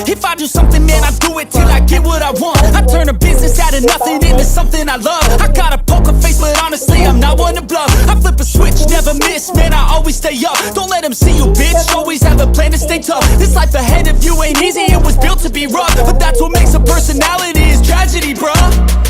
If I do something, man, I do it till I get what I want. I turn a business out of nothing into something I love. I got a poker face, but honestly, I'm not one to bluff. I flip a switch, never miss, man, I always stay up. Don't let them see you, bitch, always have a plan to stay tough. This life ahead of you ain't easy, it was built to be rough. But that's what makes a personality, is tragedy, bruh.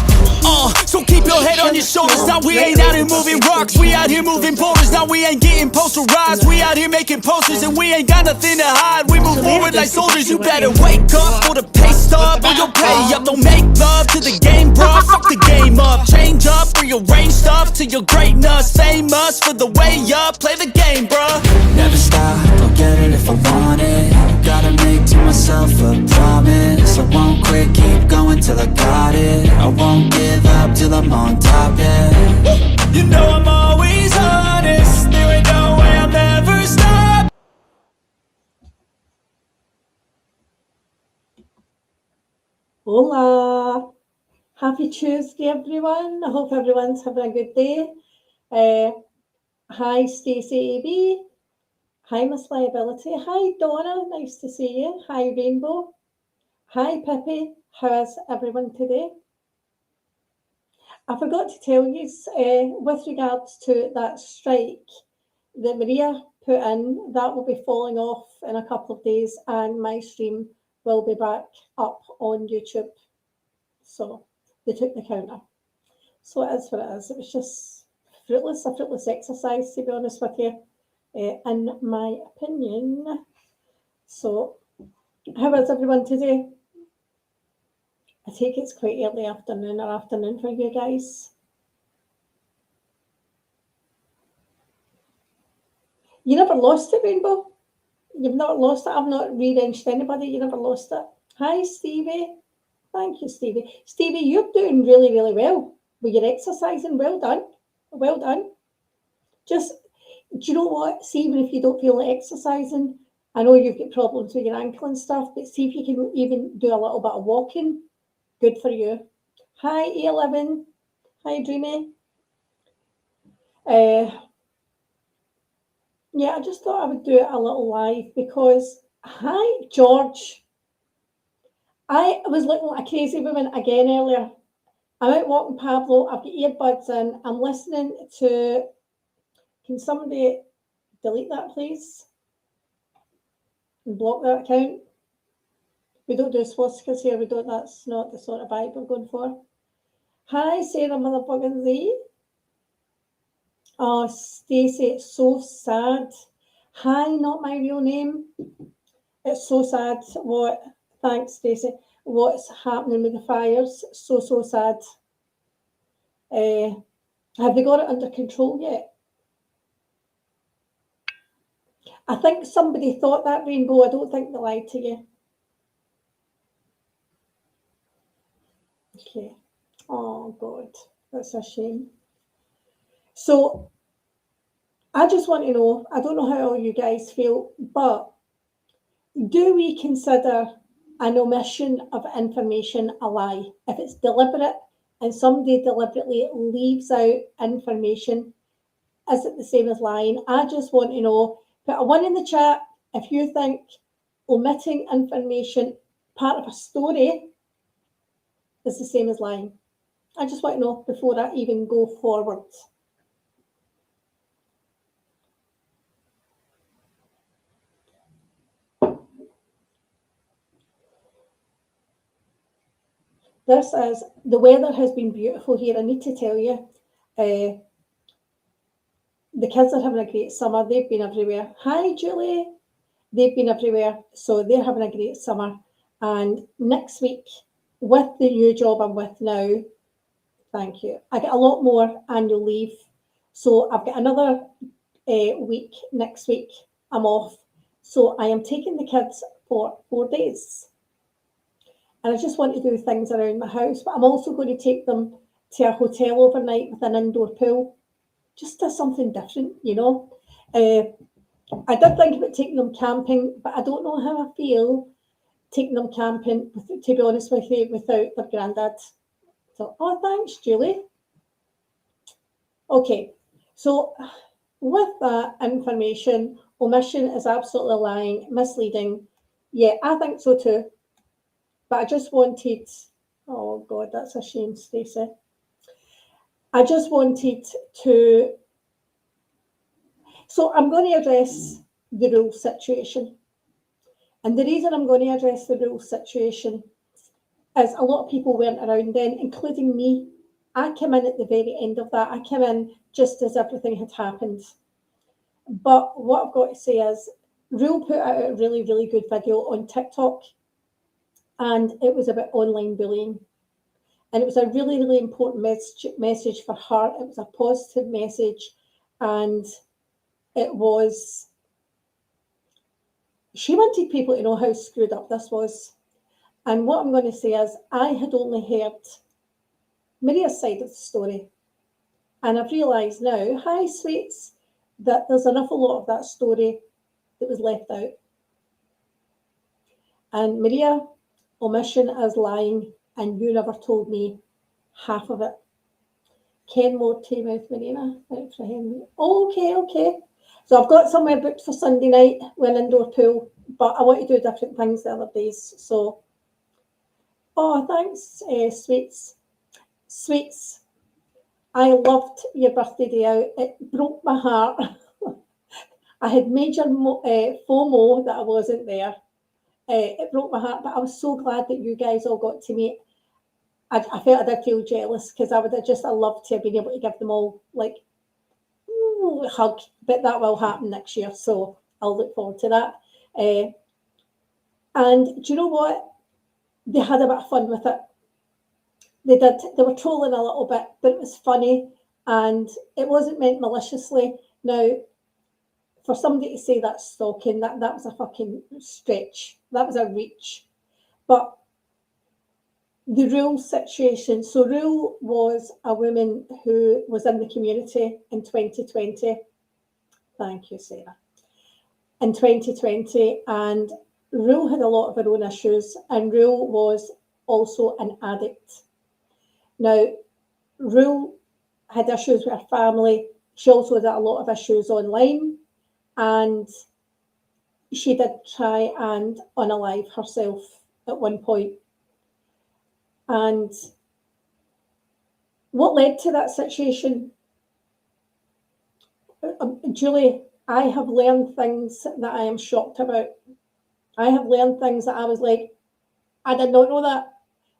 So keep your head on your shoulders. Now we ain't out here moving rocks, we out here moving boulders. Now we ain't getting posterized, we out here making posters. And we ain't got nothing to hide, we move forward like soldiers. You better wake up for the pay stub, or you'll pay up. Don't make love to the game, bruh, fuck the game up. Change up, rearrange stuff to your greatness. Famous for the way up, play the game, bruh. Never stop, I'll get it if I want it. Gotta make to myself a promise. I won't quit, keep going till I got it. I won't give up till I'm on top, yeah. You know I'm always honest, there ain't no way I'll ever stop. Hola! Happy Tuesday, everyone. I hope everyone's having a good day. Hi, Stacey AB. Hi, Miss Liability. Hi, Donna. Nice to see you. Hi, Rainbow. Hi, Pippi. How is everyone today? I forgot to tell you, with regards to that strike that Maria put in, that will be falling off in a couple of days, and my stream will be back up on YouTube. So they took the counter. So it is what it is. It was just a fruitless exercise, to be honest with you, in my opinion. So how is everyone today? I take it's quite early afternoon for you guys. You never lost it, Rainbow? You've not lost it? I've not rearranged anybody. You never lost it? Hi, Stevie. Thank you, Stevie. Stevie, you're doing really, really well with your exercising. Well done. Well done. Just, do you know what? See, even if you don't feel like exercising, I know you've got problems with your ankle and stuff, but see if you can even do a little bit of walking. Good for you. Hi, A11. Hi, Dreamy. Yeah, I just thought I would do it a little live because, hi, George. I was looking like a crazy woman again earlier. I'm out walking Pablo. I've got earbuds in. I'm listening to, can somebody delete that, please? And block that account. We don't do swastikas here. We don't. That's not the sort of vibe we're going for. Hi, Sarah Motherfucking Z. Oh, Stacey, it's so sad. Hi, not my real name. It's so sad. What? Thanks, Stacey. What's happening with the fires? So sad. Have they got it under control yet? I think somebody thought that, Rainbow. I don't think they lied to you. Okay. Oh, God. That's a shame. So, I just want to know, I don't know how all you guys feel, but do we consider an omission of information a lie? If it's deliberate and somebody deliberately leaves out information, is it the same as lying? I just want to know, put a 1 in the chat if you think omitting information, part of a story, is the same as lying. I just want to know before I even go forward. This is, the weather has been beautiful here. I need to tell you, the kids are having a great summer. They've been everywhere. Hi, Julie. They've been everywhere. So they're having a great summer. And next week, with the new job I'm with now, thank you, I get a lot more annual leave. So I've got another week next week. I'm off. So I am taking the kids for 4 days. And I just want to do things around my house, but I'm also going to take them to a hotel overnight with an indoor pool. Just do something different, you know. I did think about taking them camping, but I don't know how I feel taking them camping, to be honest with you, without their granddad. So, oh, thanks, Julie. Okay, so with that information, omission is absolutely lying, misleading. Yeah, I think so too. but I just wanted, oh God, that's a shame, Stacey. I just wanted to, so I'm going to address the rule situation. And the reason I'm going to address the rule situation is a lot of people weren't around then, including me. I came in at the very end of that. I came in just as everything had happened. But what I've got to say is, Rule put out a really, really good video on TikTok, and it was about online bullying. And it was a really, really important message for her. It was a positive message, and it was, she wanted people to know how screwed up this was. And what I'm going to say is, I had only heard Maria's side of the story. And I've realised now, hi sweets, that there's an awful lot of that story that was left out. And Maria, omission is lying, and you never told me half of it. Kenmore Taymouth Marina, out for him. Okay. So I've got somewhere booked for Sunday night with an indoor pool, but I want to do different things the other days. So, oh, thanks, Sweets. Sweets, I loved your birthday day out. It broke my heart. I had major FOMO that I wasn't there. It broke my heart, but I was so glad that you guys all got to meet. I felt I did feel jealous, because I would have just loved to have been able to give them all like a hug, but that will happen next year, so I'll look forward to that. And do you know what? They had a bit of fun with it. They did. They were trolling a little bit, but it was funny, and it wasn't meant maliciously. Now, for somebody to say that's stalking, that was a fucking stretch. That was a reach. But the Rule situation. So Rule was a woman who was in the community in 2020. Thank you, Sarah. In 2020, and Rule had a lot of her own issues, and Rule was also an addict. Now, Rule had issues with her family. She also had a lot of issues online, and she did try and unalive herself at one point. And what led to that situation? Julie, I have learned things that I am shocked about. I have learned things that I was like, I did not know that.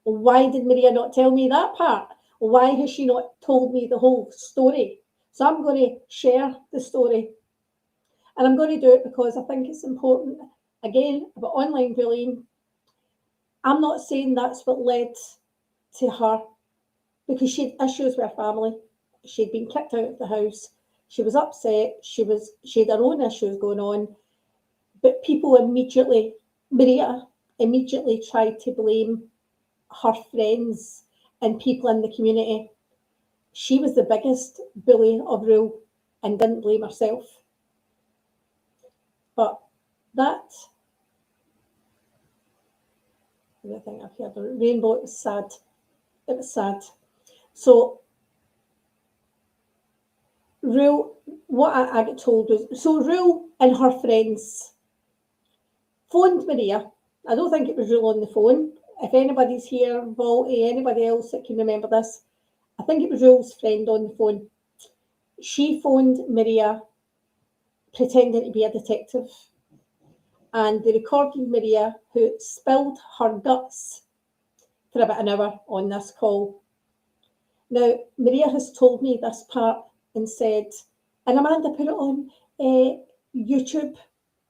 Why did Maria not tell me that part? Why has she not told me the whole story? So I'm going to share the story. And I'm going to do it because I think it's important. Again, about online bullying. I'm not saying that's what led to her, because she had issues with her family. She'd been kicked out of the house. She was upset. She had her own issues going on. But people Maria immediately tried to blame her friends and people in the community. She was the biggest bully of Rule and didn't blame herself. But that, I think I've heard the rainbow, it was sad. It was sad. So Rule, what I got told was, so Rule and her friends phoned Maria. I don't think it was Rule on the phone. If anybody's here, Volty, anybody else that can remember this, I think it was Rule's friend on the phone. She phoned Maria pretending to be a detective. And they recorded Maria, who spilled her guts for about an hour on this call. Now, Maria has told me this part and said, and Amanda put it on YouTube,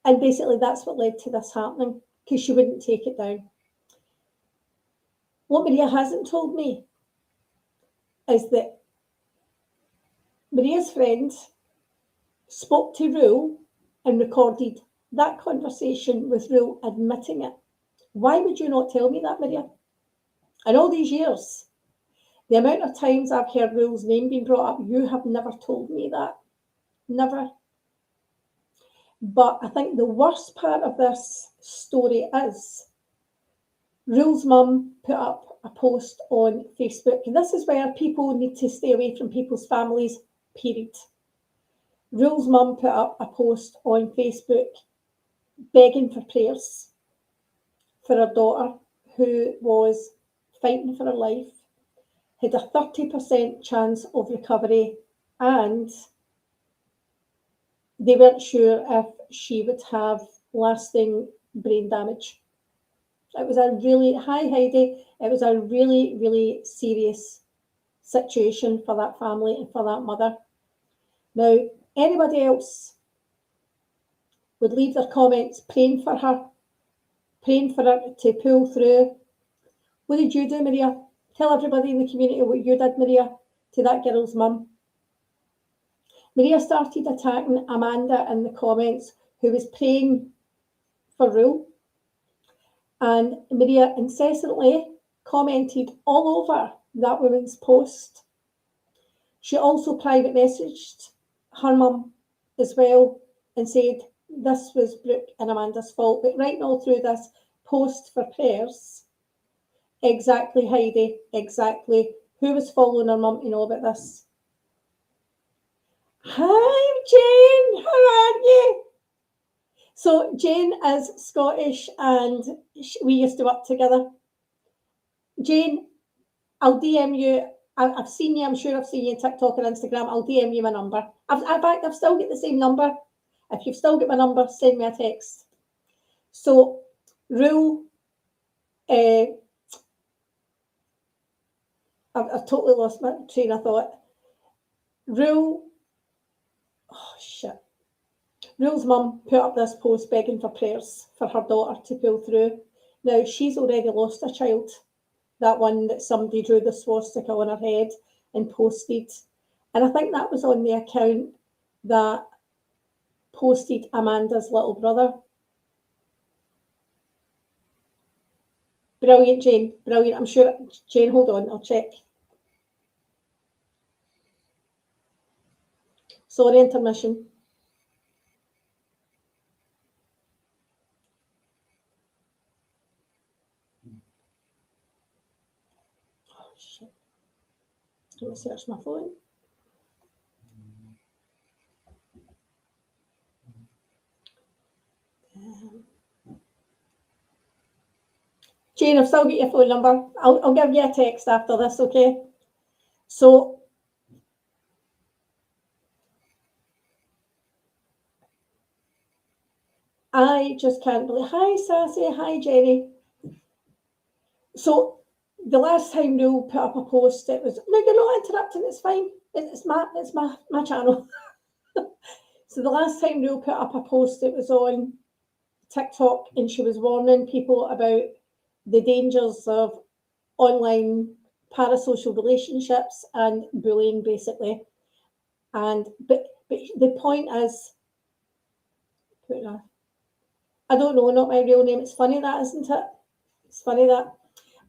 and basically that's what led to this happening, because she wouldn't take it down. What Maria hasn't told me is that Maria's friend spoke to Rule and recorded that conversation with Rule admitting it. Why would you not tell me that, Maria? In all these years, the amount of times I've heard Rule's name being brought up, you have never told me that. Never. But I think the worst part of this story is Rule's mum put up a post on Facebook. And this is where people need to stay away from people's families, period. Rule's mum put up a post on Facebook begging for prayers for her daughter, who was fighting for her life, had a 30% chance of recovery, and they weren't sure if she would have lasting brain damage. It was a really, hi Heidi, it was a really, really serious situation for that family and for that mother. Now, anybody else would leave their comments praying for her to pull through. What did you do, Maria? Tell everybody in the community what you did, Maria, to that girl's mum. Maria started attacking Amanda in the comments, who was praying for Rule. And Maria incessantly commented all over that woman's post. She also private messaged her mum as well and said this was Brooke and Amanda's fault. But right now through this post for prayers, exactly, Heidi, exactly. Who was following her mum to know about this? Hi, Jane, how are you? So Jane is Scottish and we used to work together. Jane, I'll DM you. I've seen you, I'm sure I've seen you on TikTok and Instagram. I'll DM you my number. In fact, I've still got the same number. If you've still got my number, send me a text. So, Rule, I've totally lost my train of thought. Rule, oh shit. Rule's mum put up this post begging for prayers for her daughter to pull through. Now, she's already lost a child. That one that somebody drew the swastika on her head and posted. And I think that was on the account that posted Amanda's little brother. Brilliant, Jane, brilliant. I'm sure, Jane, hold on, I'll check. Sorry, intermission. Oh, shit. Let me search my phone. Jane, I've still got your phone number. I'll give you a text after this, okay? So, I just can't believe. Hi, Sassy. Hi, Jenny. So, the last time Rule put up a post, it was, no, you're not interrupting, it's fine. It's my channel. So the last time Rule put up a post, it was on TikTok, and she was warning people about the dangers of online parasocial relationships and bullying, basically. And but the point is, I don't know, not my real name. It's funny that, isn't it? It's funny that.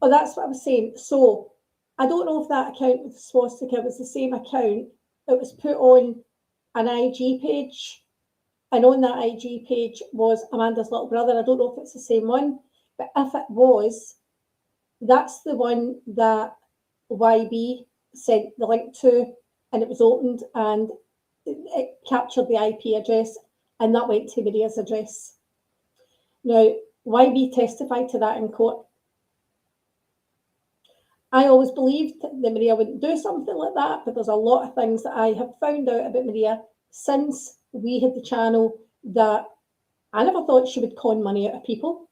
Oh, that's what I was saying. So I don't know if that account with the swastika was the same account. It was put on an IG page, and on that IG page was Amanda's little brother. I don't know if it's the same one, but if it was, that's the one that YB sent the link to, and it was opened and it captured the IP address, and that went to Maria's address. Now, YB testified to that in court. I always believed that Maria wouldn't do something like that, but there's a lot of things that I have found out about Maria since we had the channel that I never thought she would con money out of people.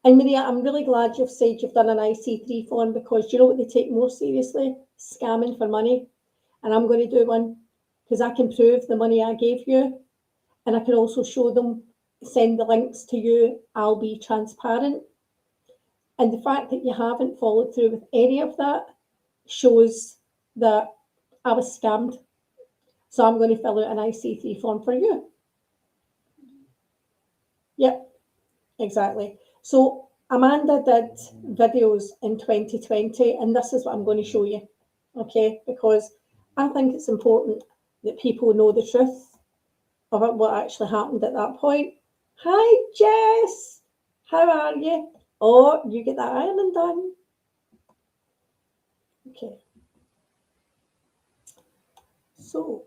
And Maria, I'm really glad you've said you've done an IC3 form, because you know what they take more seriously? Scamming for money. And I'm going to do one because I can prove the money I gave you, and I can also show them, send the links to you. I'll be transparent. And the fact that you haven't followed through with any of that shows that I was scammed. So I'm going to fill out an IC3 form for you. Yep, exactly. So Amanda did videos in 2020, and this is what I'm going to show you, okay? Because I think it's important that people know the truth about what actually happened at that point. Hi, Jess. How are you? Oh, you get that ironing done. Okay. So,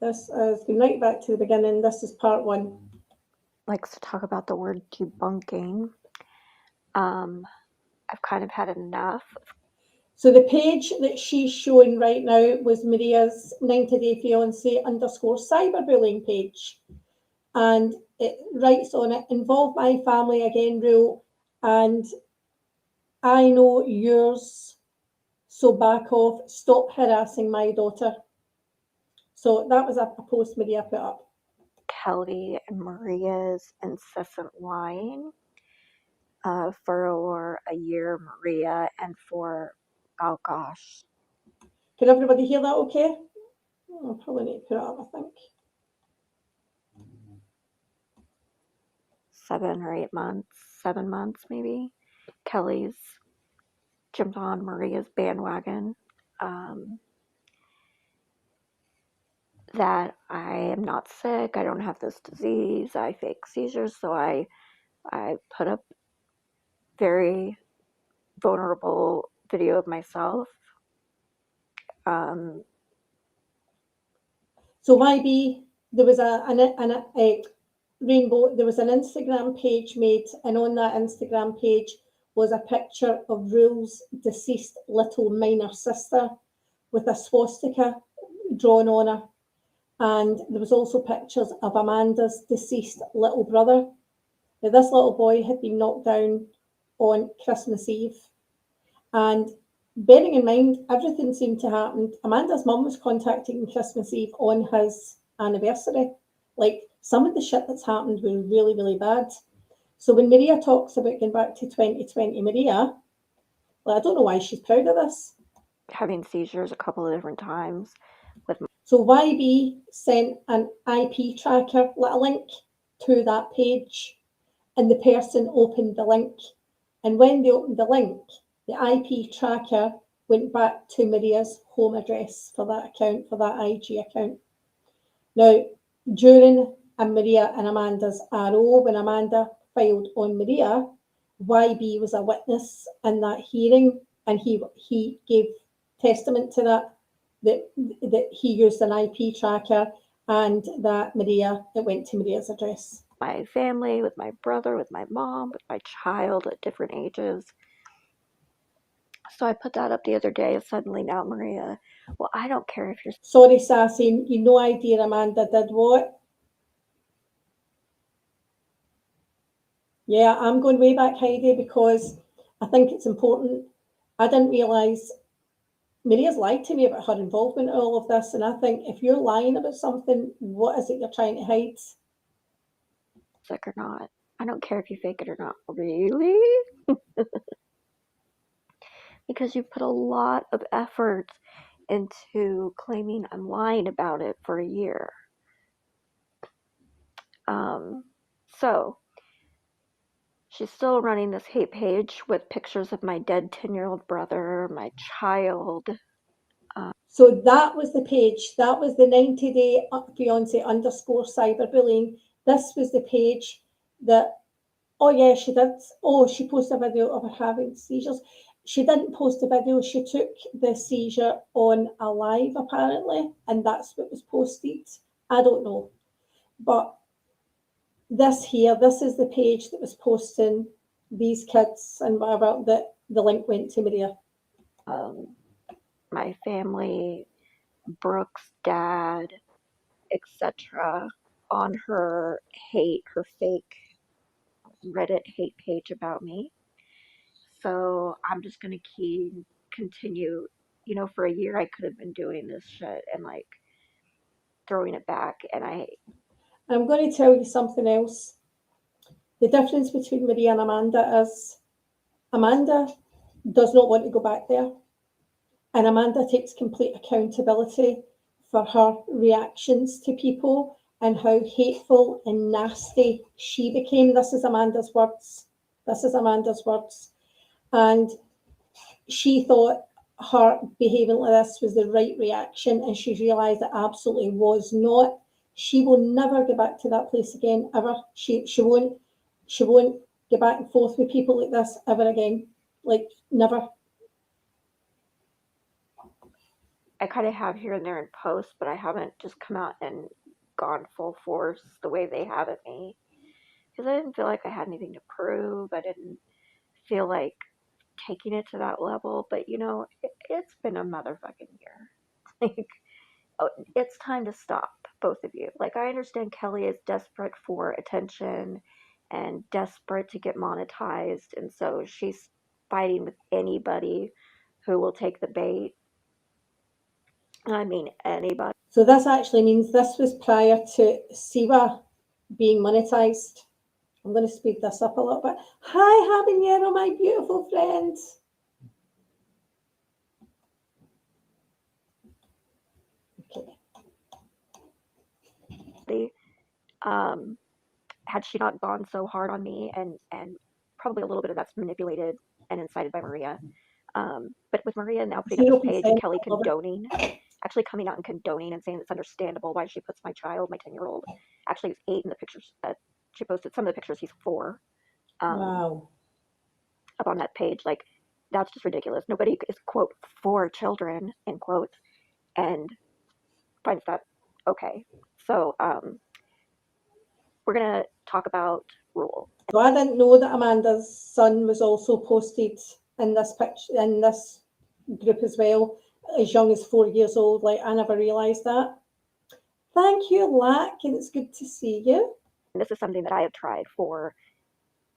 This is going right back to the beginning. This is part 1. Likes to talk about the word debunking. I've kind of had enough. So the page that she's showing right now was Maria's 90-day fiance _ cyberbullying page. And it writes on it, involve my family again rule, and I know yours, so back off, stop harassing my daughter. So that was a post Maria put up. Kelly and Maria's incessant lying. For a year, Maria, and for, oh gosh, Can everybody hear that okay? I'll probably need to put it up, I think. 7 or 8 months, 7 months maybe. Kelly's jumped on Maria's bandwagon. That I am not sick, I don't have this disease, I fake seizures, so I put up very vulnerable video of myself. So YB, there was a Rainbow, there was an Instagram page made, and on that Instagram page was a picture of Rule's deceased little minor sister with a swastika drawn on her. And there was also pictures of Amanda's deceased little brother. Now, this little boy had been knocked down on Christmas Eve. And bearing in mind, everything seemed to happen. Amanda's mum was contacting Christmas Eve on his anniversary. Like, some of the shit that's happened was really, really bad. So when Maria talks about going back to 2020, Maria, well, I don't know why she's proud of this. Having seizures a couple of different times. So YB sent an IP tracker, a link to that page, and the person opened the link. And when they opened the link, the IP tracker went back to Maria's home address for that account, for that IG account. Now, during Maria and Amanda's RO, when Amanda filed on Maria, YB was a witness in that hearing, and he gave testament to that he used an IP tracker, and that it went to Maria's address. My family, with my brother, with my mom, with my child at different ages. So I put that up the other day, and suddenly now Maria, well, I don't care if you're... Sorry, Sassy, you no idea Amanda did what? Yeah, I'm going way back, Heidi, because I think it's important. I didn't realise Maria's lied to me about her involvement in all of this, and I think if you're lying about something, what is it you're trying to hide? Sick or not. I don't care if you fake it or not. Really? Because you put a lot of effort into claiming I'm lying about it for a year. So she's still running this hate page with pictures of my dead 10-year-old brother, my child. So that was the page. That was the 90-day fiance _ cyberbullying. This was the page that, oh yeah, she did. Oh, she posted a video of her having seizures. She didn't post a video. She took the seizure on a live, apparently, and that's what was posted. I don't know. But this is the page that was posting these kids and whatever, that the link went to Maria. My family, Brooke's dad, etc., on her fake Reddit hate page about me. So I'm just going to continue, for a year I could have been doing this shit and like throwing it back. And I'm going to tell you something else. The difference between Maria and Amanda is Amanda does not want to go back there. And Amanda takes complete accountability for her reactions to people and how hateful and nasty she became. This is Amanda's words. And she thought her behaving like this was the right reaction, and she realised it absolutely was not. She will never go back to that place again, ever. She won't go back and forth with people like this ever again. Like, never. I kind of have here and there in posts, but I haven't just come out and gone full force the way they have at me because I didn't feel like I had anything to prove. I didn't feel like taking it to that level, but it's been a motherfucking year. Like, oh, it's time to stop, both of you. Like, I understand Kelly is desperate for attention and desperate to get monetized, and so she's fighting with anybody who will take the bait. I mean, anybody. So this actually means this was prior to Siwa being monetized. I'm going to speed this up a little bit. Hi, Habanero, my beautiful friends. Okay. Had she not gone so hard on me, and probably a little bit of that's manipulated and incited by Maria. But with Maria now putting up this page and 0%. Kelly condoning, actually coming out and condoning and saying it's understandable why she puts my child, my 10-year-old, actually he's 8 in the pictures that she posted. Some of the pictures he's 4. Wow. Up on that page, like, that's just ridiculous. Nobody is, quote, for children, end quote, and finds that okay. So we're gonna talk about Rule. So I didn't know that Amanda's son was also posted in this picture, in this group as well, as young as 4 years old. Like, I never realised that. Thank you, Lack, and it's good to see you. And this is something that I have tried for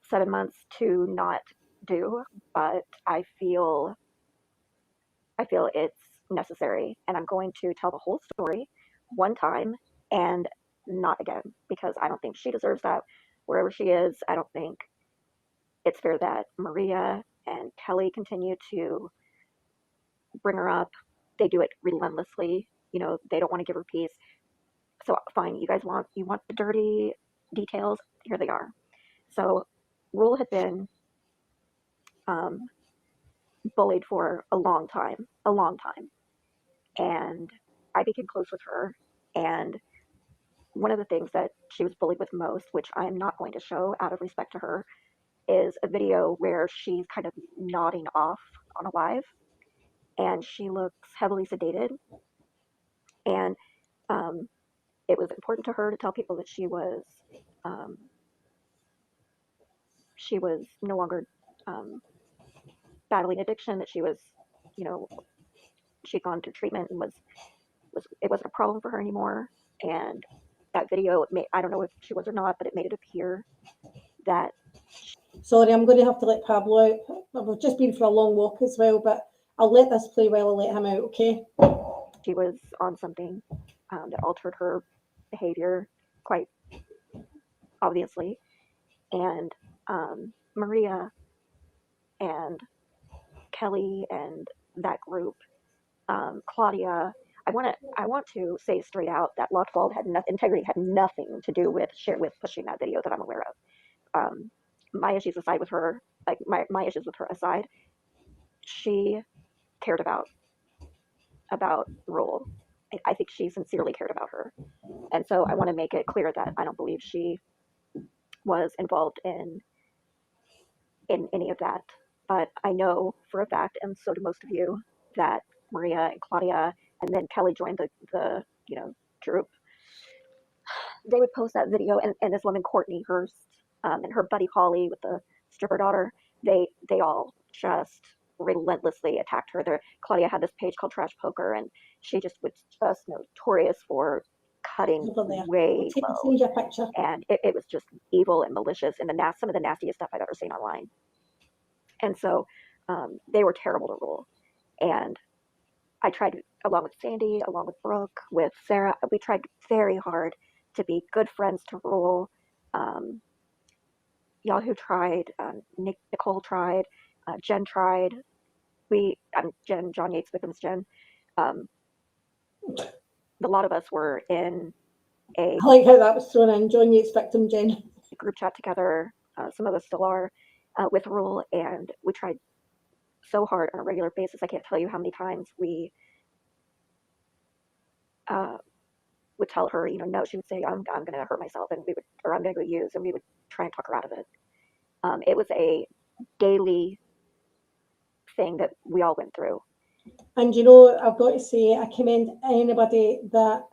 7 months to not do, but I feel it's necessary, and I'm going to tell the whole story one time and not again, because I don't think she deserves that wherever she is. I don't think it's fair that Maria and Kelly continue to bring her up. They do it relentlessly. They don't want to give her peace. So fine, you guys want the dirty details? Here they are. So Rule had been bullied for a long time, and I became close with her. And one of the things that she was bullied with most, which I am not going to show out of respect to her, is a video where she's kind of nodding off on a live, and she looks heavily sedated. And it was important to her to tell people that she was no longer battling addiction, that she was, she'd gone through treatment and it wasn't a problem for her anymore. And that video, I don't know if she was or not, but it made it appear that. Sorry, I'm going to have to let Pablo out. We've just been for a long walk as well, but I'll let this play while I let him out, okay? She was on something that altered her behavior quite obviously. And Maria and Kelly and that group, Claudia, I want to say straight out that Locked Vault integrity had nothing to do with pushing that video that I'm aware of. My issues aside with her, like my issues with her aside, she cared about Rule. I think she sincerely cared about her. And so I want to make it clear that I don't believe she was involved in any of that. But I know for a fact, and so do most of you, that Maria and Claudia, and then Kelly joined the group. They would post that video, and this woman Courtney Hurst and her buddy Holly with the stripper daughter, they all just relentlessly attacked her. Claudia had this page called Trash Poker, and she just was just notorious for cutting way low. And it was just evil and malicious, and some of the nastiest stuff I've ever seen online. And so they were terrible to Rule. And I tried, along with Sandy, along with Brooke, with Sarah, we tried very hard to be good friends to Rule. Yahoo tried, Nicole tried, Jen tried. Jen, John Yates Victims Jen. A lot of us were in I like how that was thrown in, John Yates Victim Jen. Group chat together. Some of us still are with Rule, and we tried so hard on a regular basis. I can't tell you how many times we would tell her, no. She would say, I'm going to hurt myself, and I'm going to go use, and we would try and talk her out of it. It was a daily thing that we all went through. And you know, I've got to say, I commend anybody that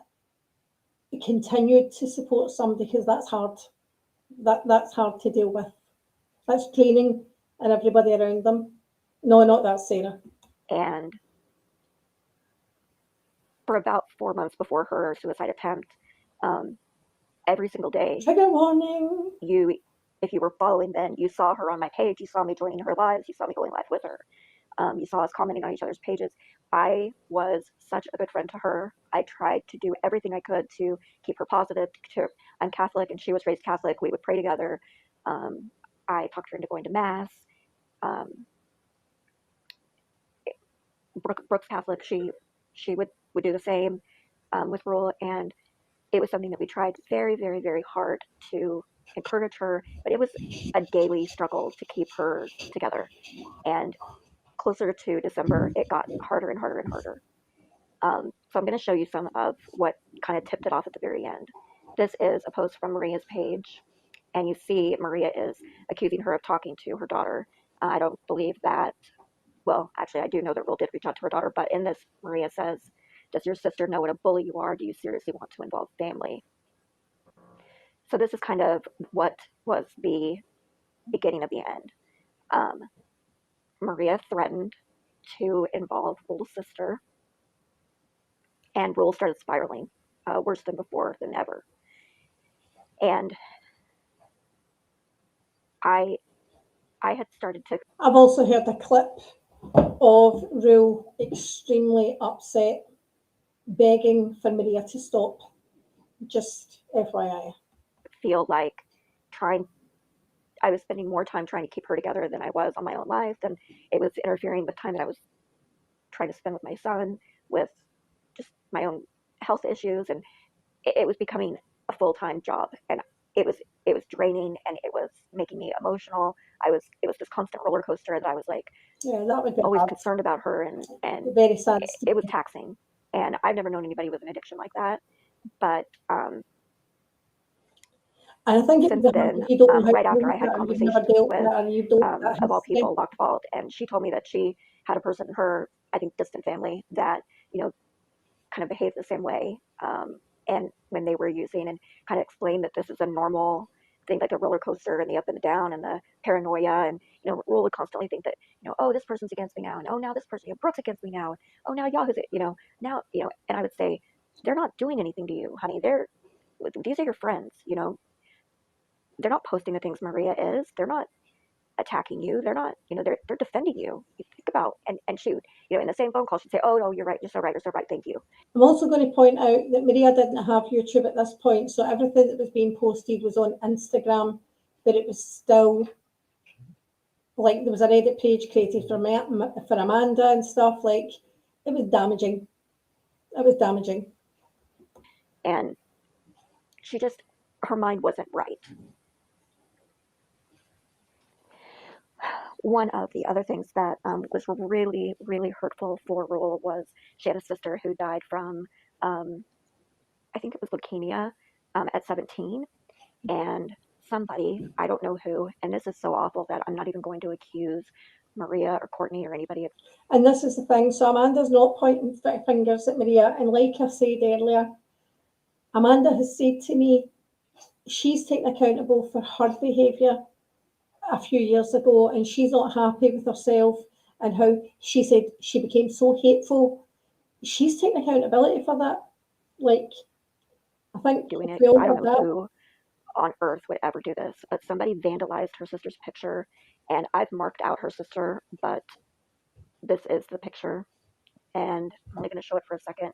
continued to support somebody, because that's hard. That's hard to deal with. That's draining, and everybody around them. No, not that, Sarah. And for about 4 months before her suicide attempt, every single day, Trigger warning. if you were following, then you saw her on my page, you saw me joining her lives, you saw me going live with her. You saw us commenting on each other's pages. I was such a good friend to her. I tried to do everything I could to keep her positive. I'm Catholic and she was raised Catholic. We would pray together. I talked her into going to Mass. Brooke's Catholic. She would do the same with Rule, and it was something that we tried very, very, very hard to encourage her, but it was a daily struggle to keep her together. And closer to December, it got harder and harder and harder. So I'm going to show you some of what kind of tipped it off at the very end. This is a post from Maria's page, and you see Maria is accusing her of talking to her daughter. I don't believe that, well, actually I do know that Rule did reach out to her daughter, but in this, Maria says, "Does your sister know what a bully you are? Do you seriously want to involve family?" So this is kind of what was the beginning of the end. Maria threatened to involve Rule's sister, and Rule started spiraling, worse than before, than ever. And I had started to. I've also heard a clip of Rule extremely upset, begging for Maria to stop. Just FYI. Feel like I was spending more time trying to keep her together than I was on my own life, and it was interfering with time that I was trying to spend with my son, with just my own health issues, and it was becoming a full-time job, and it was draining, and it was making me emotional. It was this constant roller coaster that I was like, yeah, that would be always hard. concerned about her, and Very sad. it was taxing. And I've never known anybody with an addiction like that, but and I think since then, right after I had conversations with, of all people, Locked Vault, and she told me that she had a person in her, I think, distant family that, kind of behaved the same way. And when they were using, and kind of explained that this is a normal thing, like a roller coaster, and the up and the down and the paranoia, and Rule would constantly think that, oh, this person's against me now, and oh, now this person, Brooke's against me now, and oh, now Yahoo's, now, and I would say, they're not doing anything to you, honey. These are your friends, they're not posting the things Maria is. They're not attacking you. They're not, they're defending you. You think about, and she would, in the same phone call, she'd say, "Oh no, you're right. You're so right. You're so right. Thank you." I'm also going to point out that Maria didn't have YouTube at this point, so everything that was being posted was on Instagram, but it was still like there was a Reddit page created for Amanda and stuff. Like, it was damaging. It was damaging. And her mind wasn't right. One of the other things that was really, really hurtful for Rule was she had a sister who died from, I think it was leukemia, at 17. And somebody, I don't know who, and this is so awful that I'm not even going to accuse Maria or Courtney or anybody. And this is the thing. So Amanda's not pointing fingers at Maria. And like I said earlier, Amanda has said to me, she's taken accountable for her behaviour a few years ago, and she's not happy with herself and how she said she became so hateful. She's taking accountability for that. Like, I think doing it. I don't know who on earth would ever do this, but somebody vandalized her sister's picture, and I've marked out her sister, but this is the picture, and I'm only going to show it for a second.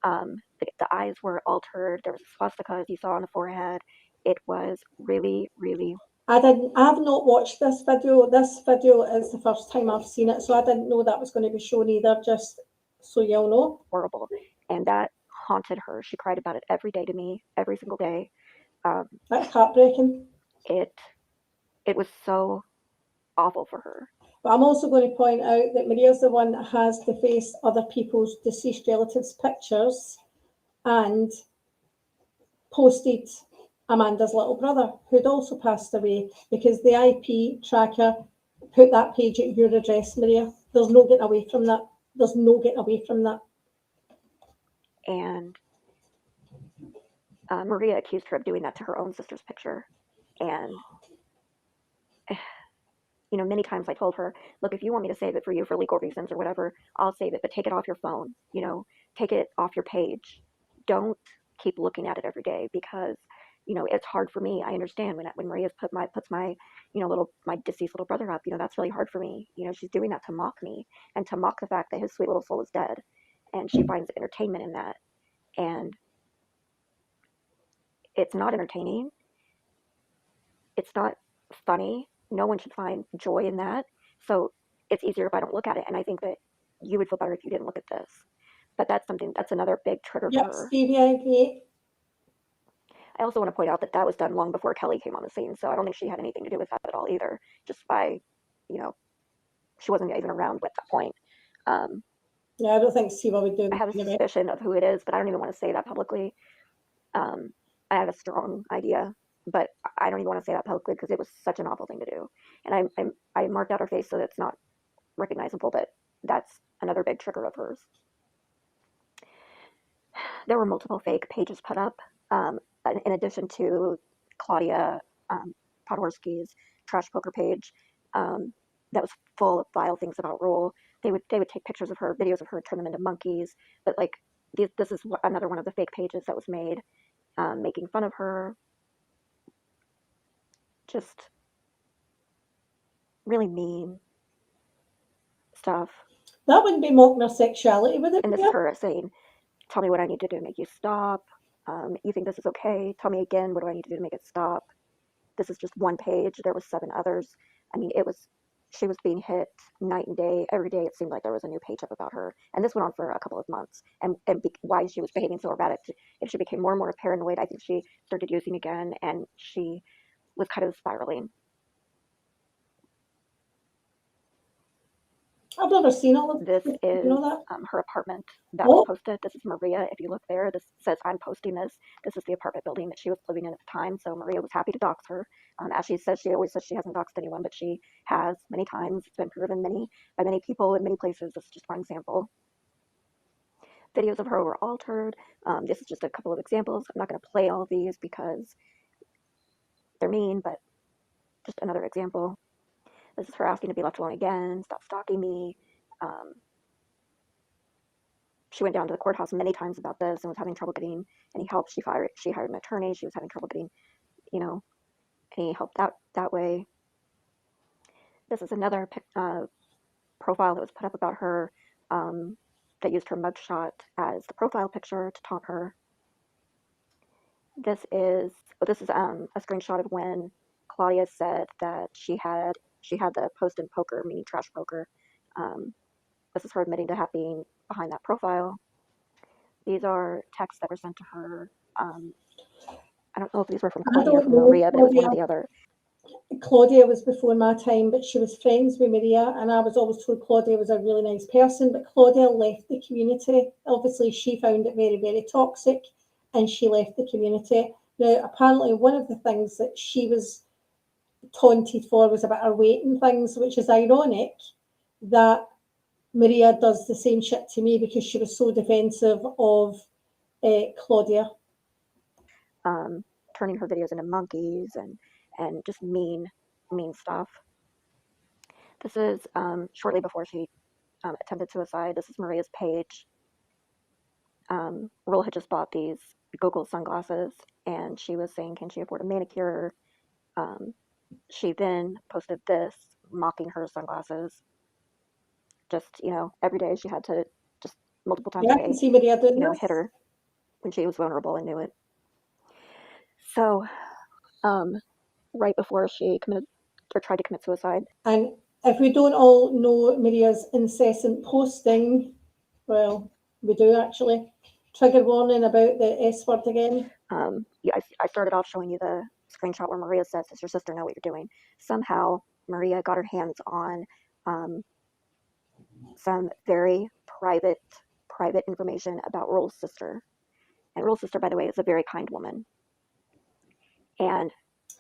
The eyes were altered. There was a swastika, as you saw on the forehead. It was really, really. I have not watched this video. This video is the first time I've seen it, so I didn't know that was going to be shown either, just so you'll know. Horrible. And that haunted her. She cried about it every day to me, every single day. That's heartbreaking. It was so awful for her. But I'm also going to point out that Maria's the one that has defaced other people's deceased relatives' pictures and posted Amanda's little brother, who'd also passed away, because the IP tracker put that page at your address, Maria. There's no getting away from that. there's no getting away from that. And Maria accused her of doing that to her own sister's picture. And, you know, many times I told her, look, if you want me to save it for you for legal reasons or whatever, I'll save it, but take it off your phone, you know, take it off your page. Don't keep looking at it every day, because, you know, it's hard for me. I understand when Maria's puts my, you know, my deceased little brother up, you know, that's really hard for me. You know, she's doing that to mock me and to mock the fact that his sweet little soul is dead. And she finds entertainment in that. And it's not entertaining. It's not funny. No one should find joy in that. So it's easier if I don't look at it. And I think that you would feel better if you didn't look at this. But that's another big trigger for Yep, her. Stevie, I agree. I also want to point out that that was done long before Kelly came on the scene. So I don't think she had anything to do with that at all either. Just by, you know, she wasn't even around at that point. Yeah, I don't think Siva would do I have a that. suspicion of who it is, but I don't even want to say that publicly. I have a strong idea, but I don't even want to say that publicly because it was such an awful thing to do. And I marked out her face so that it's not recognizable, but that's another big trigger of hers. There were multiple fake pages put up, in addition to Claudia Podhorsky's trash poker page that was full of vile things about Rule. They would take pictures of her, videos of her, turn them into monkeys. But like this is another one of the fake pages that was made, making fun of her. Just really mean stuff. That wouldn't be mocking her sexuality, would it? And this is her saying, tell me what I need to do to make you stop. You think this is okay? Tell me again, what do I need to do to make it stop? This is just one page. There was 7 others. I mean, she was being hit night and day. Every day it seemed like there was a new page up about her. And this went on for a couple of months. And why she was behaving so erratic, if she became more and more paranoid, I think she started using again, and she was kind of spiraling. I've never seen all of this. Is you know that? Her apartment that was posted. This is Maria. If you look there, this says I'm posting this. This is the apartment building that she was living in at the time. So Maria was happy to dox her. As she says, she always says she hasn't doxed anyone, but she has many times. It's been proven by many people in many places. This is just one example. Videos of her were altered. This is just a couple of examples. I'm not going to play all of these because they're mean, but just another example. This is her asking to be left alone again, stop stalking me. She went down to the courthouse many times about this and was having trouble getting any help. She hired an attorney. She was having trouble getting, any help that way. This is another profile that was put up about her that used her mugshot as the profile picture to taunt her. This is a screenshot of when Claudia said that she had the post in poker, meaning trash poker. This is her admitting to being behind that profile. These are texts that were sent to her. I don't know if these were from Claudia or from Maria, but it was one or the other. Claudia was before my time, but she was friends with Maria, and I was always told Claudia was a really nice person, but Claudia left the community. Obviously, she found it very, very toxic, and she left the community. Now, apparently, one of the things that she was taunted for was about her weight and things, which is ironic that Maria does the same shit to me because she was so defensive of Claudia. Turning her videos into monkeys and just mean stuff. This is shortly before she attempted suicide. This is Maria's page. Rule had just bought these Google sunglasses, and she was saying, can she afford a manicure? She then posted this, mocking her sunglasses. Just, every day she had to just multiple times a day, I can see Maria doing this. Hit her when she was vulnerable and knew it. So, right before she committed or tried to commit suicide. And if we don't all know Maria's incessant posting, well, we do actually. Trigger warning about the S word again. I started off showing you the screenshot where Maria says, does your sister know what you're doing? Somehow Maria got her hands on some very private information about Rule's sister. And Rule's sister, by the way, is a very kind woman. And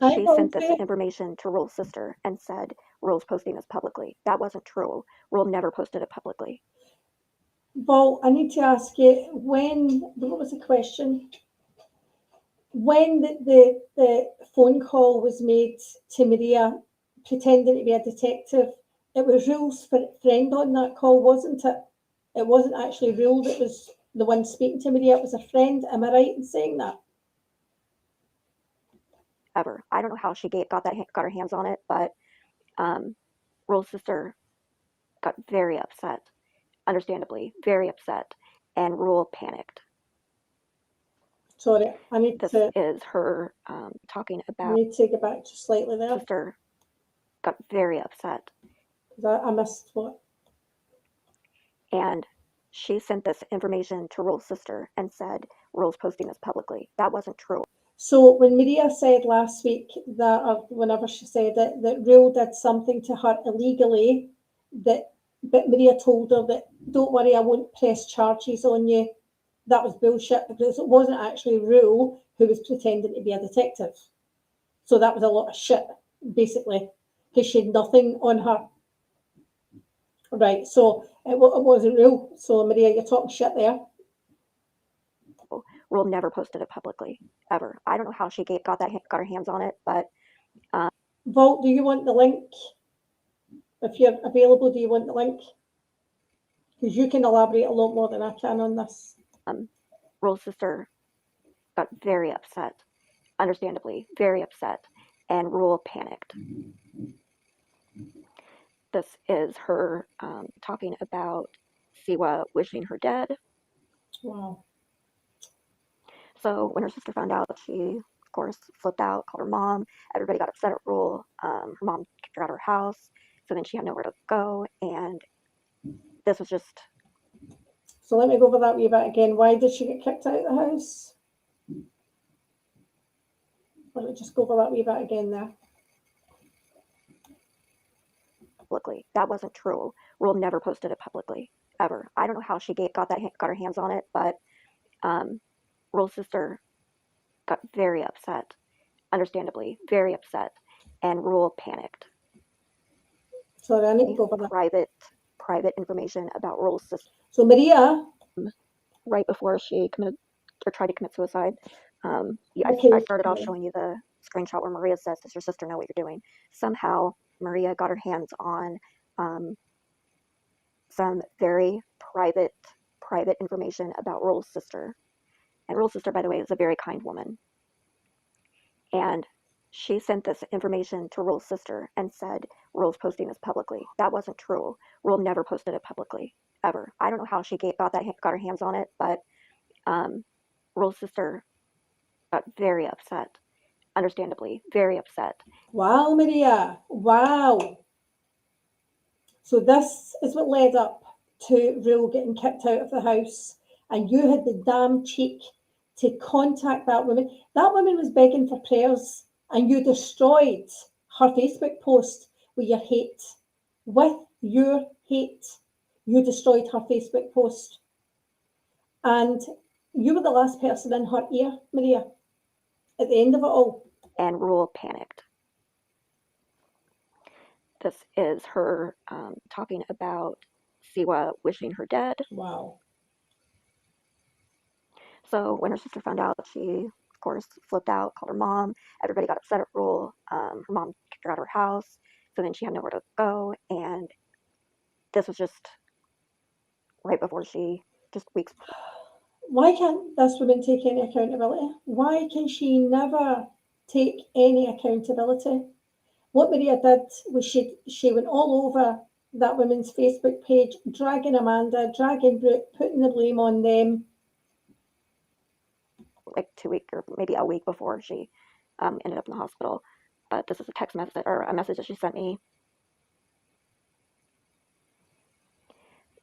she sent this information to Rule's sister and said, Rule's posting this publicly. That wasn't true. Rule never posted it publicly. Vol, I need to ask you, what was the question? When the phone call was made to Maria, pretending to be a detective, it was Rule's friend on that call, wasn't it? It wasn't actually Rule that was the one speaking to Maria, it was a friend. Am I right in saying that? Ever. I don't know how she got her hands on it, but Rule's sister got very upset, understandably, very upset, and Rule panicked. Sorry, I need This to is her talking about go back just slightly there sister got very upset, because I missed what. and she sent this information to Rule's sister and said Rule's posting this publicly. That wasn't true. So when Maria said last week that, or whenever she said it, that Rule did something to her illegally, but Maria told her that, don't worry, I won't press charges on you. That was bullshit because it wasn't actually Rule who was pretending to be a detective. So that was a lot of shit, basically, because she had nothing on her. Right, so it wasn't Rule. So Maria, you're talking shit there. Rule never posted it publicly, ever. I don't know how she got her hands on it, but Vault, do you want the link? If you're available, do you want the link? Because you can elaborate a lot more than I can on this. Rule's sister got very upset, understandably, very upset, and Rule panicked. This is her talking about Siwa wishing her dead. Wow. So when her sister found out, she, of course, flipped out, called her mom. Everybody got upset at Rule. Her mom kicked her out of her house. So then she had nowhere to go. And this was just... So let me go over that wee bit again. Why did she get kicked out of the house? Let me just go over that wee bit again there. Publicly. That wasn't true. Rule never posted it publicly, ever. I don't know how she got her hands on it, but Rule's sister got very upset, understandably, very upset, and Rule panicked. Sorry, I need to go over that. Private information about Rule's sister. So Maria, right before she committed or tried to commit suicide, Okay. I started off showing you the screenshot where Maria says, "Does your sister know what you're doing?" Somehow Maria got her hands on some very private information about Rule's sister. And Rule's sister, by the way, is a very kind woman. And she sent this information to Rule's sister and said Rule's posting this publicly. That wasn't true. Rule never posted it publicly, ever. I don't know how she got her hands on it, but Rule's sister got very upset, understandably, very upset. Wow, Maria. Wow. So this is what led up to Rule getting kicked out of the house. And you had the damn cheek to contact that woman. That woman was begging for prayers, and you destroyed her Facebook post with your hate. With your hate, you destroyed her Facebook post. And you were the last person in her ear, Maria, at the end of it all. And Rule panicked. This is her talking about Siwa wishing her dead. Wow. So when her sister found out, she, of course, flipped out, called her mom. Everybody got upset at Rule. Her mom kicked her out of her house. So then she had nowhere to go. And this was just right before just weeks before. Why can't this woman take any accountability? Why can she never take any accountability? What Maria did was she went all over that woman's Facebook page, dragging Amanda, dragging Brooke, putting the blame on them. Like 2 weeks or maybe a week before she ended up in the hospital. But this is a text message or a message that she sent me.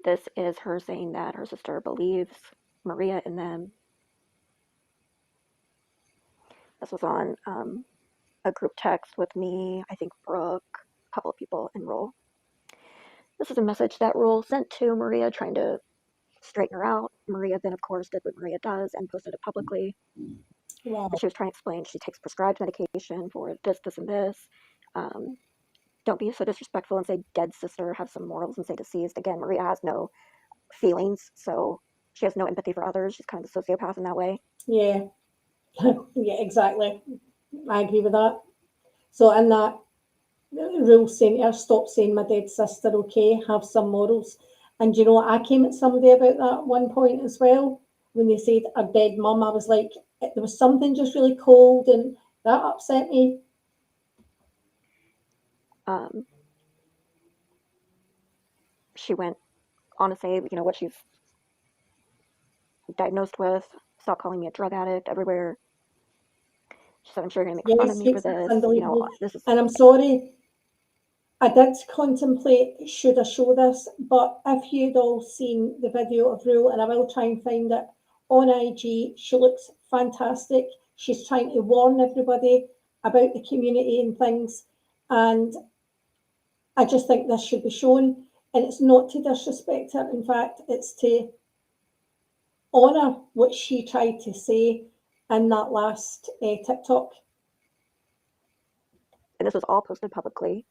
This is her saying that her sister believes Maria in them. This was on a group text with me, I think Brooke, a couple of people in Rule. This is a message that Rule sent to Maria trying to straighten her out. Maria then, of course, did what Maria does and posted it publicly. Wow. She was trying to explain she takes prescribed medication for this, and this. Don't be so disrespectful and say dead sister, have some morals and say deceased. Again, Maria has no feelings, so she has no empathy for others. She's kind of a sociopath in that way. Yeah, yeah, exactly. I agree with that. So in that rule saying to her, stop saying my dead sister, okay, have some morals. And you know, I came at somebody about that at one point as well. When they said a dead mum, I was like, there was something just really cold, and that upset me. Um, she went on to say, you know, what she's diagnosed with. Stop calling me a drug addict everywhere. She said, I'm sure you're going to make fun of Yes, me for it's this. You know, unbelievable. this is, And I'm sorry, I did contemplate should I show this, but if you'd all seen the video of Rule, and I will try and find it on IG, she looks fantastic. She's trying to warn everybody about the community and things, and I just think this should be shown. And it's not to disrespect her, in fact, it's to honour what she tried to say in that last TikTok. and this was all posted publicly.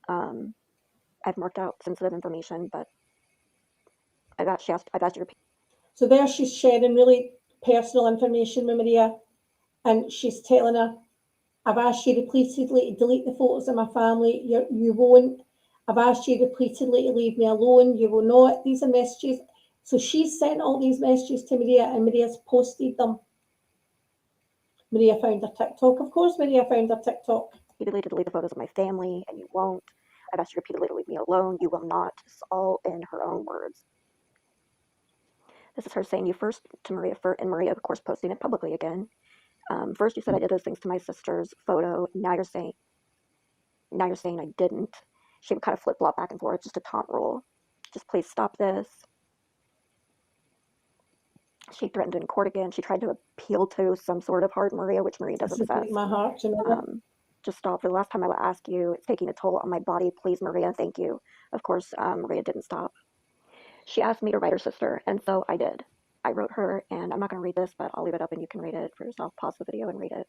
I've marked out sensitive information, but I've asked you to repeat. So there she's sharing really personal information with Maria, and she's telling her, I've asked you repeatedly to delete the photos of my family. You won't. I've asked you repeatedly to leave me alone. You will not. These are messages. So she's sent all these messages to Maria, and Maria's posted them. Maria found her TikTok. Of course, Maria found her TikTok. repeatedly to delete the photos of my family, and you won't. I've asked you repeatedly to leave me alone. You will not. It's all in her own words. This is her saying you first to Maria, and Maria, of course, posting it publicly again. First, you said I did those things to my sister's photo. Now you're saying I didn't. She would kind of flip flop back and forth, just a taunt rule. Just please stop this. She threatened in court again. She tried to appeal to some sort of heart, Maria, which Maria doesn't This is possess. breaking my heart, you know. Just stop. For the last time I will ask you, it's taking a toll on my body. Please, Maria, thank you. Of course, Maria didn't stop. She asked me to write her sister, and so I did. I wrote her, and I'm not going to read this, but I'll leave it up and you can read it for yourself. Pause the video and read it.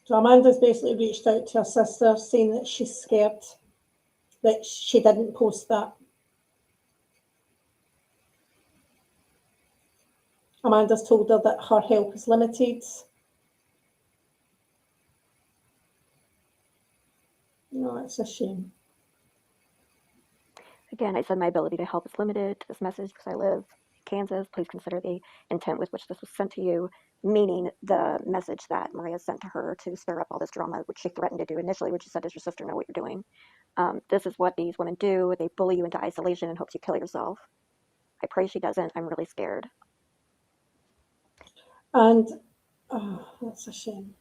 So Amanda's basically reached out to her sister saying that she's scared that she didn't post that. Amanda's told her that her help is limited. No, it's a shame. Again, I said my ability to help is limited to this message because I live in Kansas. Please consider the intent with which this was sent to you, meaning the message that Maria sent to her to stir up all this drama, which she threatened to do initially, which she said, does your sister know what you're doing? This is what these women do. They bully you into isolation and hopes you kill yourself. I pray she doesn't. I'm really scared. And, oh, that's a shame.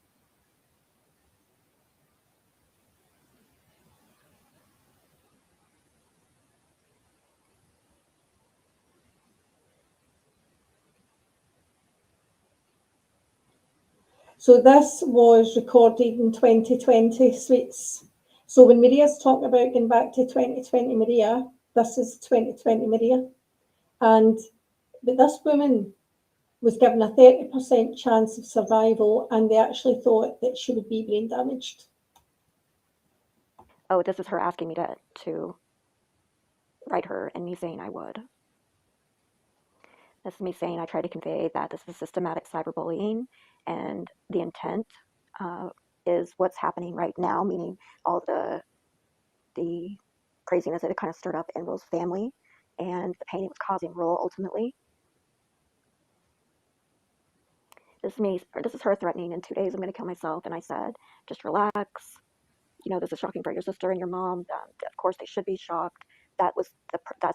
So this was recorded in 2020, Sweets. So when Maria's talking about going back to 2020 Maria, this is 2020 Maria. But this woman was given a 30% chance of survival, and they actually thought that she would be brain damaged. Oh, this is her asking me to write her and me saying I would. This is me saying I try to convey that this is systematic cyberbullying, and the intent is what's happening right now, meaning all the craziness that it kind of stirred up in Role's family and the pain it was causing Role ultimately. This is her threatening, in 2 days I'm going to kill myself, and I said, just relax. You know, this is shocking for your sister and your mom. Of course, they should be shocked. That's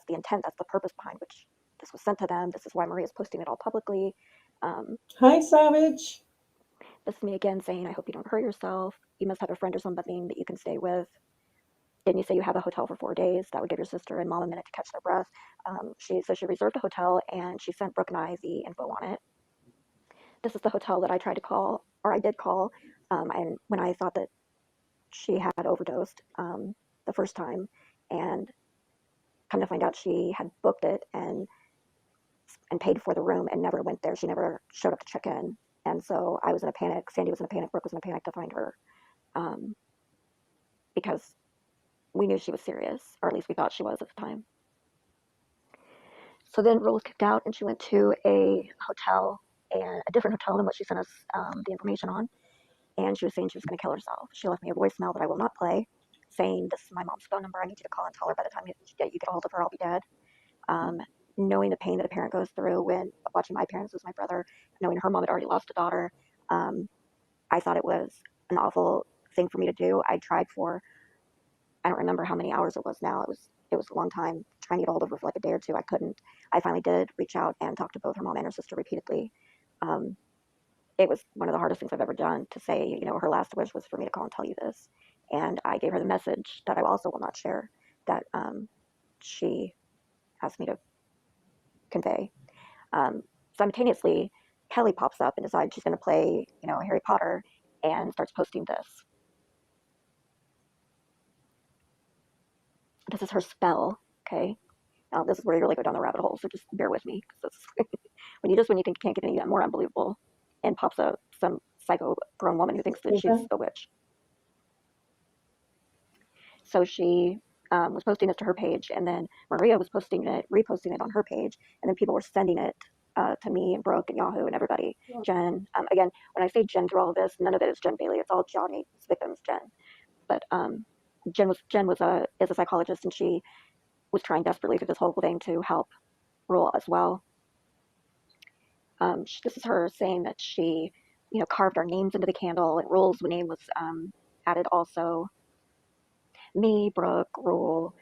the intent. That's the purpose behind which this was sent to them. This is why Maria's posting it all publicly. Hi, Savage. This is me again saying, I hope you don't hurt yourself. You must have a friend or somebody that you can stay with. Didn't you say you have a hotel for 4 days? That would give your sister and mom a minute to catch their breath. She reserved a hotel, and she sent Brooke and I the info on it. This is the hotel that I tried to call, or I did call, and when I thought that she had overdosed the first time, and come to find out she had booked it and paid for the room and never went there. She never showed up to check in. And so I was in a panic. Sandy was in a panic. Brooke was in a panic to find her, because we knew she was serious, or at least we thought she was at the time. So then Rule was kicked out, and she went to a hotel, and a different hotel than what she sent us the information on. And she was saying she was going to kill herself. She left me a voicemail that I will not play, saying, "This is my mom's phone number. I need you to call and tell her by the time you get a hold of her, I'll be dead." Knowing the pain that a parent goes through when watching my parents lose my brother, knowing her mom had already lost a daughter, I thought it was an awful thing for me to do. I tried for, I don't remember how many hours it was now. It was a long time trying to get a hold of her for like a day or two. I couldn't. I finally did reach out and talk to both her mom and her sister repeatedly. It was one of the hardest things I've ever done to say, you know, her last wish was for me to call and tell you this. And I gave her the message that I also will not share, that she asked me to convey. Simultaneously, Kelly pops up and decides she's going to play, you know, Harry Potter, and starts posting this. This is her spell, okay? Now, this is where you really go down the rabbit hole, so just bear with me. When you think you can't get any more unbelievable, and pops up some psycho grown woman who thinks that she's a witch. So she was posting this to her page, and then Maria was reposting it on her page, and then people were sending it to me and Brooke and Yahoo and everybody. Yeah. Jen, again, when I say Jen through all of this, none of it is Jen Bailey. It's all Johnny's victims, Jen. But Jen is a psychologist, and she was trying desperately through this whole thing to help Rule as well. This is her saying that she, you know, carved our names into the candle, and Rule's name was added also. Me, Brooke, Rule,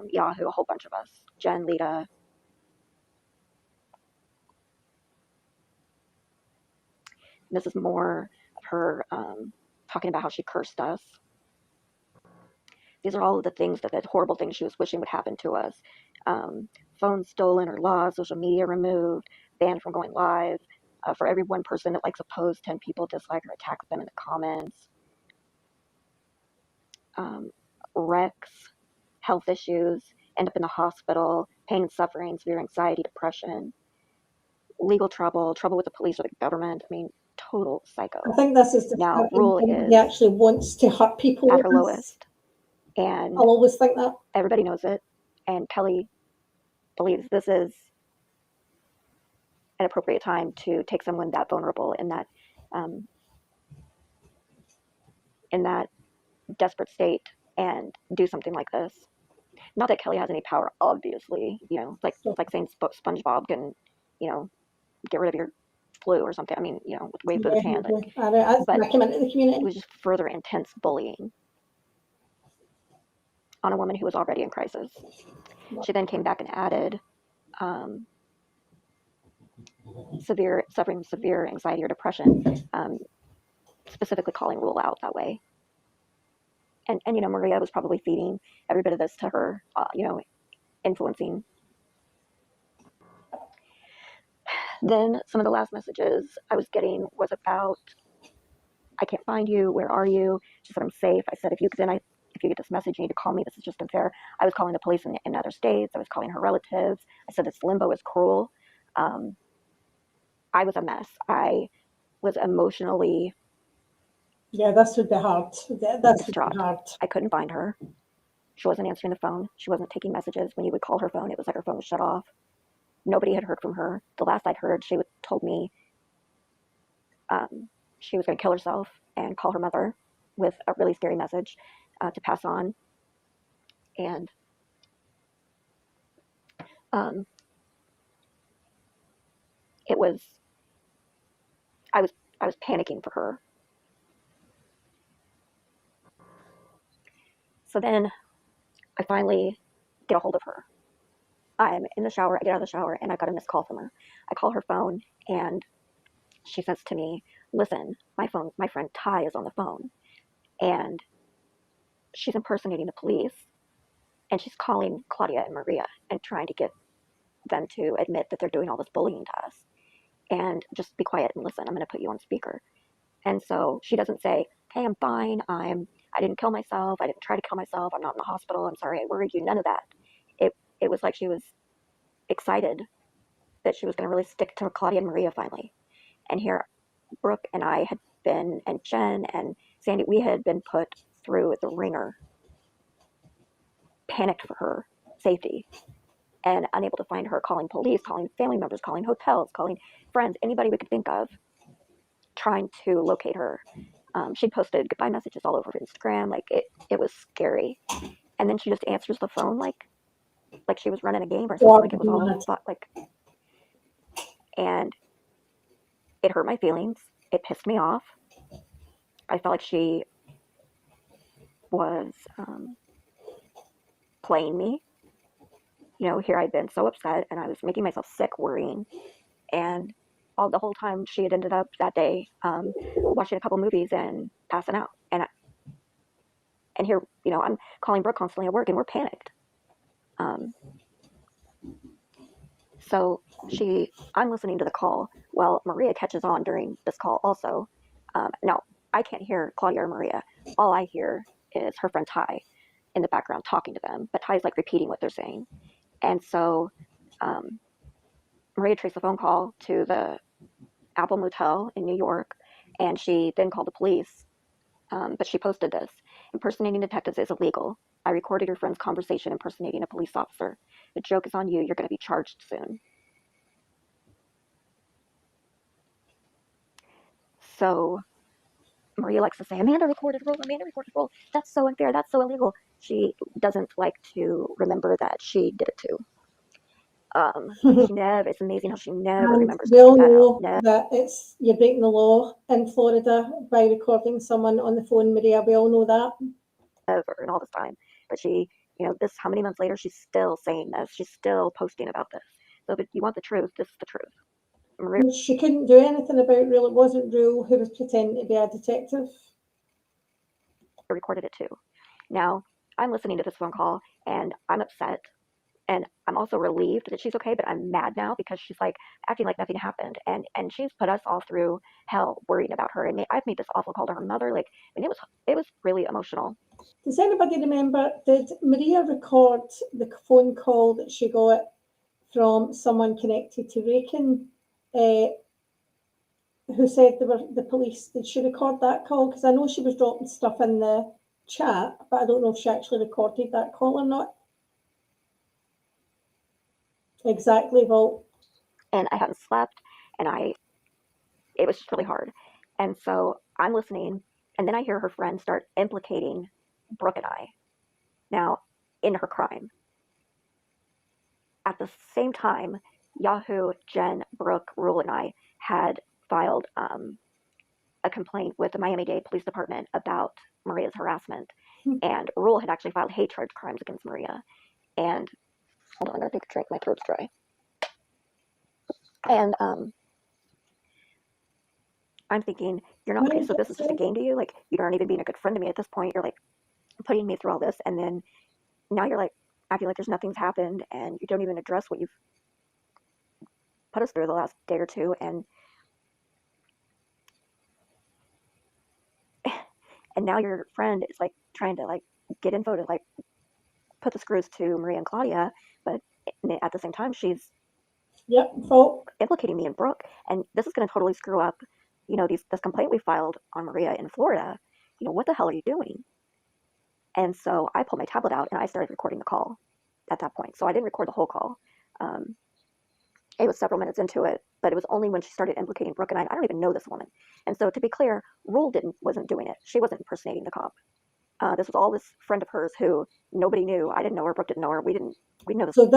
Yahoo, a whole bunch of us. Jen, Lita. This is more of her talking about how she cursed us. These are all of the things, that horrible things she was wishing would happen to us. Phones stolen or lost, social media removed, banned from going live. For every one person that likes a post, 10 people dislike or attack them in the comments. Wrecks, health issues, end up in the hospital, pain and suffering, severe anxiety, depression, legal trouble with the police or the government. I mean, total psycho. I think this is now Rule is he actually wants to hurt people at her lowest, and I'll always think that. Everybody knows it, and Kelly believes this is an appropriate time to take someone that vulnerable in that desperate state and do something like this. Not that Kelly has any power, obviously. You know, it's like saying SpongeBob can, you know, get rid of your flu or something. I mean, you know, with wave of his hand. Like, but it was just further intense bullying on a woman who was already in crisis. She then came back and added suffering severe anxiety or depression, specifically calling Rule out that way. And you know, Maria was probably feeding every bit of this to her, you know, influencing. Then some of the last messages I was getting was about, "I can't find you. Where are you?" She said, "I'm safe." I said, if you get this message, you need to call me. This is just unfair. I was calling the police in other states. I was calling her relatives. I said, this limbo is cruel. I was a mess. I was emotionally. Yeah, this would be hard. That's hard. I couldn't find her. She wasn't answering the phone. She wasn't taking messages. When you would call her phone, it was like her phone was shut off. Nobody had heard from her. The last I'd heard, she told me she was going to kill herself and call her mother with a really scary message to pass on. And I was panicking for her. So then I finally get a hold of her. I'm in the shower. I get out of the shower, and I got a missed call from her. I call her phone, and she says to me, "Listen, my friend Ty is on the phone, and she's impersonating the police, and she's calling Claudia and Maria and trying to get them to admit that they're doing all this bullying to us. And just be quiet and listen. I'm going to put you on speaker." And so she doesn't say, "Hey, I'm fine. I didn't kill myself. I didn't try to kill myself. I'm not in the hospital. I'm sorry I worried you." None of that. It was like she was excited that she was going to really stick to Claudia and Maria finally. And here Brooke and I had been, and Jen and Sandy, we had been put through the ringer, panicked for her safety, and unable to find her, calling police, calling family members, calling hotels, calling friends, anybody we could think of, trying to locate her. She posted goodbye messages all over Instagram. Like it was scary. And then she just answers the phone like she was running a game or something. Like it was all like, and it hurt my feelings. It pissed me off. I felt like she was playing me. Here I'd been so upset and I was making myself sick worrying. And the whole time she had ended up that day watching a couple movies and passing out. And here, I'm calling Brooke constantly at work and we're panicked. So I'm listening to the call. Well, Maria catches on during this call also. Now, I can't hear Claudia or Maria. All I hear is her friend Ty in the background talking to them, but Ty's like repeating what they're saying. And so Maria traced the phone call to the Apple Motel in New York, and she then called the police. But she posted this: impersonating detectives is illegal. I recorded your friend's conversation impersonating a police officer. The joke is on you. You're going to be charged soon. So Maria likes to say, Amanda recorded roll. That's so unfair. That's so illegal. She doesn't like to remember that she did it too. It's amazing how she never remembers. We all know that you're breaking the law in Florida by recording someone on the phone, Maria. We all know that. And all this time. But she, how many months later, she's still saying this. She's still posting about this. So if you want the truth, this is the truth. Maria, she couldn't do anything about Rule. It wasn't Rule who was pretending to be a detective. Recorded it too. Now, I'm listening to this phone call and I'm upset. And I'm also relieved that she's okay, but I'm mad now because she's like acting like nothing happened. And she's put us all through hell worrying about her. And I've made this awful call to her mother. And it was really emotional. Does anybody remember, did Maria record the phone call that she got from someone connected to Rakin, who said they were the police? Did she record that call? Because I know she was dropping stuff in the chat, but I don't know if she actually recorded that call or not. Exactly, Vault. And I hadn't slept, and it was just really hard. And so I'm listening, and then I hear her friend start implicating Brooke and I now in her crime. At the same time, Yahoo, Jen, Brooke, Rule, and I had filed a complaint with the Miami-Dade Police Department about Maria's harassment. And Rule had actually filed hate charge crimes against Maria. And hold on, I'm gonna take a drink, my throat's dry. And I'm thinking, you're not okay, so this is just a game to you? Like, you aren't even being a good friend to me at this point. You're like putting me through all this, and then now you're like, I feel like there's nothing's happened, and you don't even address what you've put us through the last day or two. And now your friend is like trying to like get info to like put the screws to Maria and Claudia, but at the same time she's implicating me and Brooke, and this is going to totally screw up, this complaint we filed on Maria in Florida. What the hell are you doing? And so I pulled my tablet out and I started recording the call at that point. So I didn't record the whole call. It was several minutes into it, but it was only when she started implicating Brooke and I don't even know this woman. And so to be clear, Rule wasn't doing it. She wasn't impersonating the cop. This was all this friend of hers who nobody knew. I didn't know her. Brooke didn't know her. We know this. So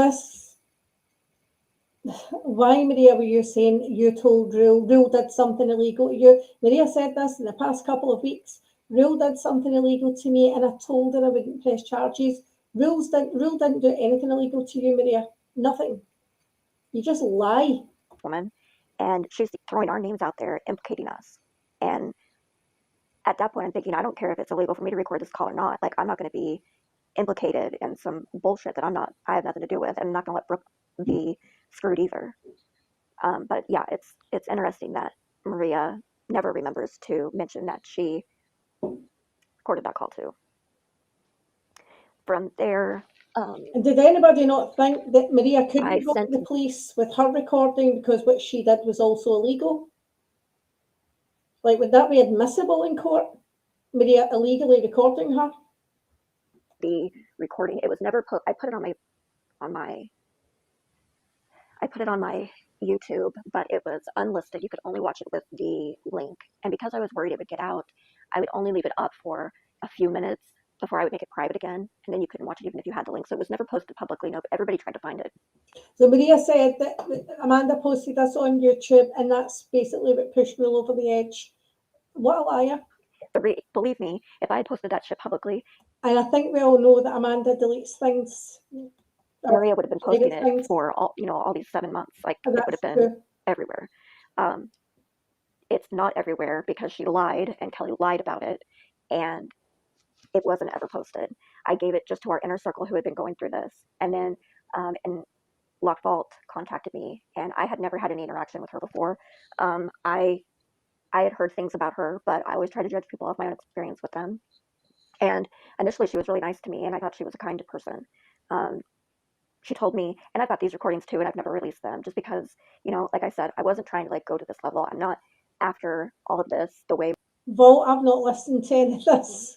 why, Maria, were you saying you told Rule did something illegal to you? Maria said this in the past couple of weeks. Rule did something illegal to me, and I told her I wouldn't press charges. Rule didn't do anything illegal to you, Maria. Nothing. You just lie. Woman, and she's throwing our names out there, implicating us. And at that point, I'm thinking, I don't care if it's illegal for me to record this call or not. Like, I'm not going to be implicated in some bullshit that I have nothing to do with, and I'm not going to let Brooke be screwed either. But yeah, it's interesting that Maria never remembers to mention that she recorded that call too. From there, and did anybody not think that Maria couldn't go to the police with her recording because what she did was also illegal? Like, would that be admissible in court? Maria illegally recording her? The recording, it was never put, I put it on my YouTube, but it was unlisted. You could only watch it with the link. And because I was worried it would get out, I would only leave it up for a few minutes before I would make it private again. And then you couldn't watch it even if you had the link. So it was never posted publicly. No, everybody tried to find it. So Maria said that Amanda posted this on YouTube, and that's basically what pushed Rule over the edge. What a liar. Believe me, if I had posted that shit publicly, and I think we all know that Amanda deletes things. Maria would have been posting it for all these 7 months. Like, it would have been everywhere. It's not everywhere because she lied, and Kelly lied about it, and it wasn't ever posted. I gave it just to our inner circle who had been going through this, and then and Locked Vault contacted me, and I had never had any interaction with her before. I had heard things about her, but I always try to judge people off my own experience with them. And initially, she was really nice to me, and I thought she was a kind person. She told me, and I've got these recordings too, and I've never released them just because, like I said, I wasn't trying to go to this level. I'm not after all of this the way Vault, I've not listened to any of this.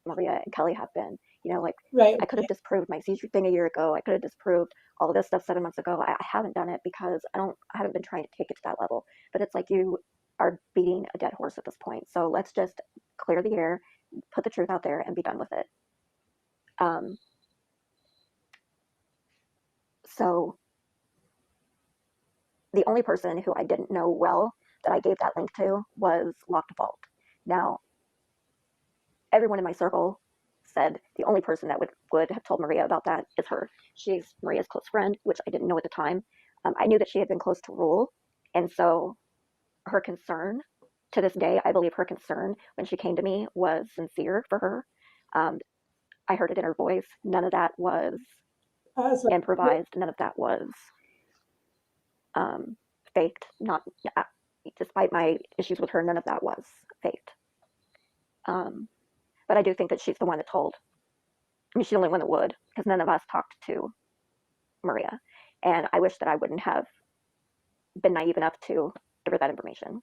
Maria and Kelly have been. Right. I could have disproved my seizure thing a year ago. I could have disproved all of this stuff 7 months ago. I haven't done it because I haven't been trying to take it to that level. But it's like you are beating a dead horse at this point. So let's just clear the air, put the truth out there, and be done with it. So the only person who I didn't know well that I gave that link to was Locked Vault. Now, everyone in my circle said the only person that would have told Maria about that is her. She's Maria's close friend, which I didn't know at the time. I knew that she had been close to Rule, and so her concern, to this day, I believe her concern when she came to me was sincere for her. I heard it in her voice. None of that was improvised. None of that was faked. Not despite my issues with her, none of that was faked. But I do think that she's the one that told. She's the only one that would, because none of us talked to Maria. And I wish that I wouldn't have been naive enough to give her that information.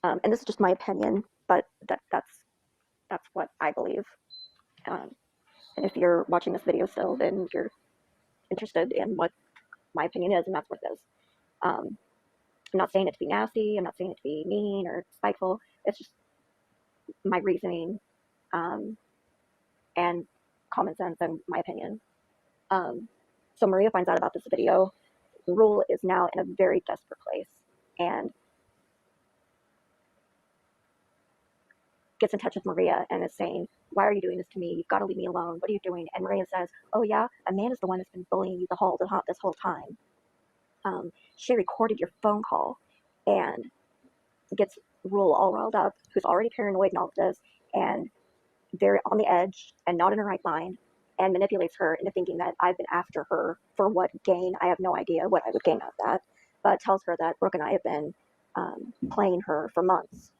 And this is just my opinion, but that's what I believe. And if you're watching this video still, then you're interested in what my opinion is, and that's what it is. I'm not saying it to be nasty. I'm not saying it to be mean or spiteful. It's just my reasoning and common sense and my opinion. So Maria finds out about this video. Rule is now in a very desperate place and gets in touch with Maria and is saying, "Why are you doing this to me? You've got to leave me alone. What are you doing?" And Maria says, "Oh yeah, a man is the one that's been bullying you this whole time. She recorded your phone call," and gets Rule all riled up, who's already paranoid and all of this, and very on the edge and not in her right mind, and manipulates her into thinking that I've been after her for what gain. I have no idea what I would gain out of that, but tells her that Brooke and I have been playing her for months.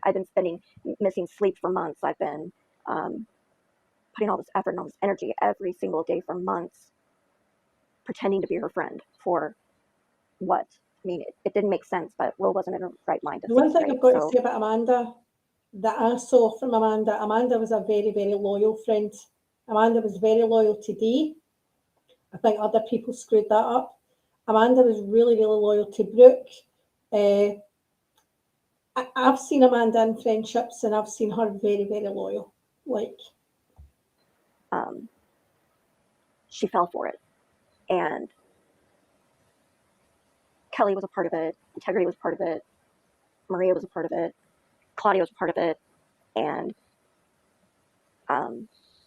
I've been missing sleep for months. I've been putting all this effort and all this energy every single day for months, pretending to be her friend for what? I mean, it didn't make sense, but Rule wasn't in her right mind. The one thing I've got to say about Amanda that I saw from Amanda was a very, very loyal friend. Amanda was very loyal to Dee. I think other people screwed that up. Amanda was really, really loyal to Brooke. I've seen Amanda in friendships, and I've seen her very, very loyal. She fell for it, and Kelly was a part of it. Integrity was part of it. Maria was a part of it. Claudia was a part of it, and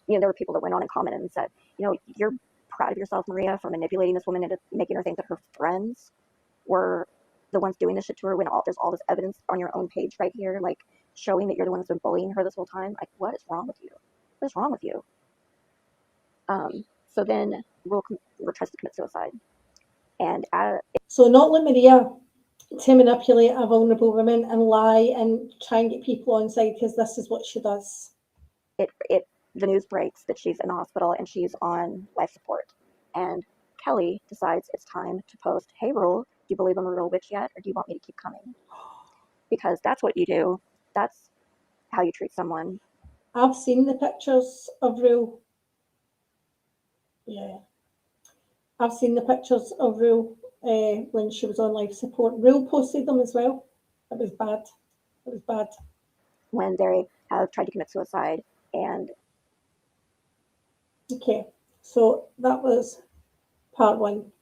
there were people that went on and commented and said, "You're proud of yourself, Maria, for manipulating this woman into making her think that her friends were the ones doing this shit to her when there's all this evidence on your own page right here, showing that you're the one that's been bullying her this whole time. What is wrong with you? What is wrong with you?" So then Rule tries to commit suicide. And so not let Maria to manipulate a vulnerable woman and lie and try and get people on side, because this is what she does. The news breaks that she's in the hospital and she's on life support. And Kelly decides it's time to post, "Hey, Rule, do you believe I'm a real witch yet, or do you want me to keep coming?" because that's what you do. That's how you treat someone. I've seen the pictures of Rue. Yeah. I've seen the pictures of Rue when she was on life support. Rue posted them as well. It was bad. It was bad. When they have tried to commit suicide. And okay, so that was part one.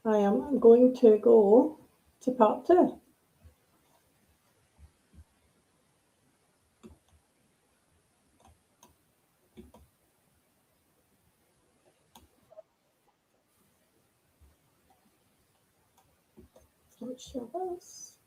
I am going to go to part two. Let's show this.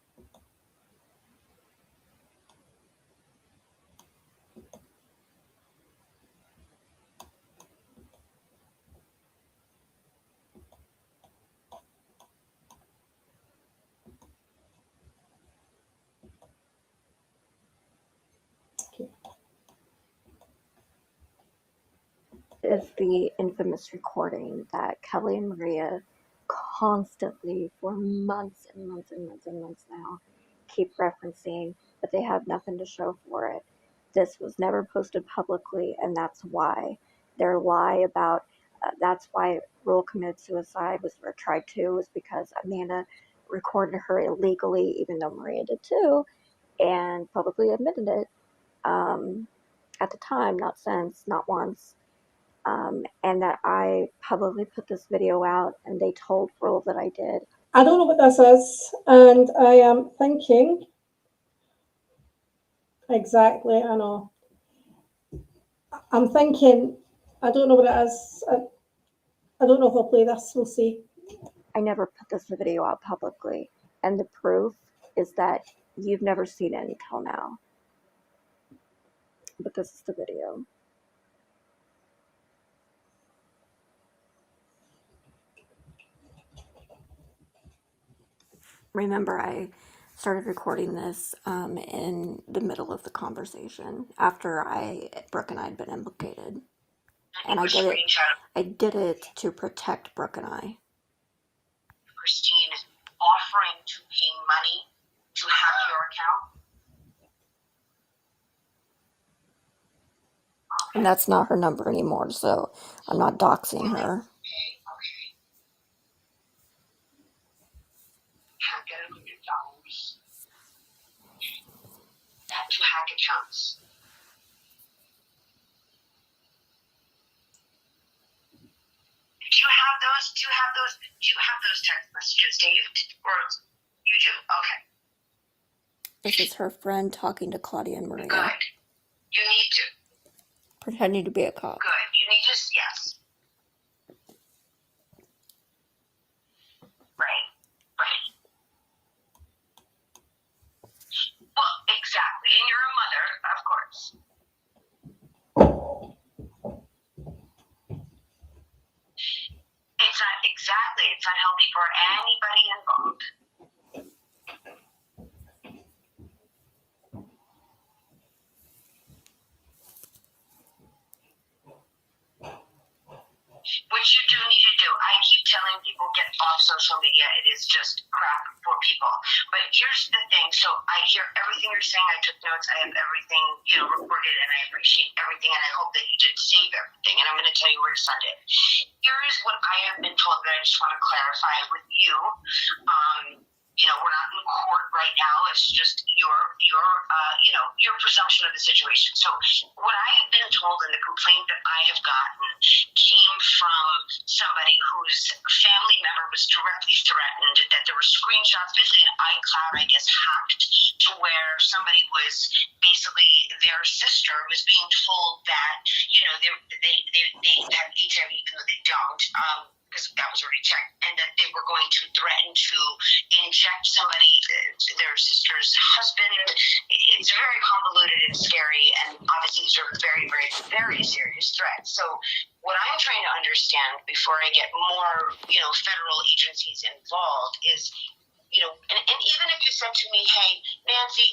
Okay. is the infamous recording that Kelly and Maria constantly, for months and months and months and months now, keep referencing, but they have nothing to show for it. This was never posted publicly, and that's why their lie about that's why Rule committed suicide was tried to, was because Amanda recorded her illegally, even though Maria did too, and publicly admitted it at the time, not since, not once. And that I publicly put this video out, and they told Rule that I did. I don't know what this is, and I am thinking, exactly, I know. I'm thinking, I don't know what it is. I don't know if I'll play this, we'll see. I never put this video out publicly, and the proof is that you've never seen it until now. But this is the video. Remember, I started recording this in the middle of the conversation after Brooke and I had been implicated. And I did it to protect Brooke and I. Christine offering to pay money to hack your account. And that's not her number anymore, so I'm not doxing her. Okay. Get $100 to hack accounts. Do you have those? Do you have those text messages saved? Or you do? Okay. This is her friend talking to Claudia and Maria. Good. You need to. Pretending to be a cop. Good. You need to, yes. Right. Well, exactly. And you're a mother, of course. It's not healthy for anybody involved. Which you do need to do. I keep telling people, get off social media. It is just crap for people. But here's the thing. So I hear everything you're saying. I took notes. I have everything, recorded, and I appreciate everything. And I hope that you did save everything. And I'm going to tell you where to send it. Here is what I have been told that I just want to clarify with you. We're not in court right now. It's just your presumption of the situation. So what I have been told, and the complaint that I have gotten, came from somebody whose family member was directly threatened, that there were screenshots, basically an iCloud, I guess, hacked to where somebody was basically, their sister was being told that, they have HIV even though they don't, because that was already checked, and that they were going to threaten to inject somebody, their sister's husband. It's very convoluted and scary, and obviously these are very, very, very serious threats. So what I'm trying to understand before I get more, federal agencies involved is, and even if you said to me, hey, Nancy,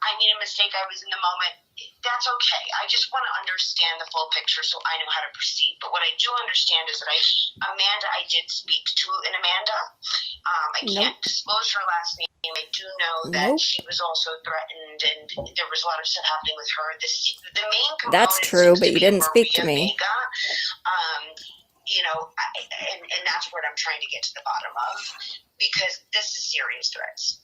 I made a mistake, I was in the moment, that's okay. I just want to understand the full picture so I know how to proceed. But what I do understand is that I did speak to an Amanda. I I can't disclose her last name. I do know that Nope. she was also threatened, and there was a lot of stuff happening with her. The main component That's true, seems but to you be didn't speak to Maria me. Vega. You know, and that's what I'm trying to get to the bottom of, because this is serious threats.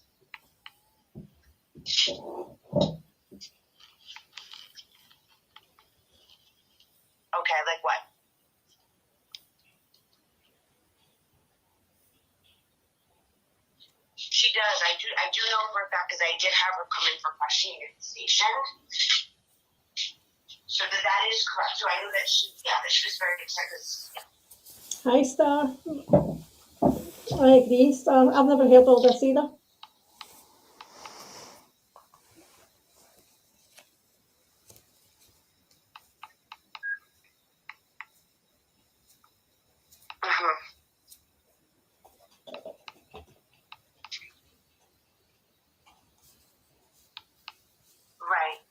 Okay, like what? She does. I do know for a fact because I did have her come in for questioning at the station. So that is correct. So I know that she was very upset because Hi, Star. I agree, Star. I've never heard all this either. right.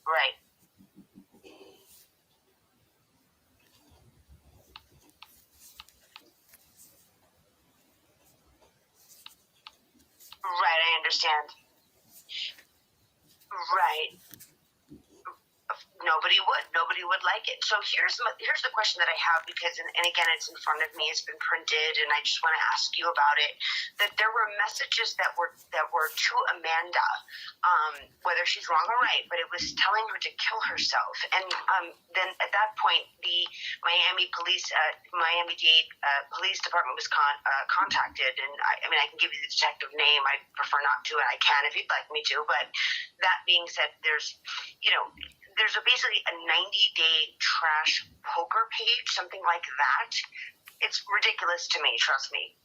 Right. Right, I understand. Right. Nobody would like it. So here's the question that I have, because and again, it's in front of me, it's been printed, and I just want to ask you about it. That there were messages that were to Amanda, whether she's wrong or right, but it was telling her to kill herself. And then at that point, the Miami-Dade Police Department was contacted, and I mean, I can give you the detective name. I prefer not to, and I can if you'd like me to. But that being said, there's basically a 90-day trash poker page, something like that. It's ridiculous to me, trust me.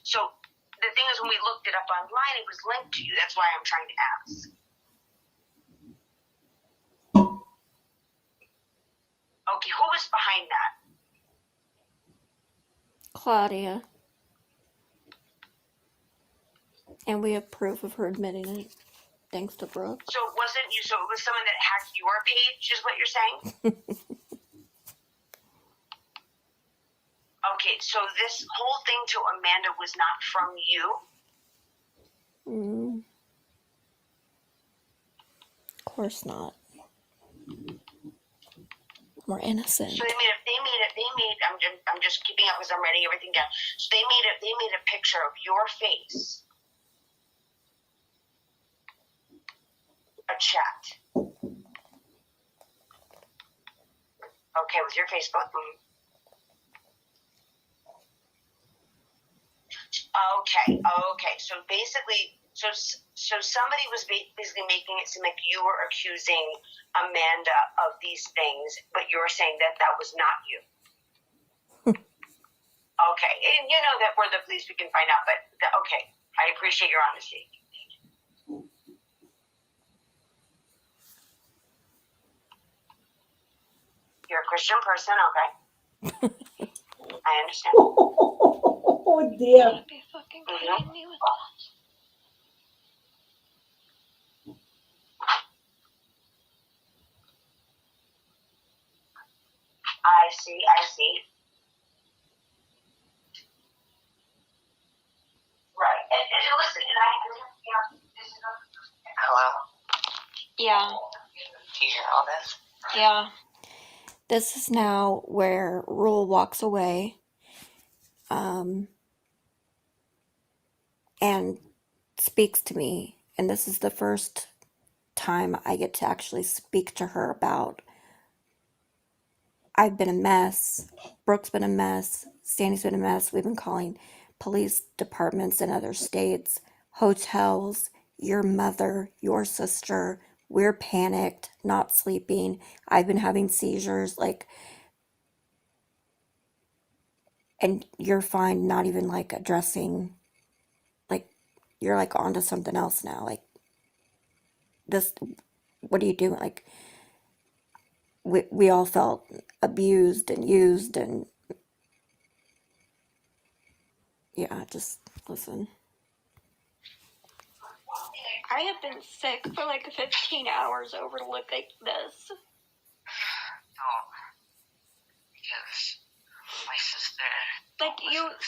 So the thing is, when we looked it up online, it was linked to you. That's why I'm trying to ask. Okay, who was behind that? Claudia. And we have proof of her admitting it, thanks to Brooke. So it wasn't you, so it was someone that hacked your page, is what you're saying? Okay, so this whole thing to Amanda was not from you? Of course not. We're innocent. So they made I'm just keeping up as I'm writing everything down. So they made a picture of your face. A chat. Okay, with your Facebook. Okay. So basically, so somebody was basically making it seem like you were accusing Amanda of these things, but you're saying that was not you. Okay, and you know that we're the police, we can find out, but okay, I appreciate your honesty. You're a Christian person, okay? I understand. Oh dear. Be fucking kidding me with that. I see. Right, and listen, and this is hello? Yeah. Do you hear all this? Yeah. This is now where Rule walks away, and speaks to me, and this is the first time I get to actually speak to her about, I've been a mess, Brooke's been a mess, Sandy's been a mess, we've been calling police departments in other states, hotels, your mother, your sister, we're panicked, not sleeping, I've been having seizures, and you're fine, not even addressing, you're onto something else now, this, what are you doing? We all felt abused and used, and yeah, just listen. I have been sick for 15 hours over to look like this. Oh,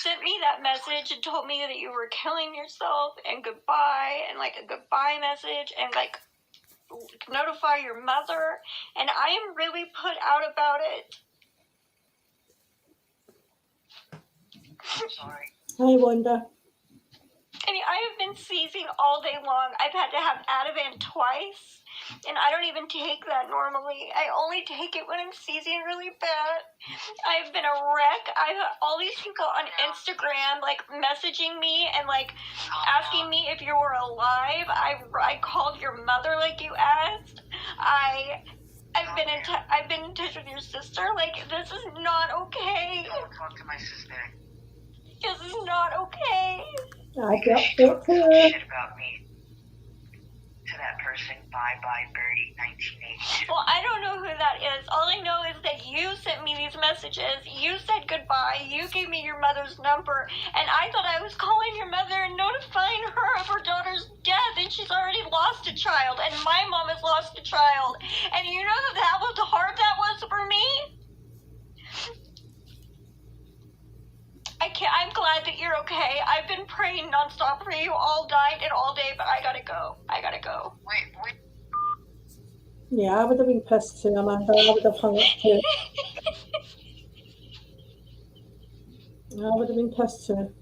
sent me that message and told me that you were killing yourself and goodbye, and like a goodbye message, and like notify your mother, and I am really put out about it. I'm sorry. Hi, Wanda. I mean, I have been seizing all day long. I've had to have Ativan twice, and I don't even take that normally. I only take it when I'm seizing really bad. I've been a wreck. I've had all these people on Instagram, like, messaging me and, like, asking me if you were alive. I called your mother like you asked. I've been in touch with your sister. Like, this is not okay. Don't talk to my sister. This is not okay. I Because got she it talked some too. shit about me to that person. Bye bye Birdie 1982. Well, I don't know who that is. All I know is that you sent me these messages. You said goodbye. You gave me your mother's number. And I thought I was calling your mother and notifying her of her daughter's death. And she's already lost a child. And my mom has lost a child. And you know that was hard that was for me? I'm glad that you're okay. I've been praying nonstop for you all night and all day, but I gotta go. Wait. Yeah, I would have been pissed too, Amanda. I would have hung up too. I would have been pissed too.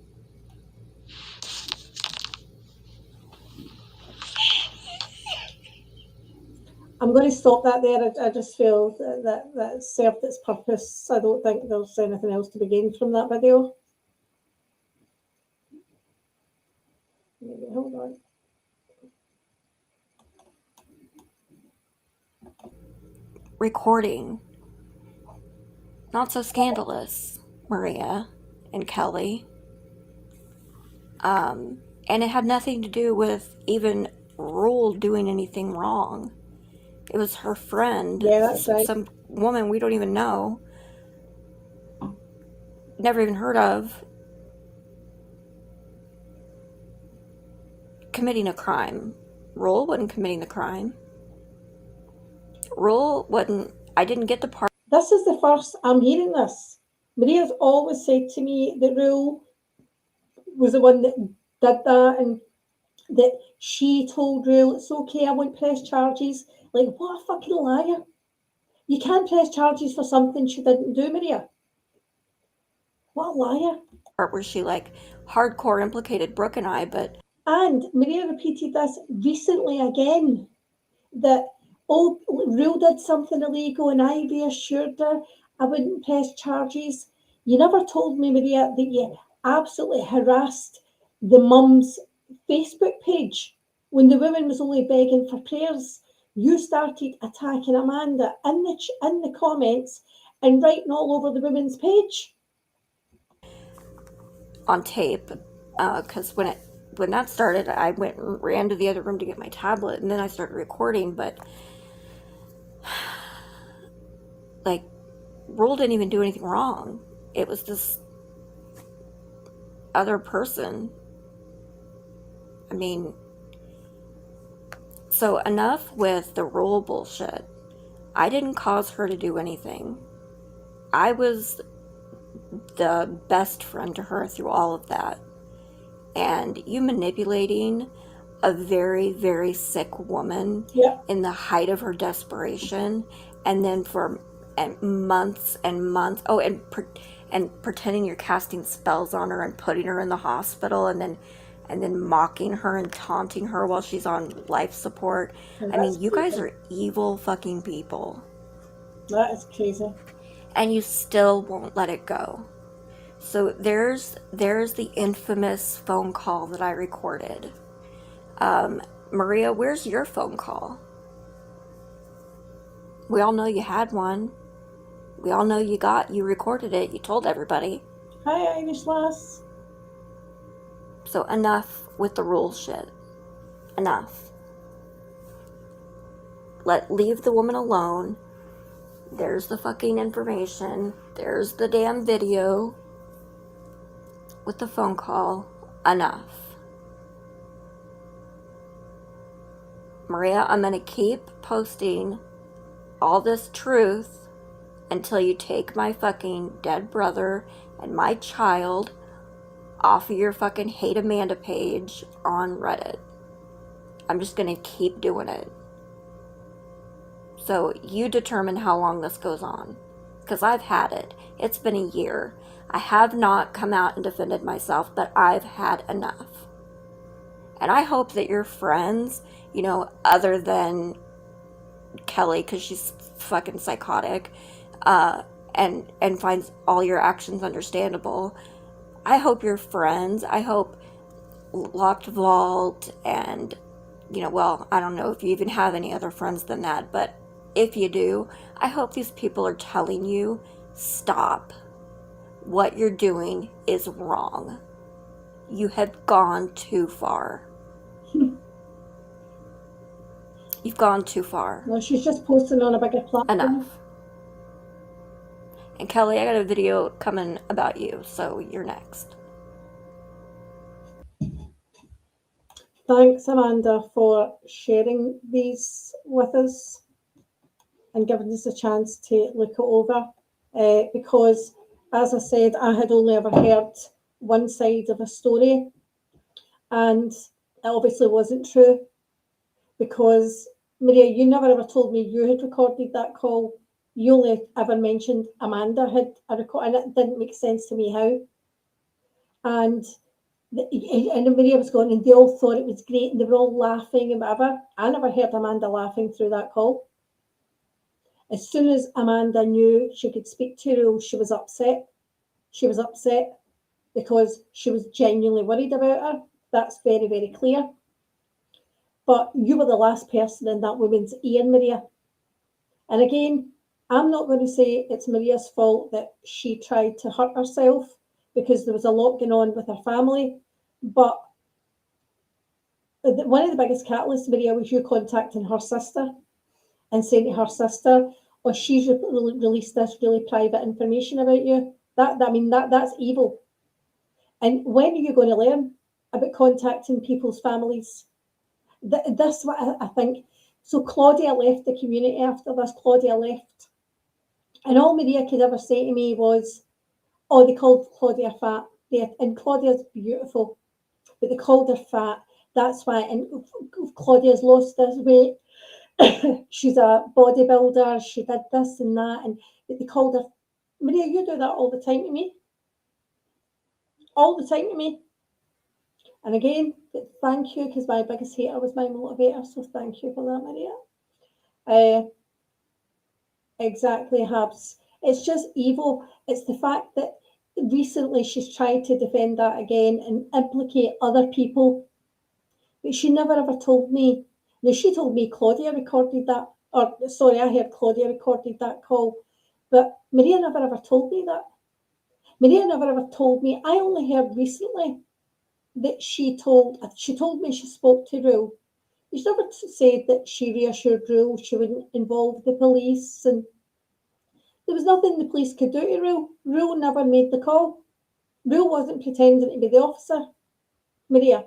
I'm going to stop that there. I just feel that served its purpose. I don't think there's anything else to be gained from that video. Maybe, hold on. Recording. Not so scandalous, Maria and Kelly. And it had nothing to do with even Rule doing anything wrong. It was her friend, Yeah, that's right. some woman we don't even know, never even heard of, committing a crime. Rule wasn't committing the crime. Rule wasn't. I didn't get the part. This is the first I'm hearing this. Maria's always said to me that Rule was the one that did that and that she told Rule, it's okay, I won't press charges. Like, what a fucking liar. You can't press charges for something she didn't do, Maria. What a liar. Part where she like hardcore implicated Brooke and I, but And Maria repeated this recently again, that, oh, Rule did something illegal and I reassured her I wouldn't press charges. You never told me, Maria, that you absolutely harassed the mum's Facebook page when the woman was only begging for prayers. You started attacking Amanda in the comments and writing all over the woman's page. on tape, because when that started, I went and ran to the other room to get my tablet, and then I started recording. But like, Rule didn't even do anything wrong. It was this other person. I mean, so enough with the Rule bullshit. I didn't cause her to do anything. I was the best friend to her through all of that. And you manipulating a very, very sick woman in the height of her desperation, and then for months and months, and pretending you're casting spells on her and putting her in the hospital, and then mocking her and taunting her while she's on life support. I mean, you guys are evil fucking people. That is crazy. And you still won't let it go. So there's the infamous phone call that I recorded. Maria, where's your phone call? We all know you had one. We all know you recorded it. You told everybody. Hi, Irish lass. So enough with the Rule shit. Enough. Leave the woman alone. There's the fucking information. There's the damn video with the phone call. Enough. Maria, I'm going to keep posting all this truth until you take my fucking dead brother and my child off of your fucking Hate Amanda page on Reddit. I'm just gonna keep doing it. So you determine how long this goes on. Because I've had it. It's been a year. I have not come out and defended myself, but I've had enough. And I hope that your friends, you know, other than Kelly, because she's fucking psychotic, and finds all your actions understandable. I hope your friends, I hope Locked Vault and, you know, well, I don't know if you even have any other friends than that, but if you do, I hope these people are telling you, stop. What you're doing is wrong. You have gone too far. You've gone too far. No, she's just posting on a bigger platform. Enough. And Kelly, I got a video coming about you, so you're next. Thanks, Amanda, for sharing these with us and giving us a chance to look it over. Because, as I said, I had only ever heard one side of a story, and it obviously wasn't true. Because, Maria, you never ever told me you had recorded that call. You only ever mentioned Amanda had a record, and it didn't make sense to me how. And Maria was going, and they all thought it was great, and they were all laughing and whatever. I never heard Amanda laughing through that call. As soon as Amanda knew she could speak to Rule, she was upset. She was upset because she was genuinely worried about her. That's very, very clear. But you were the last person in that woman's ear, Maria. And again, I'm not going to say it's Maria's fault that she tried to hurt herself, because there was a lot going on with her family. But one of the biggest catalysts, Maria, was you contacting her sister and saying to her sister, "Oh, she's released this really private information about you." That's evil. And when are you going to learn about contacting people's families? That's what I think. So Claudia left the community after this. Claudia left. And all Maria could ever say to me was, "Oh, they called Claudia fat." And Claudia's beautiful, but they called her fat. That's why. And Claudia's lost this weight. She's a bodybuilder. She did this and that. And they called her. Maria, you do that all the time to me. All the time to me. And again, thank you, because my biggest hater was my motivator. So thank you for that, Maria. Exactly, Habs. It's just evil. It's the fact that recently she's tried to defend that again and implicate other people. But she never ever told me. Now, she told me Claudia recorded that. Or, sorry, I heard Claudia recorded that call. But Maria never ever told me that. Maria never ever told me. I only heard recently that she told me she spoke to Rule. She never said that she reassured Rule she wouldn't involve the police, and there was nothing the police could do to Rule. Rule never made the call. Rule wasn't pretending to be the officer. Maria,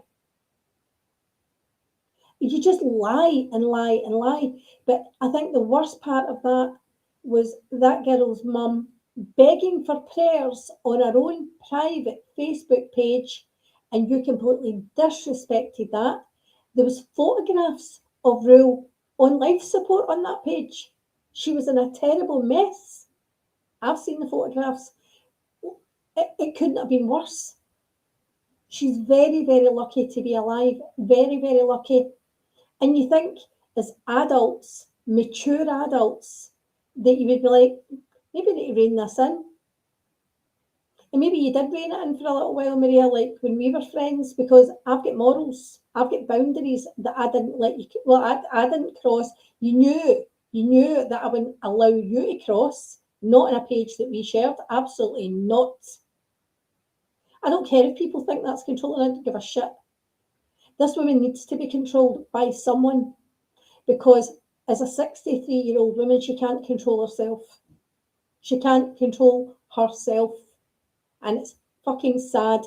you just lie and lie and lie. But I think the worst part of that was that girl's mum begging for prayers on her own private Facebook page, and you completely disrespected that. There was photographs of Rule on life support on that page. She was in a terrible mess. I've seen the photographs. It couldn't have been worse. She's very, very lucky to be alive. Very, very lucky. And you think, as adults, mature adults, that you would be like, maybe need to rein this in. And maybe you did rein it in for a little while, Maria, like when we were friends, because I've got morals. I've got boundaries that I didn't let you, I didn't cross. You knew that I wouldn't allow you to cross, not in a page that we shared. Absolutely not. I don't care if people think that's controlling. I don't give a shit. This woman needs to be controlled by someone, because as a 63-year-old woman, she can't control herself. She can't control herself. And it's fucking sad,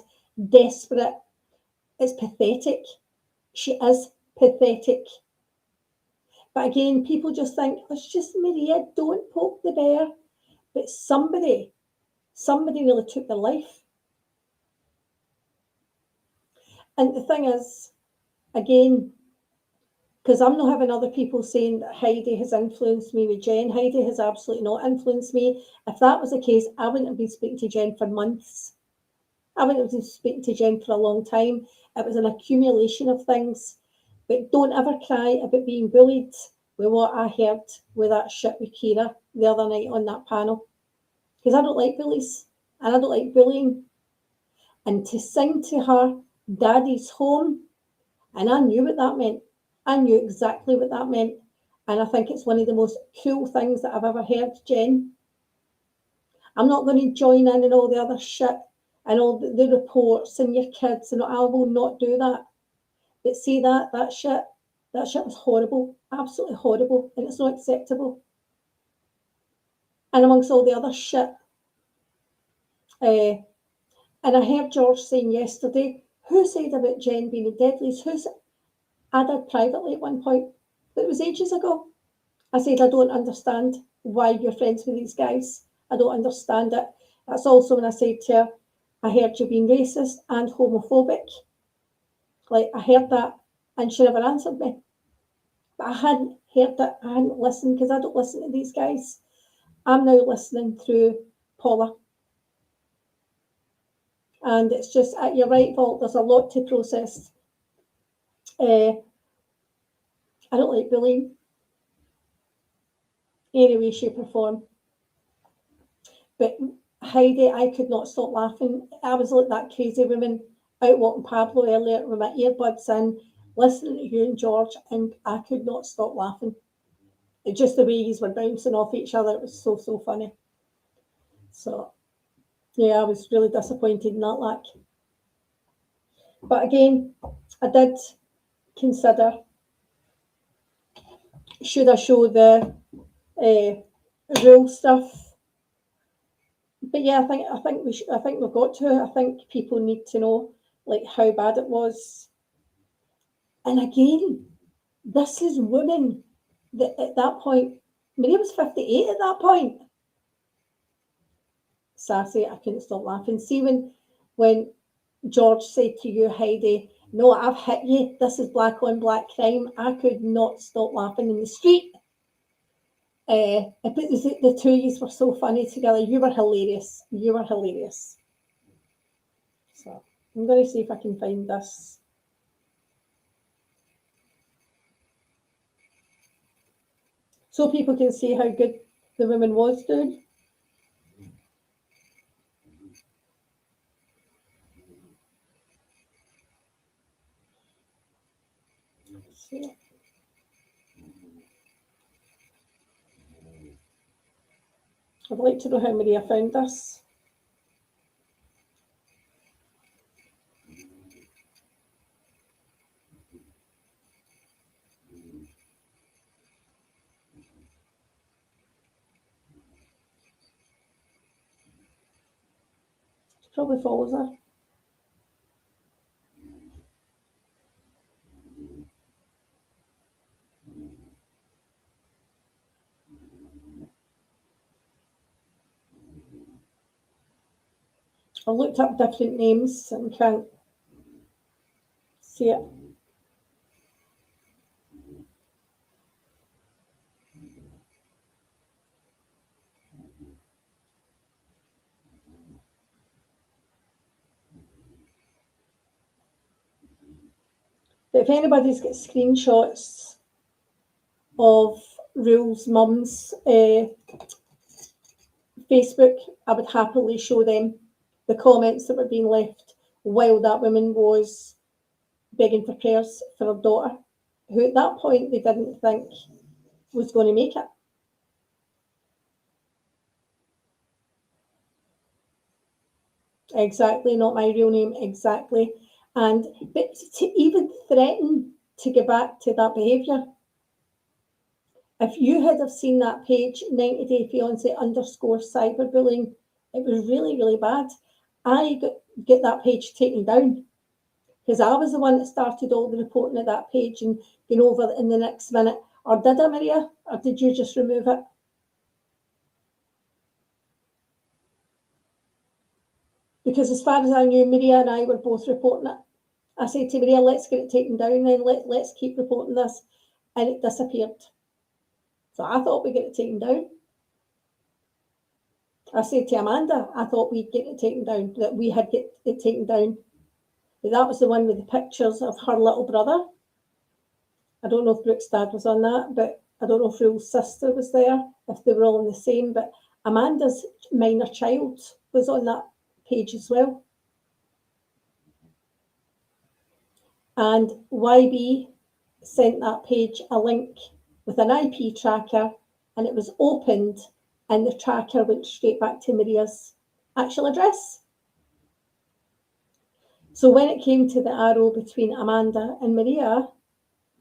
desperate. It's pathetic. She is pathetic. But again, people just think, it's just Maria, don't poke the bear. But somebody really took their life. And the thing is, again, because I'm not having other people saying that Heidi has influenced me with Jen. Heidi has absolutely not influenced me. If that was the case, I wouldn't have been speaking to Jen for months. I wouldn't have been speaking to Jen for a long time. It was an accumulation of things. But don't ever cry about being bullied with what I heard with that shit with Kira the other night on that panel. Because I don't like bullies and I don't like bullying. And to sing to her, Daddy's home, and I knew what that meant. I knew exactly what that meant. And I think it's one of the most cool things that I've ever heard, Jen. I'm not going to join in and all the other shit and all the reports and your kids, and I will not do that. But see that shit was horrible, absolutely horrible, and it's not acceptable. And amongst all the other shit. And I heard George saying yesterday, who said about Jen being a Deadlies? I did privately at one point, but it was ages ago. I said, I don't understand why you're friends with these guys. I don't understand it. That's also when I said to her, I heard you being racist and homophobic. Like, I heard that, and she never answered me. But I hadn't heard it. I hadn't listened, because I don't listen to these guys. I'm now listening through Paula. And it's just, you're right, Vault, there's a lot to process. I don't like bullying. Any way, shape or form. But Heidi, I could not stop laughing. I was like that crazy woman out walking Pablo earlier with my earbuds in, listening to you and George, and I could not stop laughing. It just the way you were bouncing off each other, it was so funny. So, yeah, I was really disappointed in that lack. But again, I did consider, should I show the rule stuff? But yeah, I think we've got to. I think people need to know like how bad it was. And again, this is women that at that point, Maria was 58 at that point. Sassy, I couldn't stop laughing. See when George said to you, Heidi, no, I've hit you. This is black on black crime. I could not stop laughing in the street. But the two of you were so funny together. You were hilarious. You were hilarious. So I'm going to see if I can find this. So people can see how good the woman was doing. See. I'd like to know how Maria found this. She probably follows her. I looked up different names and can't see it. But if anybody's got screenshots of Rule's mum's Facebook, I would happily show them the comments that were being left while that woman was begging for prayers for her daughter, who at that point they didn't think was going to make it. Exactly, not my real name, exactly. But to even threaten to get back to that behaviour, if you had have seen that page, 90 Day Fiance _cyberbullying, it was really, really bad. I get that page taken down because I was the one that started all the reporting of that page and going over in the next minute. Or did I, Maria? Or did you just remove it? Because as far as I knew, Maria and I were both reporting it. I said to Maria, let's get it taken down then, let's keep reporting this. And it disappeared. So I thought we'd get it taken down. I said to Amanda, I thought we'd get it taken down, that we had get it taken down. But that was the one with the pictures of her little brother. I don't know if Brooke's dad was on that, but I don't know if Rule's sister was there, if they were all in the same, but Amanda's minor child was on that page as well. And YB sent that page a link with an IP tracker, and it was opened, and the tracker went straight back to Maria's actual address. So when it came to the arrow between Amanda and Maria,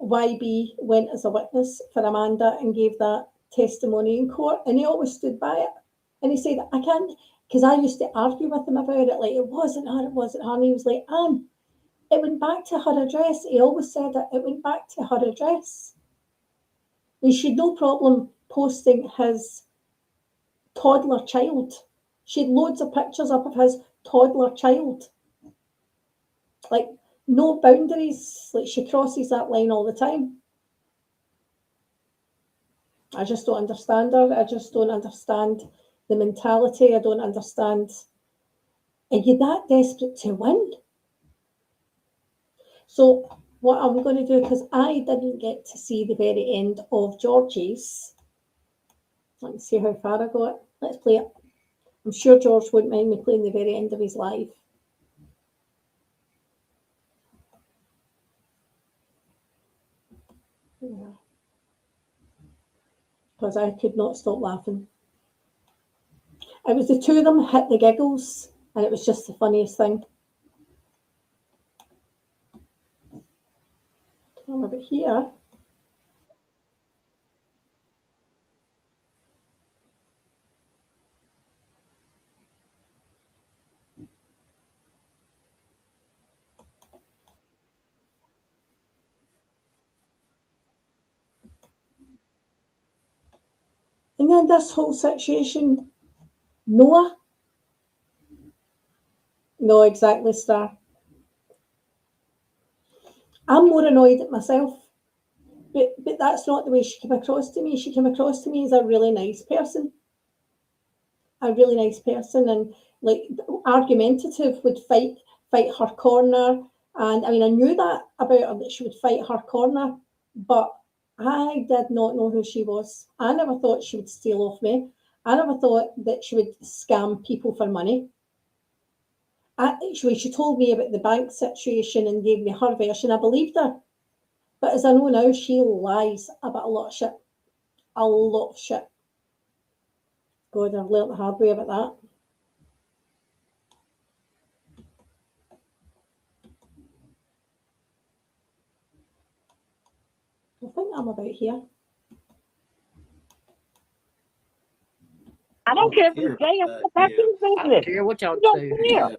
YB went as a witness for Amanda and gave that testimony in court, and he always stood by it. And he said, I can't, because I used to argue with him about it, like, it wasn't her, and he was like, Anne, it went back to her address. He always said that it went back to her address. And she had no problem posting his toddler child. She had loads of pictures up of his toddler child. Like, no boundaries. Like, she crosses that line all the time. I just don't understand her. I just don't understand the mentality. I don't understand. Are you that desperate to win? So what I'm going to do, because I didn't get to see the very end of Georgie's. Let's see how far I got. Let's play it. I'm sure George wouldn't mind me playing the very end of his live. Because I could not stop laughing. It was the two of them hit the giggles, and it was just the funniest thing. Come over here. And then this whole situation, Noah. No, exactly, Star. I'm more annoyed at myself. But that's not the way she came across to me. She came across to me as a really nice person. A really nice person, and like argumentative, would fight her corner. And I mean, I knew that about her, that she would fight her corner, but I did not know who she was. I never thought she would steal off me. I never thought that she would scam people for money. She told me about the bank situation and gave me her version. I believed her. But as I know now, she lies about a lot of shit. A lot of shit. God, I've learnt the hard way about that. I think I'm about here. I don't care if it's gay. That's his business. I don't care what y'all don't do. care.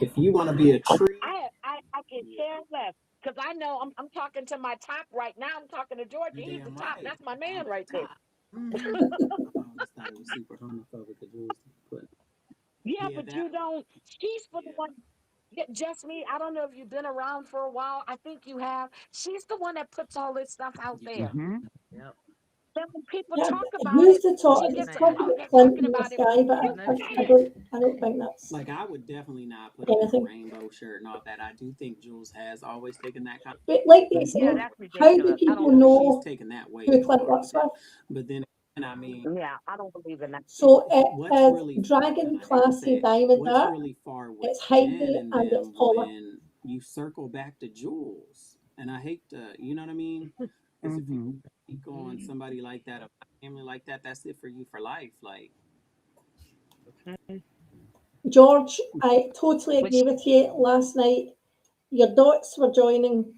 If you want to be a tree, I can care less because I know I'm talking to my top right now. I'm talking to George. you He's damn the top. right. That's my man right there. I always thought it was super homophobic the rules put. Yeah, Yeah, but that- you don't. She's for the one. Yeah, just me. I don't know if you've been around for a while. I think you have. She's the one that puts all this stuff out there. Mm-hmm. Yep. Then when people Yeah, talk about who's it, the top? she It's gets talking oh, about they're Clinton talking and about this it. guy, but No I don't think that's Like, I would definitely not put anything. on a rainbow shirt and all that. I do think Jules has always taken that kind of. But like they Yeah, say, that's how do ridiculous. I people don't believe know She's taken that way who too Clint far. works with? But then, I mean, Yeah, I don't believe in that. So it what's is really Dragon I hate to say Classy it, Diamond what's Art. really far with It's Jen Heidi and and it's them Paula. when you circle back to Jules, and I hate to, you know what I mean? Because if you speak on somebody like that, a family like that, that's it for you for life. Like, George, I totally agree with you. Last night, your dots were joining.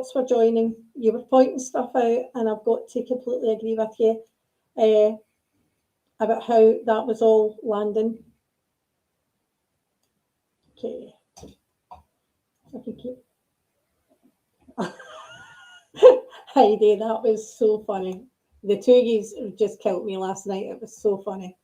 You were pointing stuff out, and I've got to completely agree with you about how that was all landing. Okay. I can keep. Heidi, that was so funny. The two of you just killed me last night. It was so funny.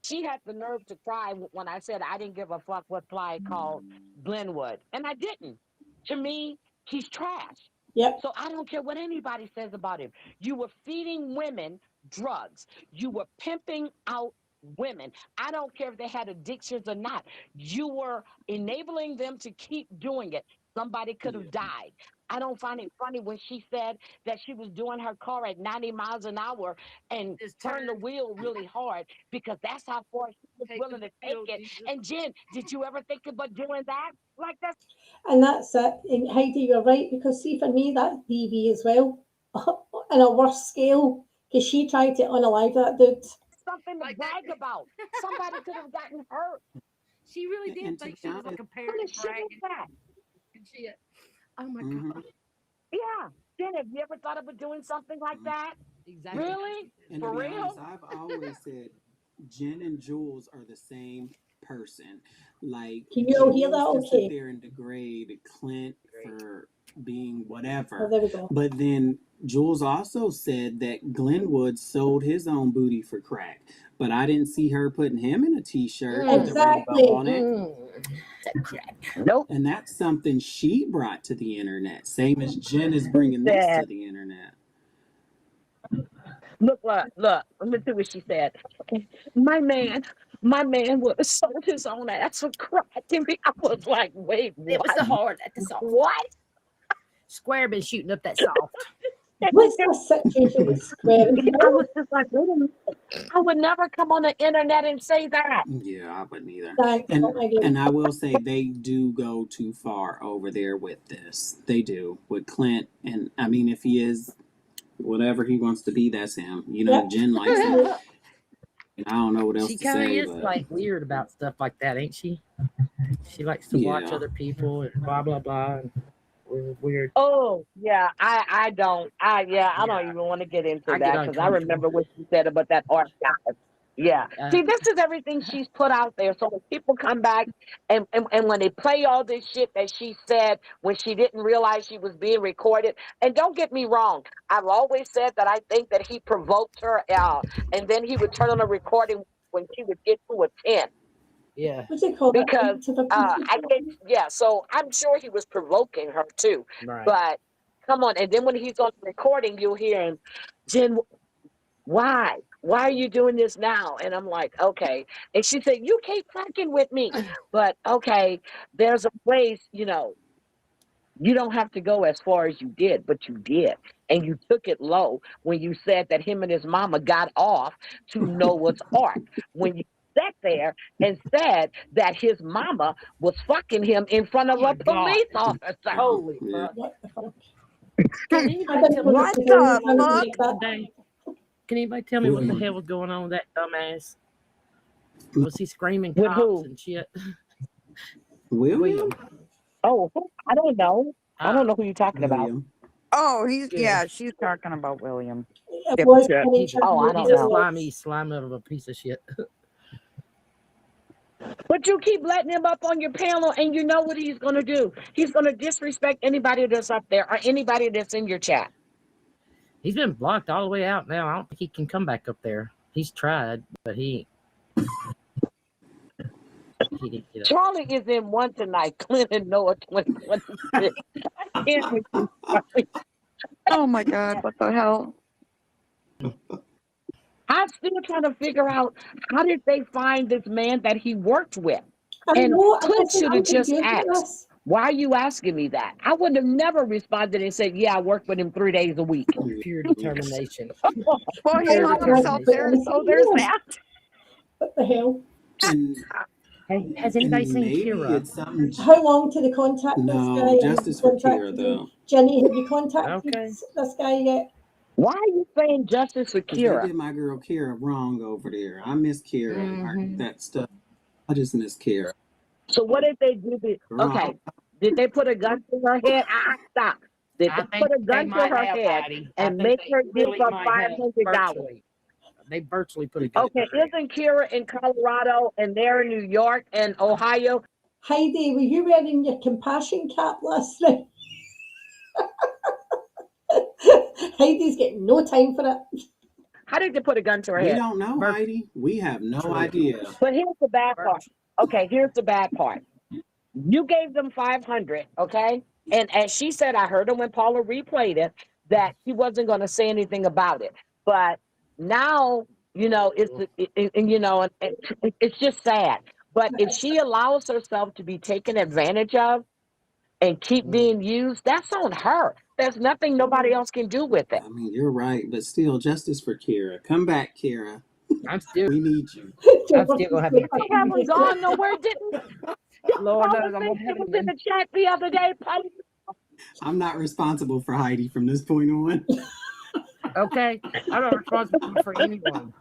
She had the nerve to cry when I said I didn't give a fuck what Clyde called Glenwood. And I didn't. To me, he's trash. Yep. So I don't care what anybody says about him. You were feeding women drugs. You were pimping out women. I don't care if they had addictions or not. You were enabling them to keep doing it. Somebody could have died. I don't find it funny when she said that she was doing her car at 90 miles an hour and turned the wheel really hard because that's how far she was willing to take it. And Jen, did you ever think about doing that? Like that's And that's it. And Heidi, you're right, because see, for me, that's DV as well, on a worse scale, because she tried to unalive that dude. something to brag about. Somebody could have gotten hurt. She really And did to think be she was like honest, a What parent the shit is that? and she, oh my Mhm. God. Yeah. Jen, have you ever thought about doing something like that? Exactly. Really? And For to be real? honest, I've always said Jen and Jules are the same person. Like Can you all hear Jules that can okay? sit there and degrade Clint for being Oh, whatever. there we go. But then Jules also said that Glenwood sold his own booty for crack. But I didn't see her putting him in a t-shirt with the rainbow Exactly. on it. Nope. And that's something she brought to the internet. Same as Jen is bringing this Said, to the internet. look, let me see what she said. My man would have sold his own ass for crack. And I was like, wait, It was the what? hard at the soft. What? Square been shooting up that soft. What's this situation with Square? I was just like, wait a minute. I would never come on the internet and say that. Yeah, I wouldn't either. Thanks. And Oh my God. and I will say they do go too far over there with this. They do with Clint. And I mean, if he is whatever he wants to be, that's him. You know, Yep. Jen likes him. And I don't know what else She to kind of say, is but like weird about stuff like that, ain't she? She likes to watch yeah. other people and blah blah blah. And weird. Oh, yeah, I don't. I don't even want to get into I get that because I remember what she said about that archive. Yeah. See, this is everything she's put out there. So when people come back and when they play all this shit that she said when she didn't realize she was being recorded, and don't get me wrong, I've always said that I think that he provoked her, and then he would turn on a recording when she would get to a 10. Yeah. What's it called? Because so I'm sure he was provoking her too. Right. But come on, and then when he's on the recording, you'll hear him, Jen, why? Why are you doing this now? And I'm like, okay. And she said, you keep fucking with me. But okay, there's a place, you don't have to go as far as you did, but you did. And you took it low when you said that him and his mama got off to Noah's Ark. When you sat there and said that his mama was fucking him in front of Oh my a police officer. Holy Yeah. fuck. What the fuck? Can I anybody didn't tell know me this What was the going on fuck? like that. today? Can anybody tell me what the hell was going on with that dumbass? Was he screaming With cops who? and shit? William? Oh, I don't know. I don't know who you're talking about. William. Oh, Yeah. she's talking about William. It was Dipshit. funny He's a, trying Oh, I to don't he's a know. slimy of a piece of shit. But you keep letting him up on your panel, and you know what he's going to do. He's going to disrespect anybody that's up there or anybody that's in your chat. He's been blocked all the way out now. I don't think he can come back up there. He's tried, but he didn't get up. Charlie is in one tonight. Clint and Noah 2026. I can't with you, Charlie. Oh my God, what the hell? I'm still trying to figure out how did they find this man that he worked with? I And know, I Clint think should I'm have just confused with asked, this. why are you asking me that? I would have never responded and said, yeah, I work with him 3 days a week. Pure determination. Well, he Pure hung himself there, so there's that. What the hell? And, Has anybody and seen maybe Kira? it's something. How long till they contact this No, guy? and justice for contact Kira, you? though. Jenny, have you contacted Okay. this guy yet? Why are you saying justice for 'Cause they Kira? did my girl Kira wrong over there. I miss Kira and Mhm. that stuff. I just miss Kira. So what did they do? Okay, did they put a gun to her head? Stop. Did I they think put a they gun to might her have, head Patty. I and think make they her give really her might have $500? virtually. They virtually put a gun Okay, to her head. isn't Kira in Colorado and they're in New York and Ohio? Heidi, were you wearing your compassion cap last night? Heidi's getting no time for it. How did they put a gun to her We head? don't know, Murphy. Heidi. We have no True. idea. But here's the bad part. Okay, here's the bad part. You gave them 500, okay? And as she said, I heard her when Paula replayed it, that she wasn't going to say anything about it. But now, you know, it's just sad. But if she allows herself to be taken advantage of and keep being used, that's on her. There's nothing nobody else can do with it. I mean, you're right, but still, justice for Kira. Come back, Kira. I'm still We need you. I'm still gonna have to I haven't gone nowhere, didn't Lord Paula knows I'm said gonna she have was it in the chat the other day. Paula, I'm not responsible for Heidi from this point on. Okay. I'm not responsible for anyone.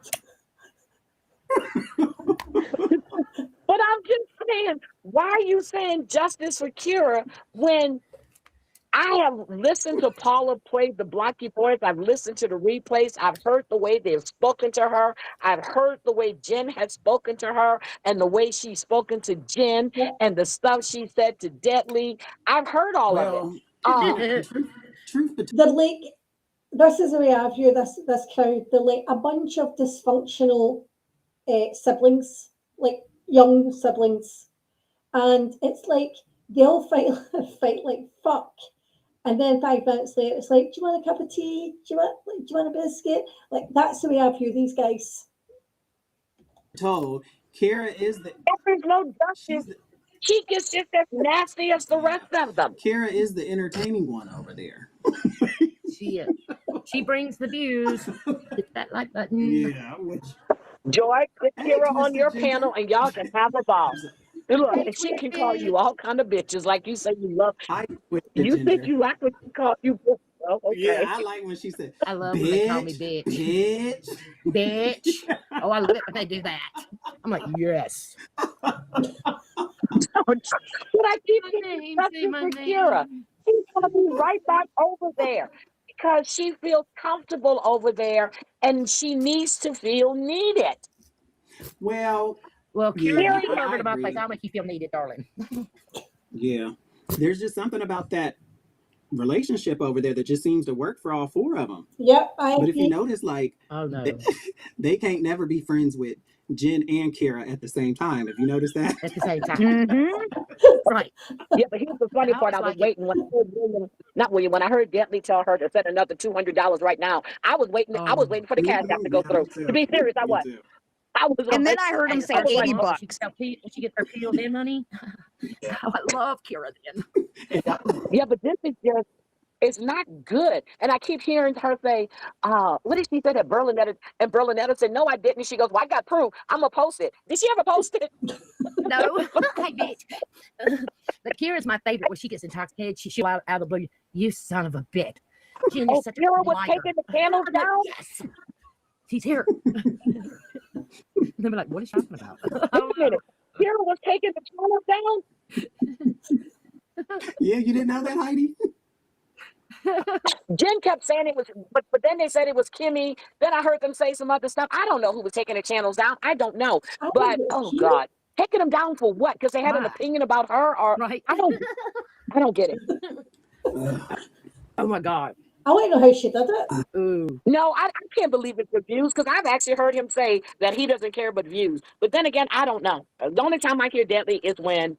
but I'm just saying, why are you saying justice for Kira when I have listened to Paula play the Blocky Boys? I've listened to the replays. I've heard the way they've spoken to her. I've heard the way Jen has spoken to her and the way she's spoken to Jen and the stuff she said to Deadly. I've heard all of it. Truth be They're like, this is the way I view this crowd. They're like a bunch of dysfunctional siblings, like young siblings, and it's like they all fight like fuck, and then 5 minutes later it's like, do you want a cup of tea? Do you want a biscuit? Like, that's the way I view these guys. told, Kira is the There's no justice. She gets just as nasty as the rest of them. Kira is the entertaining one over there. She brings the views. Hit that like button. Yeah. George, put Kira on your Ginger. panel and y'all can have a ball. And look, and she can call you all kind of bitches, like you say you love. You think you like when she called you bitch? Oh, okay. Yeah, I like when she said, I love when they call me bitch. Bitch. Oh, I love it when they do that. I'm like, yes. But I keep saying justice for Kira. She's gonna be right back over there because she feels comfortable over there and she needs to feel needed. Well, Kira, yeah, you covered about agree. place. I'll make you feel needed, darling. Yeah. There's just something about that relationship over there that just seems to work for all 4 of them. Yep, But if you notice, like, Oh no. they can't never be friends with Jen and Kira at the same time. If you notice that. At the same time. Mm-hmm. Right. Yeah, but here's the funny part. I was waiting when I heard when I heard Detley tell her to send another $200 right now. I was waiting. I was waiting for the cash app to go through. To be serious, I was. I was. And then I heard him say I was like, $80. She gets her POD money. Oh, I love Kira then. Yeah, but this is just. It's not good. And I keep hearing her say, what did she say that Berlinetta? And Berlinetta said, no, I didn't. She goes, well, I got proof. I'm going to post it. Did she ever post it? No, I bitch. But Kira's my favorite when she gets intoxicated. She'll out of the blue, you son of a bitch. Jen, you're such a Kira was liar. taking the candles I'm like, down? yes. She's here. They'll be like, what is she talking about? Wait a minute. Kira was taking the candles down? Yeah, you didn't know that, Heidi? Jen kept saying it was, but then they said it was Kimmy. Then I heard them say some other stuff. I don't know who was taking the channels down. I don't know. But oh God, taking them down for what? Because they had an opinion about her, or Right. I don't get it. Oh my God. I want to know how she did it. Ooh. No, I can't believe it's the views because I've actually heard him say that he doesn't care about views. But then again, I don't know. The only time I hear Deadly is when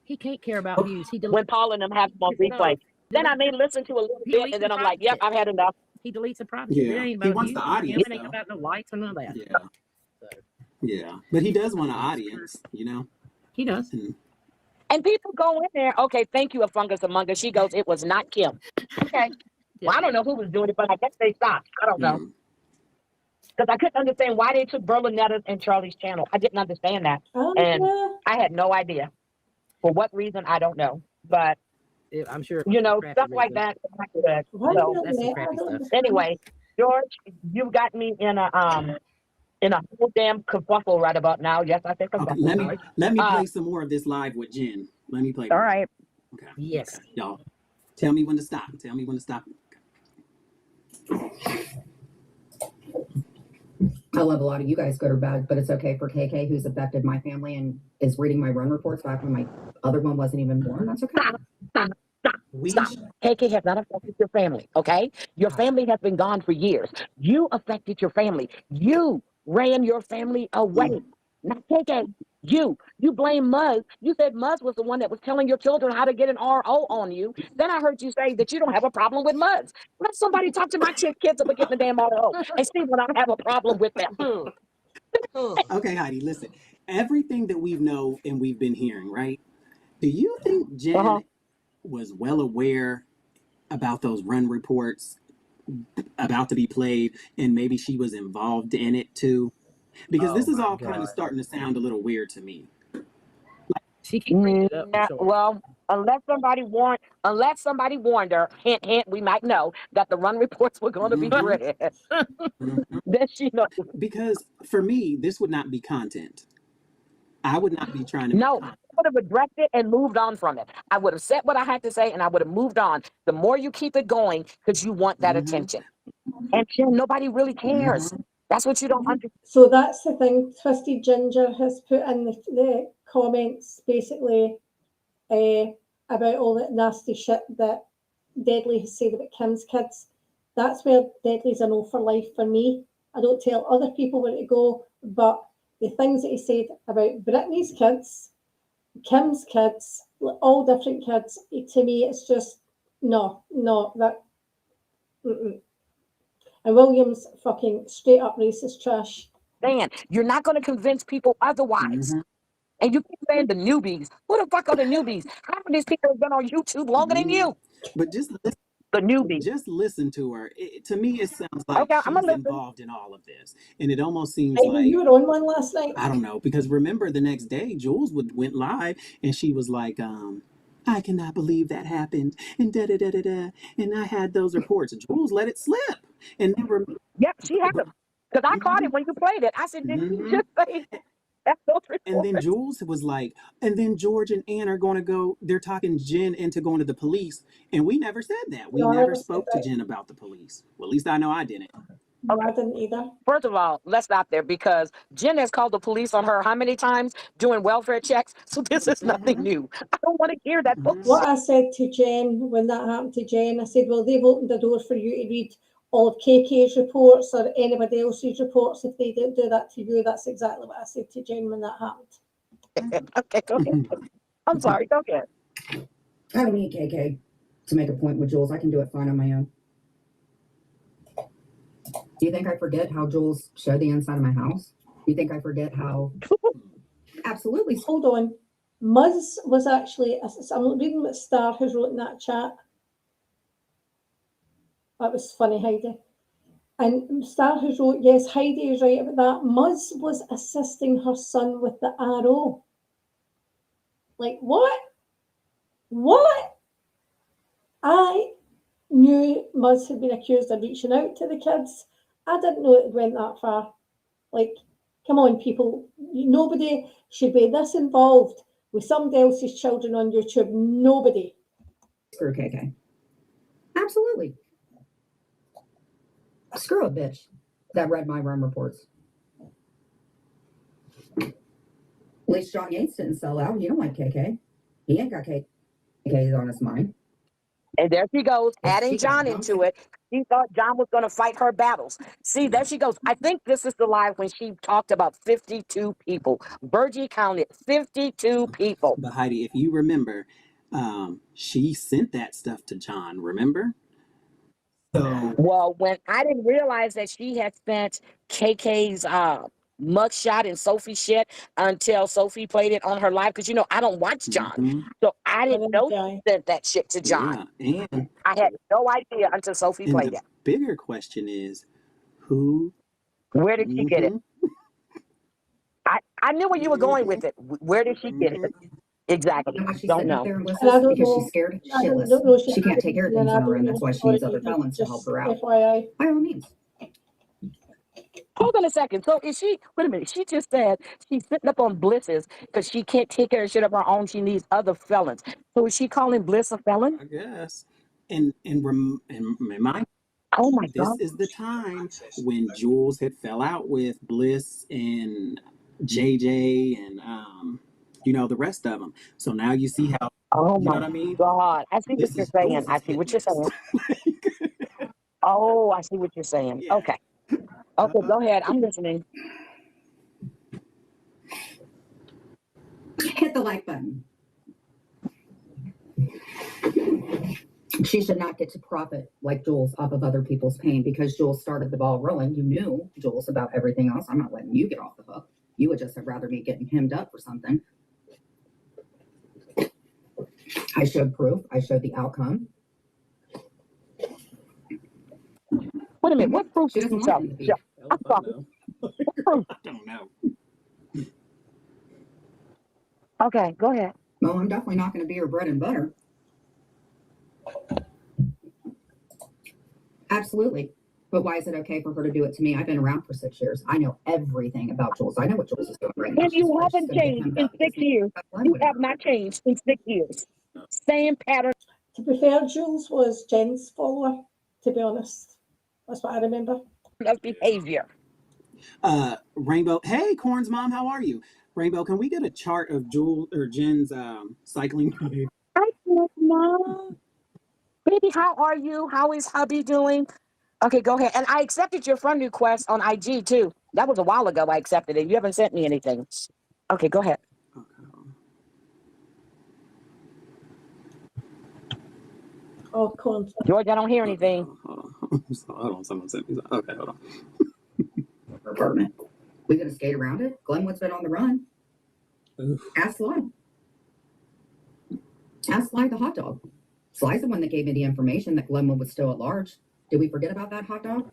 he can't care about views. When Paul and them have them on replay. Then I may listen to a little bit and then I'm like, yep, I've had enough. He deletes the private. Yeah. It ain't He about wants you. the audience, It ain't though. about no likes or none of that. Yeah. Yeah. But he does want an audience, you know? He does. And people go in there, okay, thank you, A Fungus Among Us. She goes, it was not Kim. Okay. Well, I don't know who was doing it, but I guess they stopped. I don't know. Because I couldn't understand why they took Berlinetta's and Charlie's channel. I didn't understand that. And I had no idea. For what reason, I don't know. But I'm sure. you know, stuff like that. So, That's some crappy stuff. anyway, George, you got me in a whole damn kerfuffle right about now. Yes, I think Okay, let me play some more of this live with Jen. Let me play. All right. Okay. Yes. Y'all, tell me when to stop. Tell me when to stop. I love a lot of you guys, good or bad, but it's okay for KK, who's affected my family and is reading my run reports back when my other one wasn't even born. That's okay. Stop. KK has not affected your family, okay? Your family has been gone for years. You affected your family. You ran your family away. Not KK. You blame Muzz. You said Muzz was the one that was telling your children how to get an RO on you. Then I heard you say that you don't have a problem with Muzz. Let somebody talk to my kids about getting a damn RO and see when I have a problem with them. Okay, Heidi, listen. Everything that we know and we've been hearing, right? Do you think Jen was well aware about those run reports about to be played, and maybe she was involved in it too? Because this is all kind of starting to sound a little weird to me. She can bring it up. Yeah, Sure. well, unless somebody warned her, hint, hint, we might know that the run reports were going to be read. Then she knows. Because for me, this would not be content. I would not be trying to. No, I would have addressed it and moved on from it. I would have said what I had to say and I would have moved on. The more you keep it going, because you want that attention. And Jen, nobody really cares. That's what you don't understand. So that's the thing. Twisted Ginger has put in the comments basically about all that nasty shit that Deadly has said about Kim's kids. That's where Deadly's a no for life for me. I don't tell other people where to go, but the things that he said about Brittany's kids, Kim's kids, all different kids, to me, it's just no, that. Mm-mm. And William's fucking straight up racist trash. Man, you're not going to convince people otherwise. And you keep saying the newbies. Who the fuck are the newbies? How many of these people have been on YouTube longer than you? But just listen. The newbie. Just listen to her. To me, it sounds like Okay, she's involved in all of this, and it almost seems like you were on one last night. I don't know, because remember the next day Jules went live and she was like, I cannot believe that happened, and da da da da da, and I had those reports. Jules let it slip, and they were. Yep, she had them. Because I caught it when you played it. I said, did you just say that's those reports? And then Jules was like, and then George and Ann are going to go, they're talking Jen into going to the police. And we never said that. We never spoke to Jen about the police. Well, at least I know I didn't. No, I didn't either. First of all, let's stop there because Jen has called the police on her how many times doing welfare checks? So this is nothing new. I don't want to hear that bullshit. What I said to Jen when that happened to Jen, I said, well, they've opened the door for you to read all of KK's reports or anybody else's reports. If they don't do that to you, that's exactly what I said to Jen when that happened. Okay, go ahead. I'm sorry, go ahead. I don't need KK to make a point with Jules. I can do it fine on my own. Do you think I forget how Jules showed the inside of my house? Do you think I forget how? Absolutely. Hold on. Muzz was actually, I'm reading what Star has wrote in that chat. That was funny, Heidi. And Star has wrote, yes, Heidi is right about that. Muzz was assisting her son with the RO. Like, what? What? I knew Muzz had been accused of reaching out to the kids. I didn't know it went that far. Like, come on, people. Nobody should be this involved with somebody else's children on YouTube. Nobody. Screw KK. Absolutely. Screw a bitch that read my run reports. At least John Yates didn't sell out. He don't like KK. He ain't got KK on his mind. And there she goes, adding John into it. She thought John was going to fight her battles. See, there she goes. I think this is the live when she talked about 52 people. Virgie counted 52 people. But Heidi, if you remember, she sent that stuff to John, remember? So, well, when I didn't realize that she had sent KK's mugshot and Sophie shit until Sophie played it on her live, because I don't watch John, so I didn't know she sent that shit to John. Yeah, and I had no idea until Sophie played the it. bigger question is, where did she get it? I knew where you were going with it. Where did she get it? Exactly. Don't know. Because she's scared shitless. She can't take care of things on her own. That's why she needs other felons to help her out. FYI. By all means. Hold on a second. So is she, wait a minute, she just said she's sitting up on Bliss's because she can't take care of shit of her own. She needs other felons. So is she calling Bliss a felon? I guess. And remind oh my this God. is the time when Jules had fell out with Bliss and JJ and the rest of them. So now you see how Oh You know my what I mean? God. I see what This you're is saying. Jules' I see hit what you're list. saying. Oh, I see what you're saying. Yeah. Okay. Okay, go ahead. I'm listening. Hit the like button. She should not get to profit like Jules off of other people's pain because Jules started the ball rolling. You knew, Jules, about everything else. I'm not letting you get off the hook. You would just have rather me getting hemmed up for something. I showed proof. I showed the outcome. Wait a minute. What proof She did doesn't you want show? him to be. Yeah, Hell I'm if I sorry. know. What proof? I don't know. Okay, go ahead. Well, I'm definitely not going to be her bread and butter. Absolutely. But why is it okay for her to do it to me? I've been around for 6 years. I know everything about Jules. I know what Jules is doing right now. And you She's haven't going to get changed hemmed in up. 6 years. You have not changed in 6 years. Same pattern. To be fair, Jules was Jen's follower, to be honest. That's what I remember. Of behavior. Rainbow. Hey, Corn's mom, how are you? Rainbow, can we get a chart of Jules or Jen's cycling behavior? I don't know. Baby, how are you? How is hubby doing? Okay, go ahead. And I accepted your friend request on IG too. That was a while ago. I accepted it. You haven't sent me anything. Okay, go ahead. Oh, Corn. George, I don't hear anything. Hold on. Someone sent me something. Okay, hold on. Her apartment. We going to skate around it? Glenwood's been on the run. Oof. Ask Sly. Ask Sly the hot dog. Sly's the one that gave me the information that Glenwood was still at large. Did we forget about that hot dog?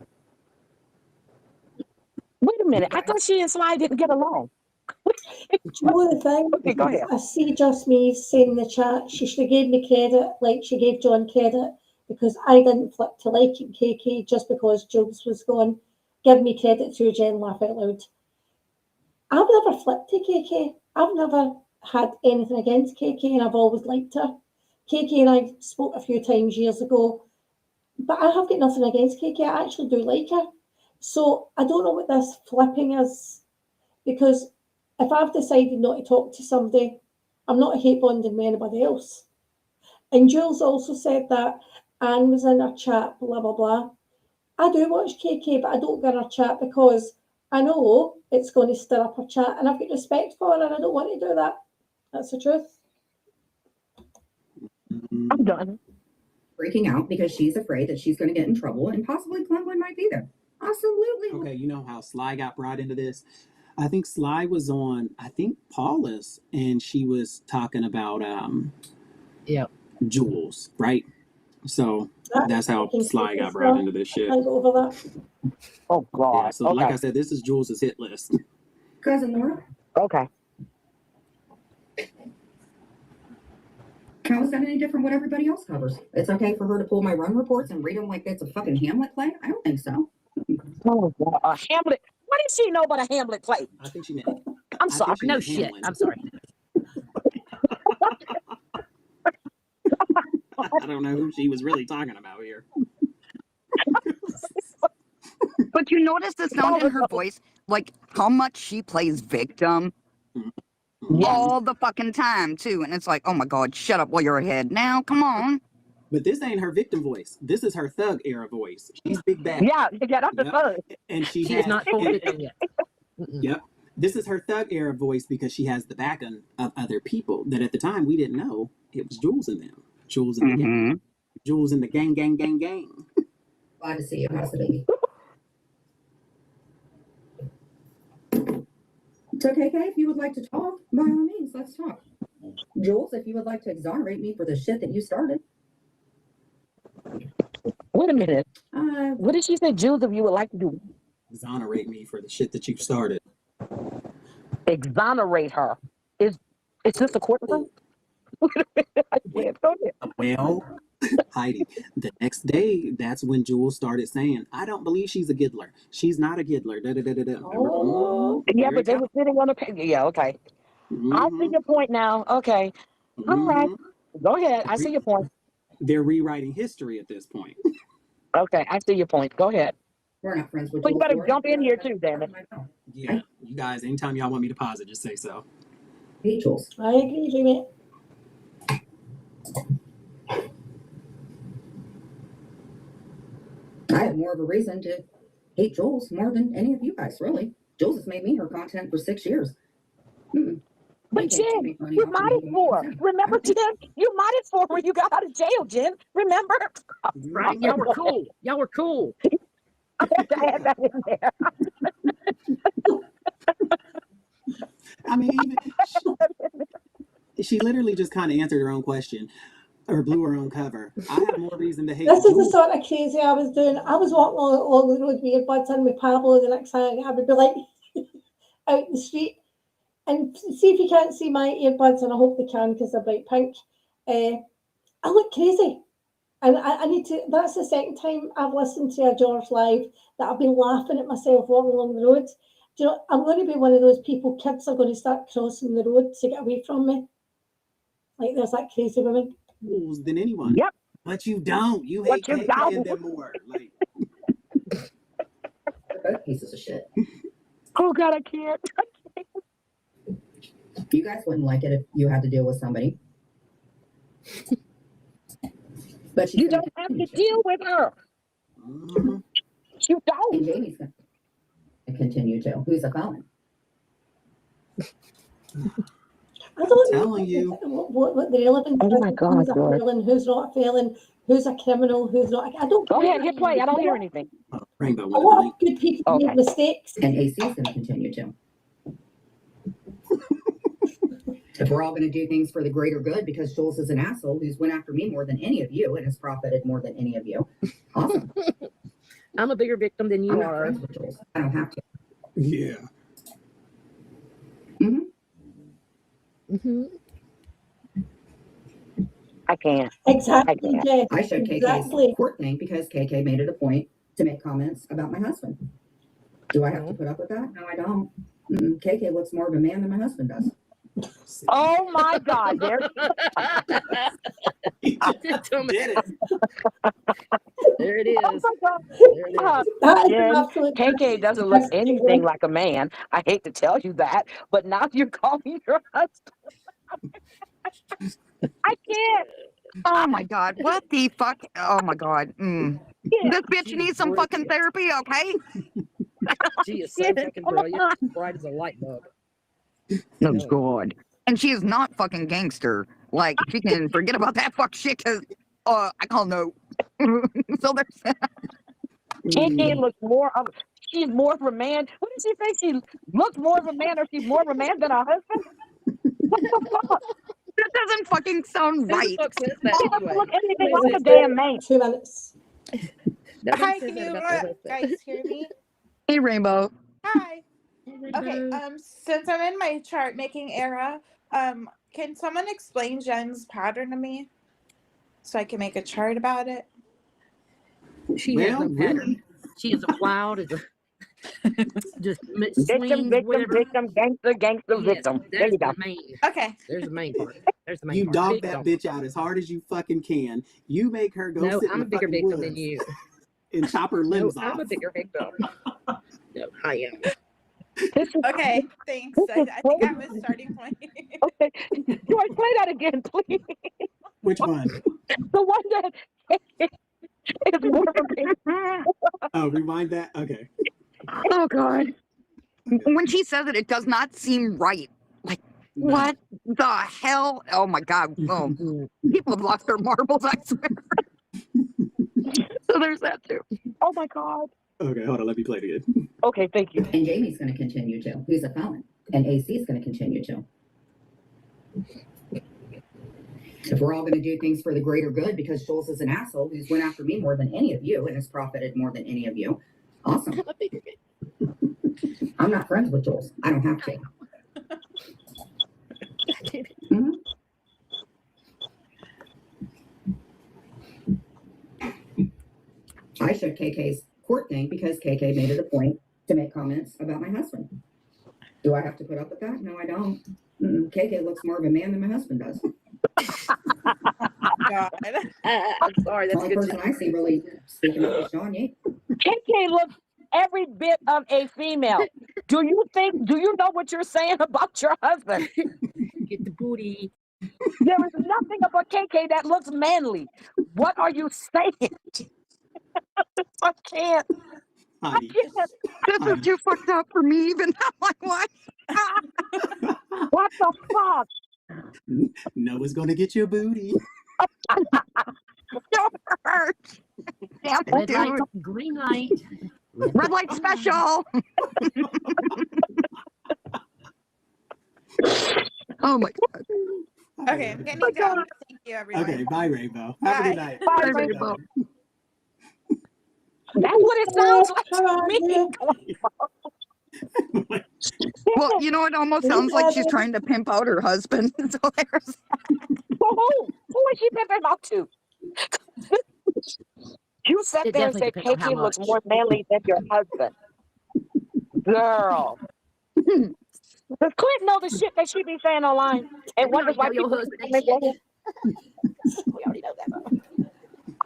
Wait a minute. I thought she and Sly didn't get along. You know the thing? Okay, go ahead. I see Just Me saying in the chat, she should have gave me credit like she gave John credit because I didn't flip to liking KK just because Jules was gone. Give me credit too, Jen, laugh out loud. I've never flipped to KK. I've never had anything against KK and I've always liked her. KK and I spoke a few times years ago, but I have got nothing against KK. I actually do like her. So I don't know what this flipping is because if I've decided not to talk to somebody, I'm not hate bonding with anybody else. And Jules also said that Anne was in her chat, blah, blah, blah. I do watch KK, but I don't go in her chat because I know it's going to stir up her chat and I've got respect for her and I don't want to do that. That's the truth. I'm done. Freaking out because she's afraid that she's going to get in trouble and possibly Glenwood might be there. Absolutely. Okay, you know how Sly got brought into this? I think Sly was on, Paula's, and she was talking about Jules, right? So that's how Sly got brought into this shit. I go over that. Oh, God. Yeah, so okay. like I said, this is Jules' hit list. Cousin Laura, Okay. how is that any different what everybody else covers? It's okay for her to pull my run reports and read them like it's a fucking Hamlet play? I don't think so. Oh, God. A Hamlet. What does she know about a Hamlet play? I think she meant. I'm sorry. No shit. I'm sorry. I don't know who she was really talking about here. But you notice the sound in her voice, like how much she plays victim all the fucking time too. And it's like, oh my God, shut up while you're ahead. Now, come on. But this ain't her victim voice. This is her thug era voice. She's big bad. Yeah, that's the Yep. thug. And she She has, is not full victim yet. Yep. This is her thug era voice because she has the backing of other people that at the time we didn't know it was Jules in them. Jules in the gang. Jules in the gang. Glad to see you. How's the baby? It's okay, Kay. If you would like to talk, by all means, let's talk. Jules, if you would like to exonerate me for the shit that you started. Wait a minute. What did she say, Jules, if you would like to do? Exonerate me for the shit that you started. Exonerate her. Is this a courtroom? Well, Heidi, the next day, that's when Jules started saying, I don't believe she's a giddler. She's not a giddler. Oh. Yeah, but they were sitting on the page. Yeah, okay. I see your point now. Okay. All right. Go ahead. I see your point. They're rewriting history at this point. Okay, I see your point. Go ahead. We're not friends with Well, you Jules. better jump in here too, damn it. Yeah, you guys, anytime y'all want me to pause it, just say so. Hey, Jules. I agree, Jimmy. I have more of a reason to hate Jules more than any of you guys, really. Jules has made me her content for 6 years. But You can't Jen, make money you off of mighty me. for. Remember, Jen? You mighty for when you got out of jail, Jen. Remember? Right? Y'all were cool. Y'all were cool. I have to add that in there. I mean, even she literally just kind of answered her own question or blew her own cover. I have more reason to hate This is the Jules. sort of crazy I was doing. I was walking along the road with earbuds in with Pablo. The next thing I would be like out in the street. And see if you can't see my earbuds, and I hope they can because they're bright pink. I look crazy. And I need to, that's the second time I've listened to a George live that I've been laughing at myself walking along the road. Do you know, I'm going to be one of those people, kids are going to start crossing the road to get away from me. Like there's that crazy woman. Jules than anyone. Yep. But you don't. You But hate you KK and don't. them more. Like, They're both pieces of shit. Oh, God, I can't. You guys wouldn't like it if you had to deal with somebody. But she's You gonna don't have to continue deal with her. mhm. You don't. And Jamie's going to continue to. Who's a felon? I don't know Telling you. what the relevance Oh is. my God, Who's a George. felon, who's not a felon, who's a criminal, who's not. I don't Go care. ahead, hit play. I don't hear anything. Oh, Rainbow A wanted to lot link. of good people Okay. make mistakes. And AC is going to continue to. If we're all going to do things for the greater good because Jules is an asshole who's went after me more than any of you and has profited more than any of you. Awesome. I'm a bigger victim than I'm you not are. friends with Jules. I don't have to. Yeah. Hmm. I can't. Exactly, can't. Jeff. I showed Exactly. KK's court thing because KK made it a point to make comments about my husband. Do I have to put up with that? No, I don't. KK looks more of a man than my husband does. Oh, my God. There. He just Tell me. did it. There it Oh, is. my God. There it is. That is Jen, an absolute KK doesn't look anything like a man. I hate to tell you that, but now you're calling your husband. I can't. Oh my God. What the fuck? Oh my God. This bitch needs some fucking therapy, okay? She is so fucking brilliant. Bright as a light bulb. Oh God. And she is not fucking gangster. Like, she can forget about that fuck shit because I call no. So there's that. KK looks more of. She's more of a man. What did she say? She looks more of a man, or she's more of a man than her husband? What the fuck? That doesn't fucking sound Who the right. fuck says that She doesn't anyway? look anything Who like a says damn that? man. 2 minutes. Nobody Hi, says can that you about their husband. guys hear me? Hey, Rainbow. Hi. Okay, Rainbow. since I'm in my chart making era, can someone explain Jen's pattern to me so I can make a chart about it? She has Well, no pattern. really? She is a wild as a just Victim, victim, gangster, Yes, victim. There there's you go. the main. Okay. There's the main part. There's the main You part. dog Victim. that bitch out as hard as you fucking can. You make her go No, sit I'm a in the bigger fucking victim than woods you. and chop her No, limbs I'm off. a bigger victim. No, I am. This is Okay, thanks. This I is think I'm a starting point. okay. George, play that again, please. Which one? The one that is more of a man. Oh, rewind that? Okay. Oh God. When she says it, it does not seem right. Like, No. what the hell? Oh my God. Oh, people have lost their marbles, I swear. So there's that too. Oh my God. Okay, hold on. Let me play it again. Okay, thank you. And Jamie's going to continue to. Who's a felon? And AC is going to continue to. If we're all going to do things for the greater good because Jules is an asshole who's went after me more than any of you and has profited more than any of you. Awesome. I'm not friends with Jules. I don't have to. Mhm. I showed KK's court thing because KK made it a point to make comments about my husband. Do I have to put up with that? No, I don't. KK looks more of a man than my husband does. God. I'm sorry. The That's only good. person I see really speaking up is Sean Yates. KK looks every bit of a female. Do you know what you're saying about your husband? Get the booty. There is nothing about KK that looks manly. What are you saying? I can't. I Heidi, can't. This is Heidi. too fucked up for me even. I'm like, what? What the fuck? Noah's gonna get your booty. Don't hurt. Damn, Red light, dude. green light. Red light special. Oh my god. Okay, I'm getting down. Thank you, everyone. Okay, bye, Rainbow. Have a good Bye. night. Bye, Bye, Rainbow. Rainbow. That's what it sounds like How to are me. you? Well, you know, it almost sounds like she's trying to pimp out her husband. So there's Who is she pimping out to? You sat It there and definitely said depends on how KK looks much. more manly than your husband. Girl. Does Clint know the shit that she be saying online? And We wonders already why know your people husband keep ain't coming shit. back? We already know that.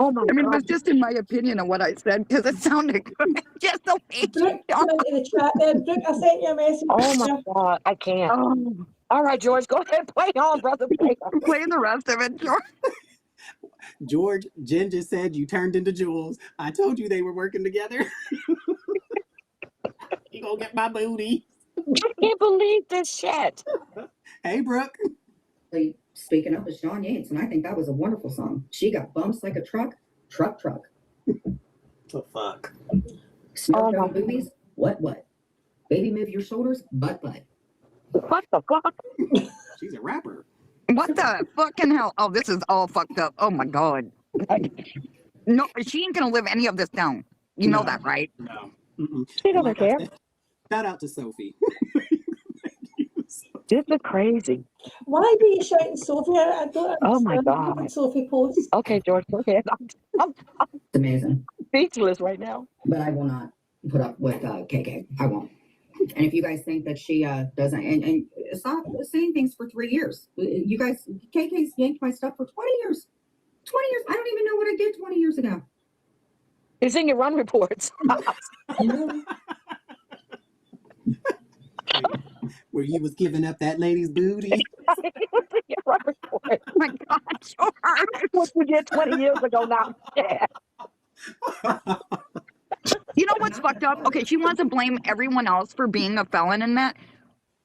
Oh my I mean, it was God. just in my opinion of what I said because it sounded good. Just the way she Brooke, come into the chat there. Brooke, I sent you a message. Oh my God. I can't. Oh, All right, George, go ahead. Play on, brother. Play on. I'm playing the rest of it. George. George, Jen just said you turned into Jules. I told you they were working together. You gonna get my booty. I can't believe this shit. Hey, Brooke. Speaking of Sean Yates, and I think that was a wonderful song. She got bumps like a truck. The fuck? Snow Oh my cone boobies. What? Baby, move your shoulders. Butt. What the fuck? She's a rapper. What the fucking hell? Oh, this is all fucked up. Oh my god. No, she ain't gonna live any of this down. You know No. that, right? No. Mm-mm. She And doesn't like I care. said, shout out to Sophie. This is crazy. Why were you shouting Sophie out? I don't Oh my understand what God. Sophie posts. Okay, George, go ahead. I'm It's amazing. speechless right now. But I will not put up with KK. I won't. And if you guys think that she doesn't, and stop saying things for 3 years. You guys, KK's yanked my stuff for 20 years. 20 years. I don't even know what I did 20 years ago. It's in your run reports. Where you was giving up that lady's booty. Your run report. Oh my god, George. What you did 20 years ago now. Yeah. You know what's fucked up? Okay, she wants to blame everyone else for being a felon in that.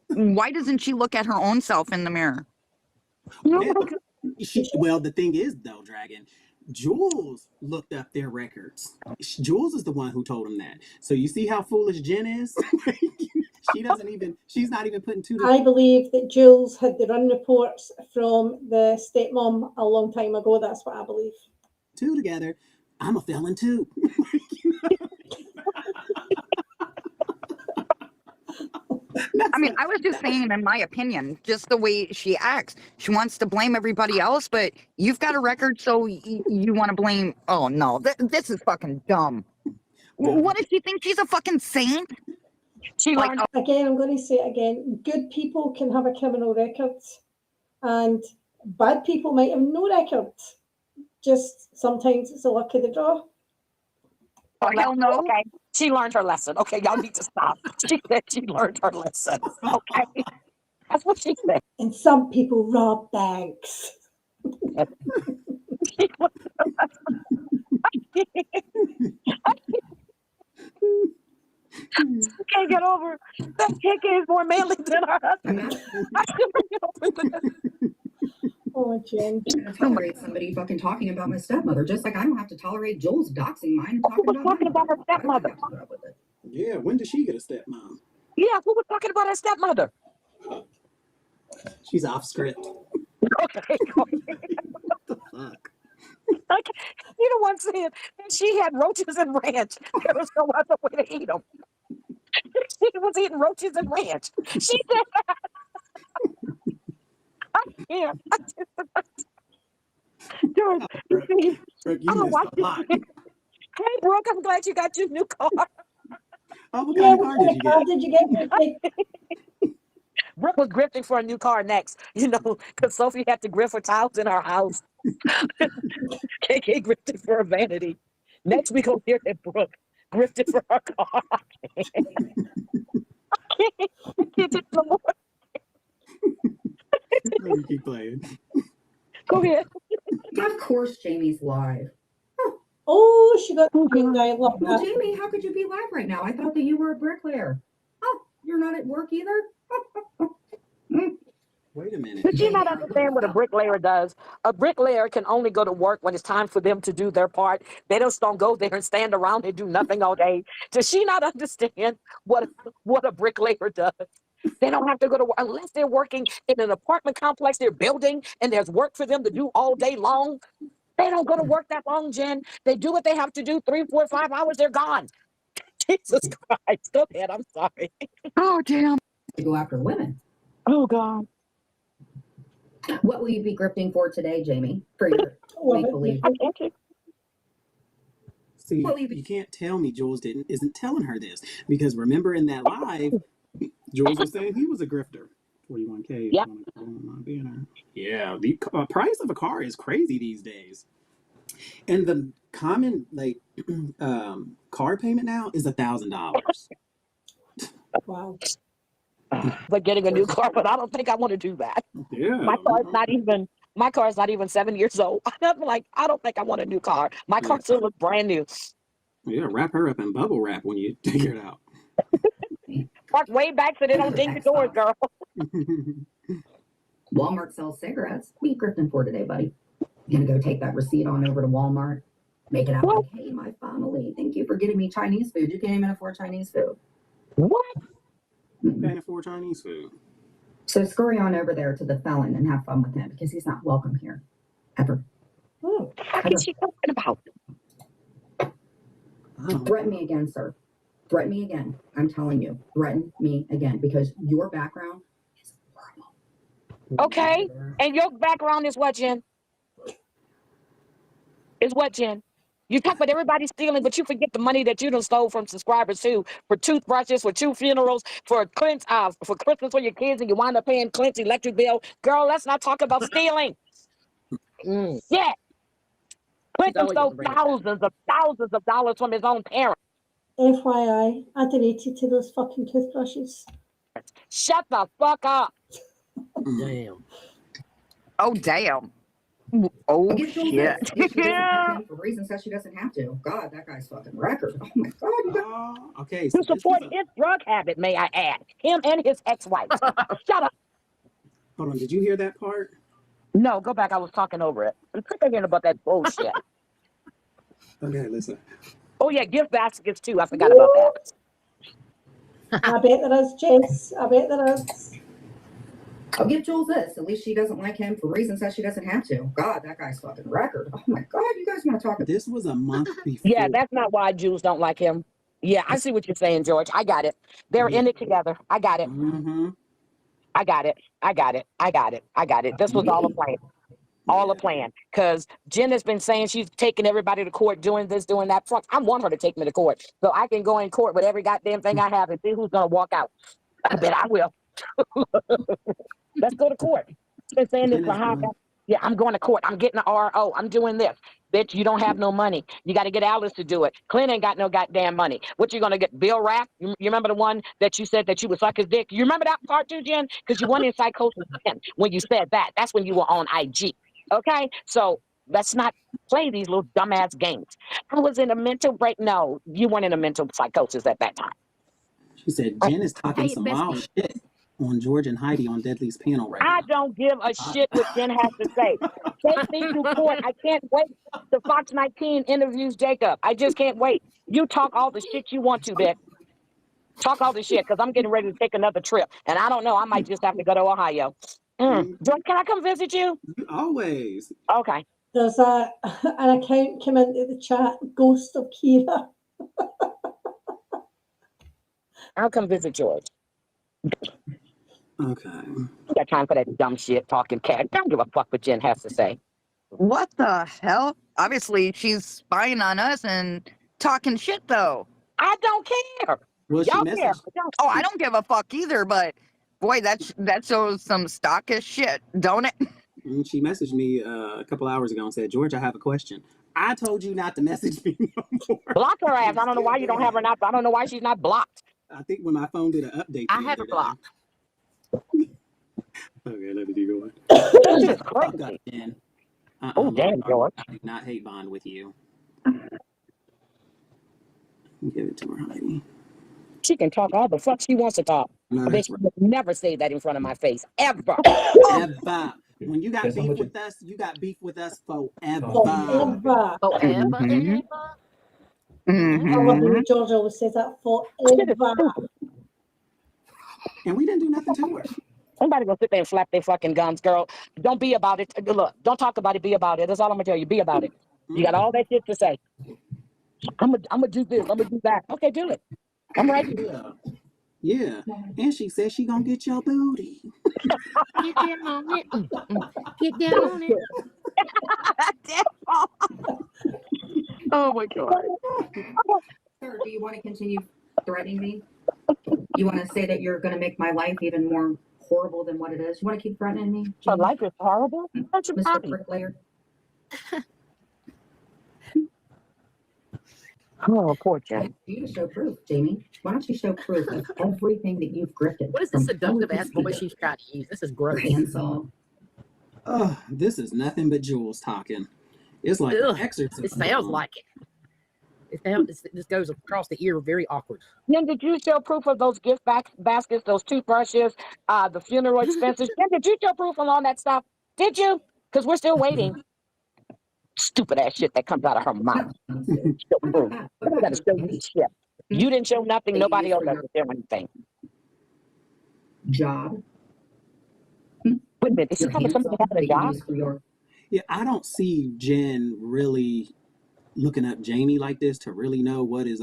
Why doesn't she look at her own self in the mirror? Yeah. Well, the thing is, though, Dragon, Jules looked up their records. Jules is the one who told him that. So you see how foolish Jen is? She's not even putting two I believe that Jules had the run reports from the stepmom a long time ago. That's what I believe. two together. I'm a felon too. I mean, I was just saying, in my opinion, just the way she acts. She wants to blame everybody else, but you've got a record, so you want to blame. Oh no, this is fucking dumb. What does she think? She's a fucking saint? She Like, learned. Again, I'm going to say it again. Good people can have a criminal record, and bad people might have no record. Just sometimes it's a luck of the draw. oh hell no. Okay. She learned her lesson. Okay, y'all need to stop. She said she learned her lesson. Okay. That's what she said. And some people rob banks. I can't get over that KK is more manly than her husband. I still can't get over that. Oh, Jen. I'm gonna tolerate somebody fucking talking about my stepmother, just like I don't have to tolerate Jules doxing mine and Who was talking about her stepmother? Yeah, when did she get a stepmom? Yeah, who was talking about her stepmother? She's off script. Okay. What the fuck? Like, you know what I'm saying? She had roaches and ranch. There was no other way to eat them. She was eating roaches and ranch. She said that. I can't. Dude, you see, Brooke, I you don't missed watch a lot. Hey, Brooke, I'm glad you got your new car. Oh, what Yeah, kind of car did you get? Did you get? Brooke was grifting for a new car next, you know, because Sophie had to grift for tiles in her house. KK grifted for a vanity. Next, we gonna hear that Brooke grifted for her car. I can't do no more. You keep playing. Go ahead. Of course, Jamie's live. Oh, she got green guy. Love Well, that. Jamie, how could you be live right now? I thought that you were a bricklayer. Oh, you're not at work either? Wait a minute. Did you not understand what a bricklayer does? A bricklayer can only go to work when it's time for them to do their part. They just don't go there and stand around and do nothing all day. Does she not understand what a bricklayer does? They don't have to go to work unless they're working in an apartment complex they're building and there's work for them to do all day long. They don't go to work that long, Jen. They do what they have to do, 3, 4, 5 hours, they're gone. Jesus Christ. Go ahead. I'm sorry. Oh, damn. To go after women. Oh, God. What will you be grifting for today, Jamie? For your make-believe? See, Well, you can't tell me Jules isn't telling her this, because remember in that live, Jules was saying he was a grifter. 41K. Yep. Yeah, the price of a car is crazy these days, and the common car payment now is $1,000. Wow. But getting a new car, but I don't think I want to do that. Yeah. My car is not even 7 years old. I'm like, I don't think I want a new car. My car still looks brand new. Yeah, wrap her up in bubble wrap when you take it out. Park way back so they don't ding the doors, girl. Walmart sells cigarettes. What are you grifting for today, buddy? You gonna go take that receipt on over to Walmart? Make it out like, hey, my family, thank you for getting me Chinese food. You can't even afford Chinese food. What? Can't afford Chinese food. So scurry on over there to the felon and have fun with him because he's not welcome here. Ever. Oh. What is she talking about? Threaten me again, sir. Threaten me again. I'm telling you. Threaten me again because your background is horrible. Okay. And your background is what, Jen? Is what, Jen? You talk about everybody stealing, but you forget the money that you done stole from subscribers too, for toothbrushes, for 2 funerals, for for Christmas for your kids, and you wind up paying Clint's electric bill. Girl, let's not talk about stealing. Yeah. Clint done stole thousands of dollars from his own parents. FYI, I donated to those fucking toothbrushes. Shut the fuck up. Damn. Oh, damn. Oh, Get Jules shit. this. If she doesn't have to, for reasons that she doesn't have to. God, that guy's fucking record. Oh my God. You got... Okay. To support his drug habit, may I add. Him and his ex-wife. Shut up. Hold on. Did you hear that part? No, go back. I was talking over it. I'm sick of hearing about that bullshit. Okay, listen. Oh, yeah, gift baskets too. I forgot about that. I bet there is, Jess. I bet there is. I'll give Jules this. At least she doesn't like him for reasons that she doesn't have to. God, that guy's fucking record. Oh my God, you guys want to talk about this? Was a month before. Yeah, that's not why Jews don't like him. Yeah, I see what you're saying, George. I got it. They're in it together. I got it. Mm-hmm. I got it. I got it. I got it. I got it. This was all a plan. All a plan. Because Jen has been saying she's taking everybody to court, doing this, doing that. Fuck, I want her to take me to court. So I can go in court with every goddamn thing I have and see who's going to walk out. I bet I will. Let's go to court. She's been saying this for half. Yeah, I'm going to court. I'm getting an RO. I'm doing this. Bitch, you don't have no money. You got to get Alice to do it. Clint ain't got no goddamn money. What you going to get? Bill Rapp? You remember the one that you said that you would suck his dick? You remember that part too, Jen? Because you went in Psychosis 10 when you said that. That's when you were on IG. Okay? So let's not play these little dumbass games. I was in a mental break. No, you weren't in a mental psychosis at that time. She said Jen is talking some wild shit on George and Heidi on Deadly's panel right now. I don't give a shit what Jen has to say. Take me to court. I can't wait till Fox 19 interviews Jacob. I just can't wait. You talk all the shit you want to, bitch. Talk all the shit, because I'm getting ready to take another trip. And I don't know, I might just have to go to Ohio. George, can I come visit you? Always. Okay. There's an account come into the chat, Ghost of Kira. I'll come visit George. Okay. You got time for that dumb shit talking cat. Don't give a fuck what Jen has to say. What the hell? Obviously, she's spying on us and talking shit, though. I don't care. Well, Y'all care. Oh, I don't give a fuck either, but boy, that shows some stockish shit, don't it? She messaged me a couple hours ago and said, George, I have a question. I told you not to message me no more. Block her ass. I don't know why you don't have her not. I don't know why she's not blocked. I think when my phone did an update. I have her blocked. Okay, let me keep going. This is Fuck up, crazy. Jen. Oh, Mom, damn, George. I do not hate bond with you. Give it to her, Heidi. She can talk all the fuck she wants to talk. No, But that's she right. would never say that in front of my face. Ever. Ever. When you got Guess how beef much with us, you got beef with us forever. Forever. Forever and Mhm. ever. I love Mhm. when George always says that. Shit is Forever. stupid. And we didn't do nothing to her. Somebody go sit there and flap their fucking guns, girl. Don't be about it. Look, don't talk about it. Be about it. That's all I'm gonna tell you. Be about it. You got all that shit to say. I'm gonna do this. I'm gonna do that. Okay, do it. I'm ready. Yeah. Yeah. And she said she gonna get your booty. Get down on it. Get down on it. Oh my god. Sir, do you want to continue threatening me? You want to say that you're going to make my life even more horrible than what it is? You want to keep threatening me, Her James? life is horrible. Don't you Mr. happy? Bricklayer? Oh, poor I Jen. asked you to show proof, Jamie. Why don't you show proof of everything that you've grifted? What is this from all of seductive these ass voice people? she's trying to use? This is Your gross. handsaw. Oh, this is nothing but Jules talking. It's like Ugh, an exorcism. it sounds like it. This goes across the ear very awkward. Jen, did you show proof of those gift baskets, those toothbrushes, the funeral expenses? Jen, did you show proof on all that stuff? Did you? Because we're still waiting. Stupid ass shit that comes out of her mouth. Show What proof. about that? What I about gotta your show you petty shit. You didn't show nothing. that you Nobody use else for has your to show anything. job? Wait a minute. Is she Your talking about handsaw somebody having that a you job? use for your Yeah, I don't see Jen really looking up Jamie like this to really know what he's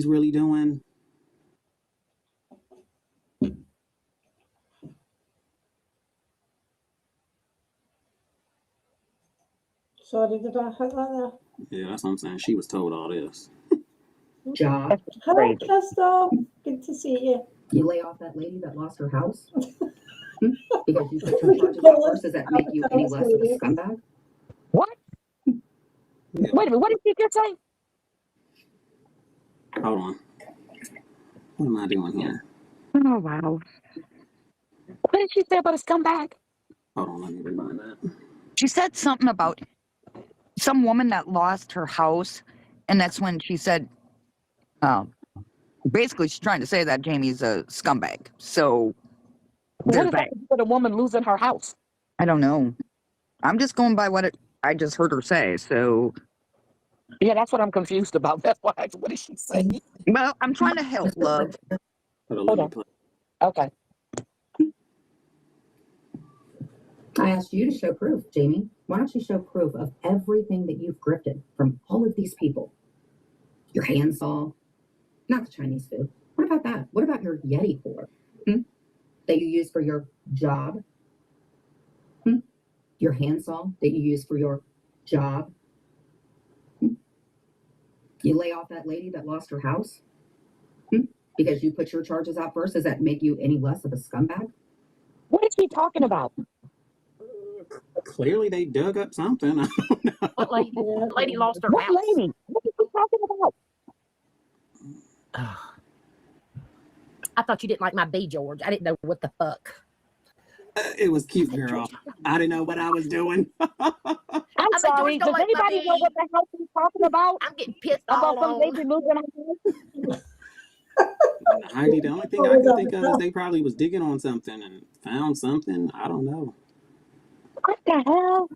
really doing. Sorry, did I hit that there? Yeah, that's what I'm saying. She was told all this. job? That's Hello, crazy. Crystal. Good to see you. You lay off that lady that lost her house? Because you put your charges out first, does that make you any less of a scumbag? What? Yeah. Wait a minute. What did she just say? Hold on. What am I doing here? Oh, wow. What did she say about a scumbag? Hold on, let me rewind that. She said something about some woman that lost her house, and that's when she said, basically she's trying to say that Jamie's a scumbag. So What there's does that that. have to do with a woman losing her house? I don't know. I'm just going by what I just heard her say. So, Yeah, that's what I'm confused about. That's why. What did she say? well, I'm trying to help, love. Hold on, Hold let me on. play. Okay. I asked you to show proof, Jamie. Why don't you show proof of everything that you've grifted from all of these people? Your handsaw, not the Chinese food. What about that? What about your Yeti cooler that you use for your job? Your handsaw that you use for your job? You lay off that lady that lost her house because you put your charges out first. Does that make you any less of a scumbag? What is she talking about? Clearly, they dug up something. I don't know. What lady lost her What house? lady? What is she talking about? I thought you didn't like my B, George. I didn't know what the fuck. It was cute, girl. I didn't know what I was doing. I'm bet sorry. George don't Does like my anybody know what the hell she's talking about? I'm getting pissed About all some on. lady losing her house? Heidi, the only thing I can think of is they probably was digging on something and found something. I don't know. What the hell?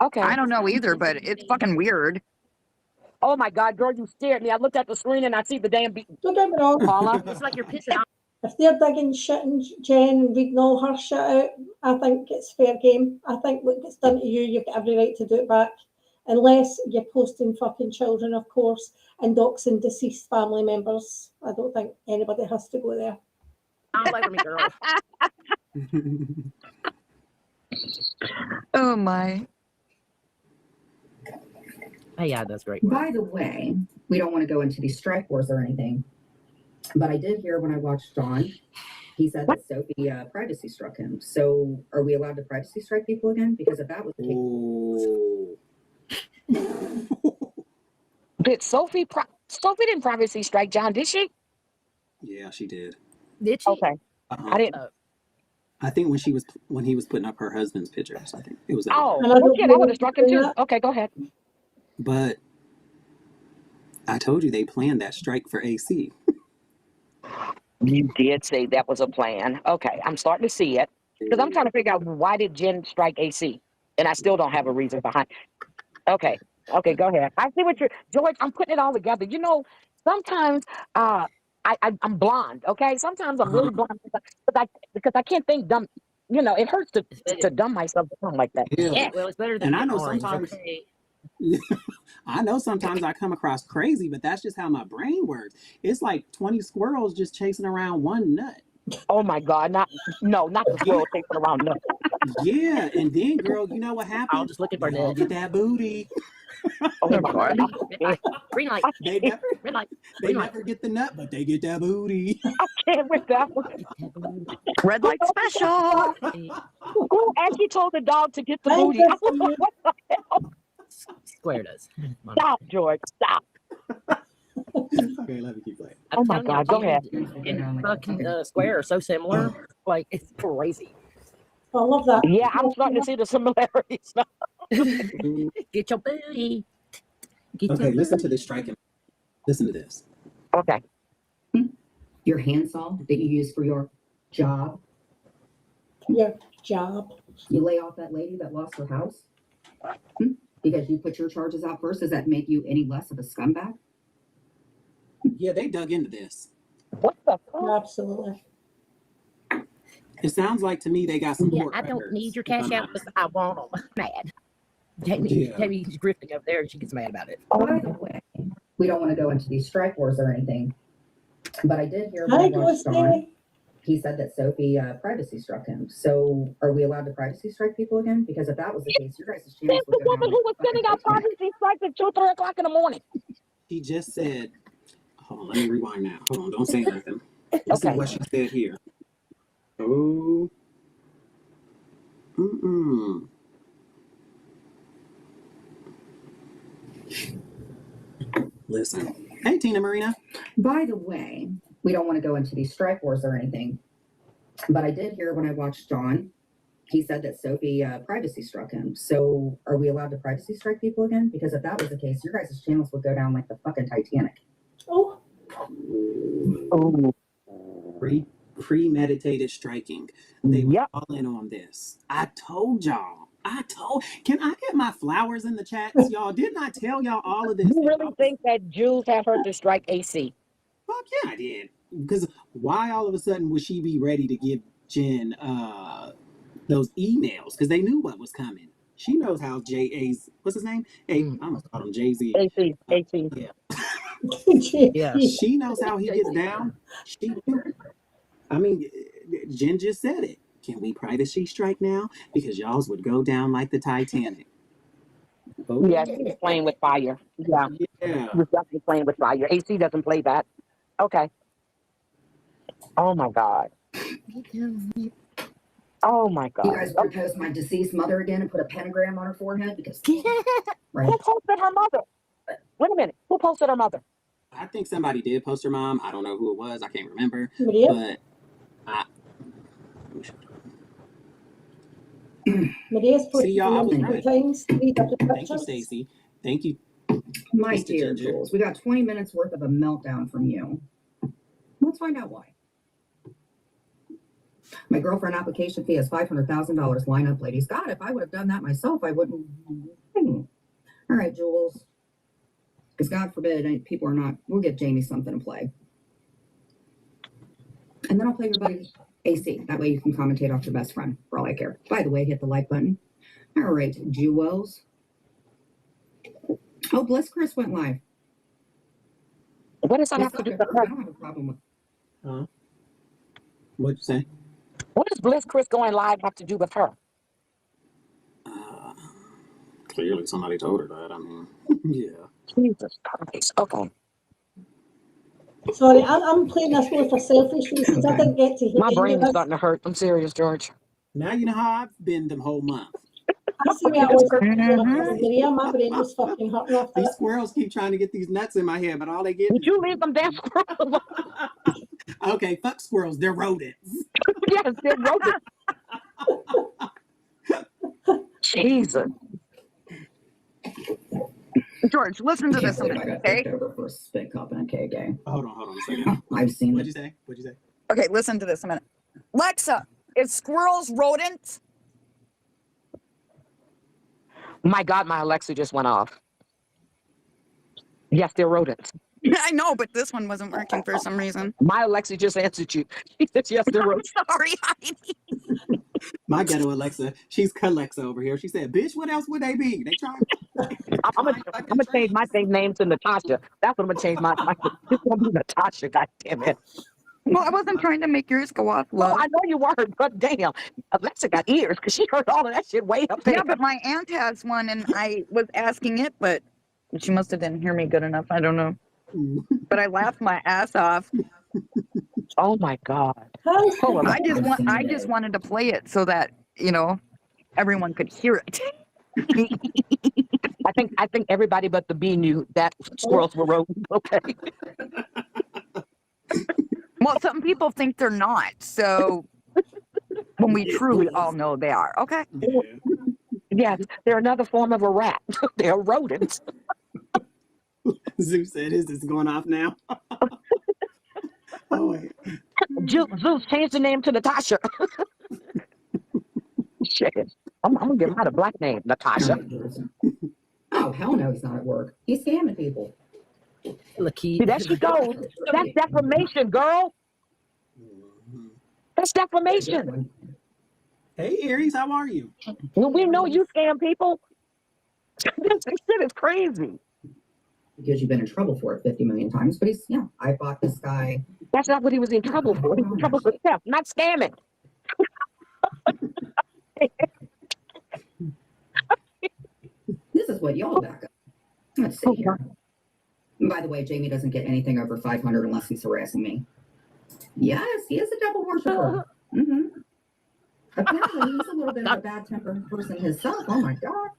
Okay. I don't know either, but it's fucking weird. Oh my God, girl, you scared me. I looked at the screen and I see the damn Don't get me wrong. Paula. It's like you're pissing off. If they're digging shit in Jen and reading all her shit out, I think it's fair game. I think what gets done to you, you've got every right to do it back. Unless you're posting fucking children, of course, and doxing deceased family members. I don't think anybody has to go there. All over me, girl. Oh my. Oh, yeah, that's great. By the way, we don't want to go into these strike wars or anything, but I did hear when I watched John, he said that Sophie privacy struck him. So are we allowed to privacy strike people again? Because if that was the case, Did Sophie didn't privacy strike John, did she? Yeah, she did. Did she? Okay. I didn't. I think when he was putting up her husband's pictures, I think it was. Oh, And I don't shit! I know would have if struck you him do too. that. Okay, go ahead. But I told you they planned that strike for AC. You did say that was a plan. Okay, I'm starting to see it because I'm trying to figure out why did Jen strike AC, and I still don't have a reason behind. Okay, okay, go ahead. I see what you're, George. I'm putting it all together. You know, sometimes I'm blonde. Okay, sometimes I'm really blonde because I can't think dumb. You know, it hurts to dumb myself down like that. Yeah. Yeah, well, it's better than And I getting know orange. sometimes Okay. I know sometimes I come across crazy, but that's just how my brain works. It's like 20 squirrels just chasing around one nut. Oh my God! Not the squirrel chasing around. No. Yeah, and then girl, you know what I was happened? just looking for They all that. get that booty. Oh my God! Red light. Green light. They never Red light. they Green light. never get the nut, but they get that booty. I can't with that one. Red light special. Who actually told the dog to get the I'm booty? I just was like, what the hell? Square does. Stop, George. Stop. Okay, let me keep playing. Oh my God, go ahead. And fucking Square are so similar. Like, it's crazy. I love that. Yeah, I'm starting to see the similarities. Get your booty. Get Okay, your listen to booty. this striking. Listen to this. Okay. Your handsaw that you use for your job. Your job. You lay off that lady that lost her house because you put your charges out first. Does that make you any less of a scumbag? Yeah, they dug into this. What the fuck? Absolutely. It sounds like to me they got some Yeah, court I don't records, need your if I'm cash out, honest. but I want them. Mad. Yeah. Jamie's grifting over there and she gets mad about it. By the way, we don't want to go into these strike wars or anything, but I did hear when I Hi, watched Dawn, Ghosty. he said that Sophie privacy struck him. So are we allowed to privacy strike people again? Because if that was the case, your guys' That's channels the would go woman down who like was sending out fucking privacy strikes at 2, 3 o'clock in the morning. She just said, hold on, let me rewind now. Hold on, don't say nothing. This Okay. is what she said here. Oh. Mm-mm. Listen. Hey, Tina Marina. By the way, we don't want to go into these strike wars or anything, but I did hear when I watched John, he said that Sophie privacy struck him. So are we allowed to privacy strike people again? Because if that was the case, your guys' channels would go down like the fucking Titanic. Oh, Oh, Premeditated striking. They were yep. all in on this. I told y'all. Can I get my flowers in the chats, y'all? Didn't I tell y'all all of this? You really think that Jews have her to strike AC? Fuck yeah, I did. Because why all of a sudden would she be ready to give Jen those emails? Because they knew what was coming. She knows how J.A.'s, what's his name? I almost called him Jay-Z. AC. Yeah. Yeah. She knows how he gets down. She knew. I mean, Jen just said it. Can we privacy strike now? Because y'all's would go down like the Titanic. Oh, Yeah, she was playing with fire. Yeah, yeah. she was definitely playing with fire. AC doesn't play that. Okay. Oh my God. Oh my You God. guys want to post my deceased mother again and put a pentagram on her forehead? Because, right? Who posted her mother? Wait a minute. Who posted her mother? I think somebody did post her mom. I don't know who it was. I can't remember. Maria? But Maria's put See, y'all, I was multiple right. times. 3 different Thank you, pictures. Stacey. Thank you. My Mr. dear Ginger. Jules, we got 20 minutes worth of a meltdown from you. Let's find out why. My girlfriend application fee is $500,000. Line up, ladies. God, if I would have done that myself, I wouldn't. All right, Jules. Because God forbid, people are not. We'll give Jamie something to play. And then I'll play your buddy AC. That way you can commentate off your best friend, for all I care. By the way, hit the like button. All right, Jewels. Oh, Bliss Chris went live. What does that have It's to do not with I her? don't have a problem with. What'd you say? What does Bliss Chris going live have to do with her? Clearly somebody told her that. I mean, yeah. Jesus Christ. Okay. Sorry, I'm playing this one for selfish reasons. I didn't get to hear My any brain of is this. starting to hurt. I'm serious, George. Now you know how I've been the whole month. I see where I was Maria. My brain was fucking hurting after These it. squirrels keep trying to get these nuts in my head, but all they get Did you leave them damn squirrels? Okay, fuck squirrels. They're rodents. Yes, they're rodents. Jesus. George, listen to I can't this a believe I minute, got okay? picked over for a spit cup and a K-gang. Hold on a second. I've seen What'd it. you say? What'd you say? Okay, listen to this a minute. Lexa, is squirrels rodents? My God, my Alexa just went off. Yes, they're rodents. I know, but this one wasn't working for some reason. My Alexa just answered you. She said, yes, they're rodents. Sorry, Heidi. My ghetto Alexa, she's Kalexa over here. She said, bitch, what else would they be? They trying I'm gonna change my thing name to Natasha. That's what I'm gonna change my it's gonna be Natasha, god damn it. Well, I wasn't trying to make yours go off, Well, love. I know you weren't, but damn. Alexa got ears because she heard all of that shit way up there. Yeah, but my aunt has one, and I was asking it, but she must have didn't hear me good enough. I don't know. But I laughed my ass off. Oh my God. Hold on. I just wanted to play it so that, you know, everyone could hear it. I think everybody but the bee knew that squirrels were rodents. Okay. Well, some people think they're not, so when we truly all know they are. Okay. Yes, they're another form of a rat. They're rodents. Zeus said, is this going off now? Oh, wait. Zeus changed the name to Natasha. Shit. I'm gonna give her a black name, Natasha. Oh, hell no, he's not at work. He's scamming people. See, there she goes. That's defamation, girl. That's defamation. Hey, Aries, how are you? Well, we know you scam people. This shit is crazy. Because you've been in trouble for it 50 million times. But he's, yeah, I bought this guy. That's not what he was in trouble for. He was in trouble for theft, not scamming. This is what y'all back up. Let's see here. And by the way, Jamie doesn't get anything over 500 unless he's harassing me. Yes, he is a devil worshiper. Mm-hmm. Apparently, he's a little bit of a bad tempered person himself. Oh my God.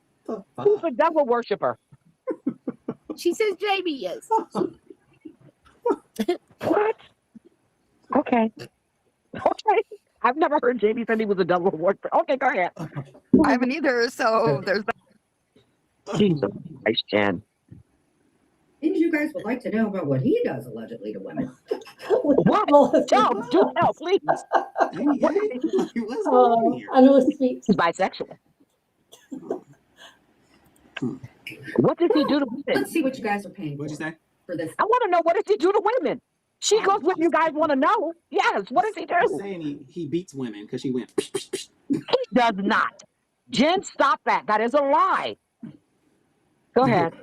Who's a devil worshiper? She says Jamie is. What? Okay. Okay. I've never heard Jamie say he was a devil worshiper. Okay, go ahead. I haven't either, so there's that. Jesus Christ, Jen. Things you guys would like to know about what he does allegedly to women. What? Tell, do tell, please. What's going on here? I know sweet. He's bisexual. What does he do to women? Let's see what you guys are paying What'd you say? for this. I want to know, what does he do to women? She goes, what you guys want to know? Yes, what does he He's do? saying he beats women because she went. He does not. Jen, stop that. That is a lie. Go ahead.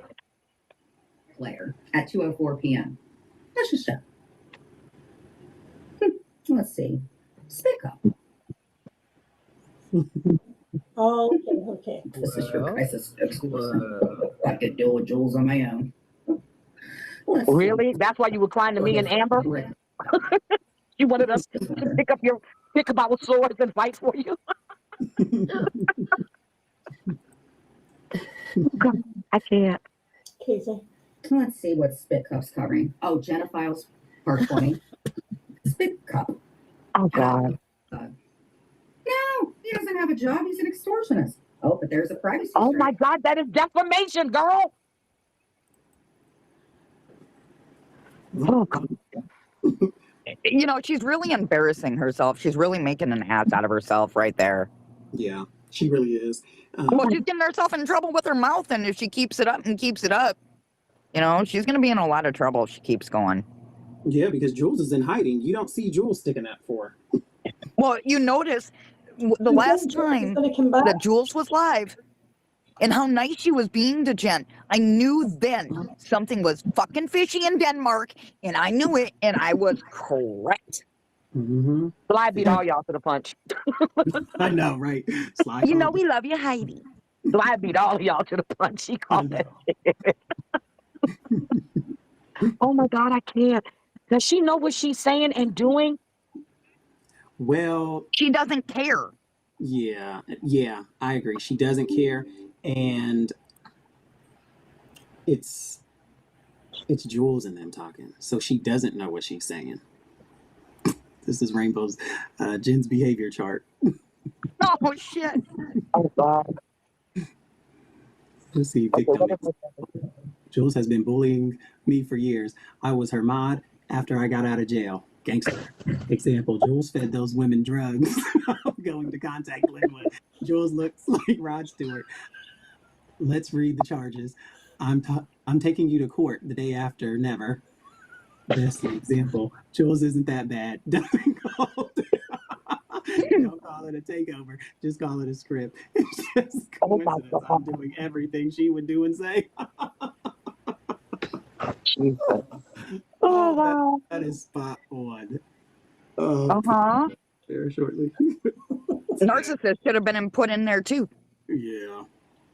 Player at 2:04 p.m. Let's just check. Let's see. Speak up. Oh, okay. This is your crisis spokesperson. I could deal with Jules on my own. Let's see. Really? That's why you were crying to me and Amber? You wanted us to pick up our swords and fight for you? God, I can't. Casey. Let's see what Spit Cup's covering. Oh, Jenna files part 20. Spit Cup. Oh, God. No, he doesn't have a job. He's an extortionist. Oh, but there's a privacy Oh, strike. my God. That is defamation, girl. Oh, God. You know, she's really embarrassing herself. She's really making an ass out of herself right there. Yeah, she really is. Well, she's getting herself in trouble with her mouth, and if she keeps it up and keeps it up, you know, she's going to be in a lot of trouble if she keeps going. Yeah, because Jules is in hiding. You don't see Jules sticking up for her. Well, you notice the last time that Jules was live and how nice she was being to Jen, I knew then something was fucking fishy in Denmark, and I knew it, and I was correct. Mm-hmm. Sly beat all y'all to the punch. I know, right? Sly You know we love you, Heidi. Sly beat all of y'all to the punch. She called that shit. Oh, my God, I can't. Does she know what she's saying and doing? Well, she doesn't care. Yeah, I agree. She doesn't care, and it's Jules and them talking, so she doesn't know what she's saying. This is Rainbow's Jen's behavior chart. Oh shit. Oh God. Let's see. Okay, Victim. what is it? Jules has been bullying me for years. I was her mod after I got out of jail. Gangster. Example, Jules fed those women drugs. I'm going to contact Glenwood. Jules looks like Rod Stewart. Let's read the charges. I'm taking you to court the day after. Never. Best example. Jules isn't that bad. Don't call it a takeover. Just call it a script. It's just coincidence. I'm doing everything she would do and say. Jesus. Oh, wow. That is spot on. Very shortly. Narcissist should have been put in there too. Yeah.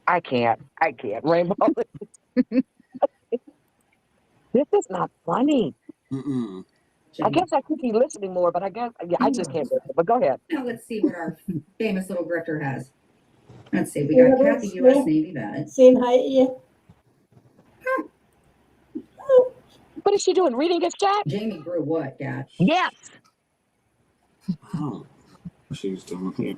I can't. Rainbow. This is not funny. Mm-mm. I guess I could be listening more, but I guess I just can't listen. But go ahead. Now let's see what our famous little grifter has. Let's see. We got Kathy, U.S. Navy vet. Saying hi to you. What is she doing? Reading his chat? Jamie grew what, Kat? Yes. Oh, she's doing here.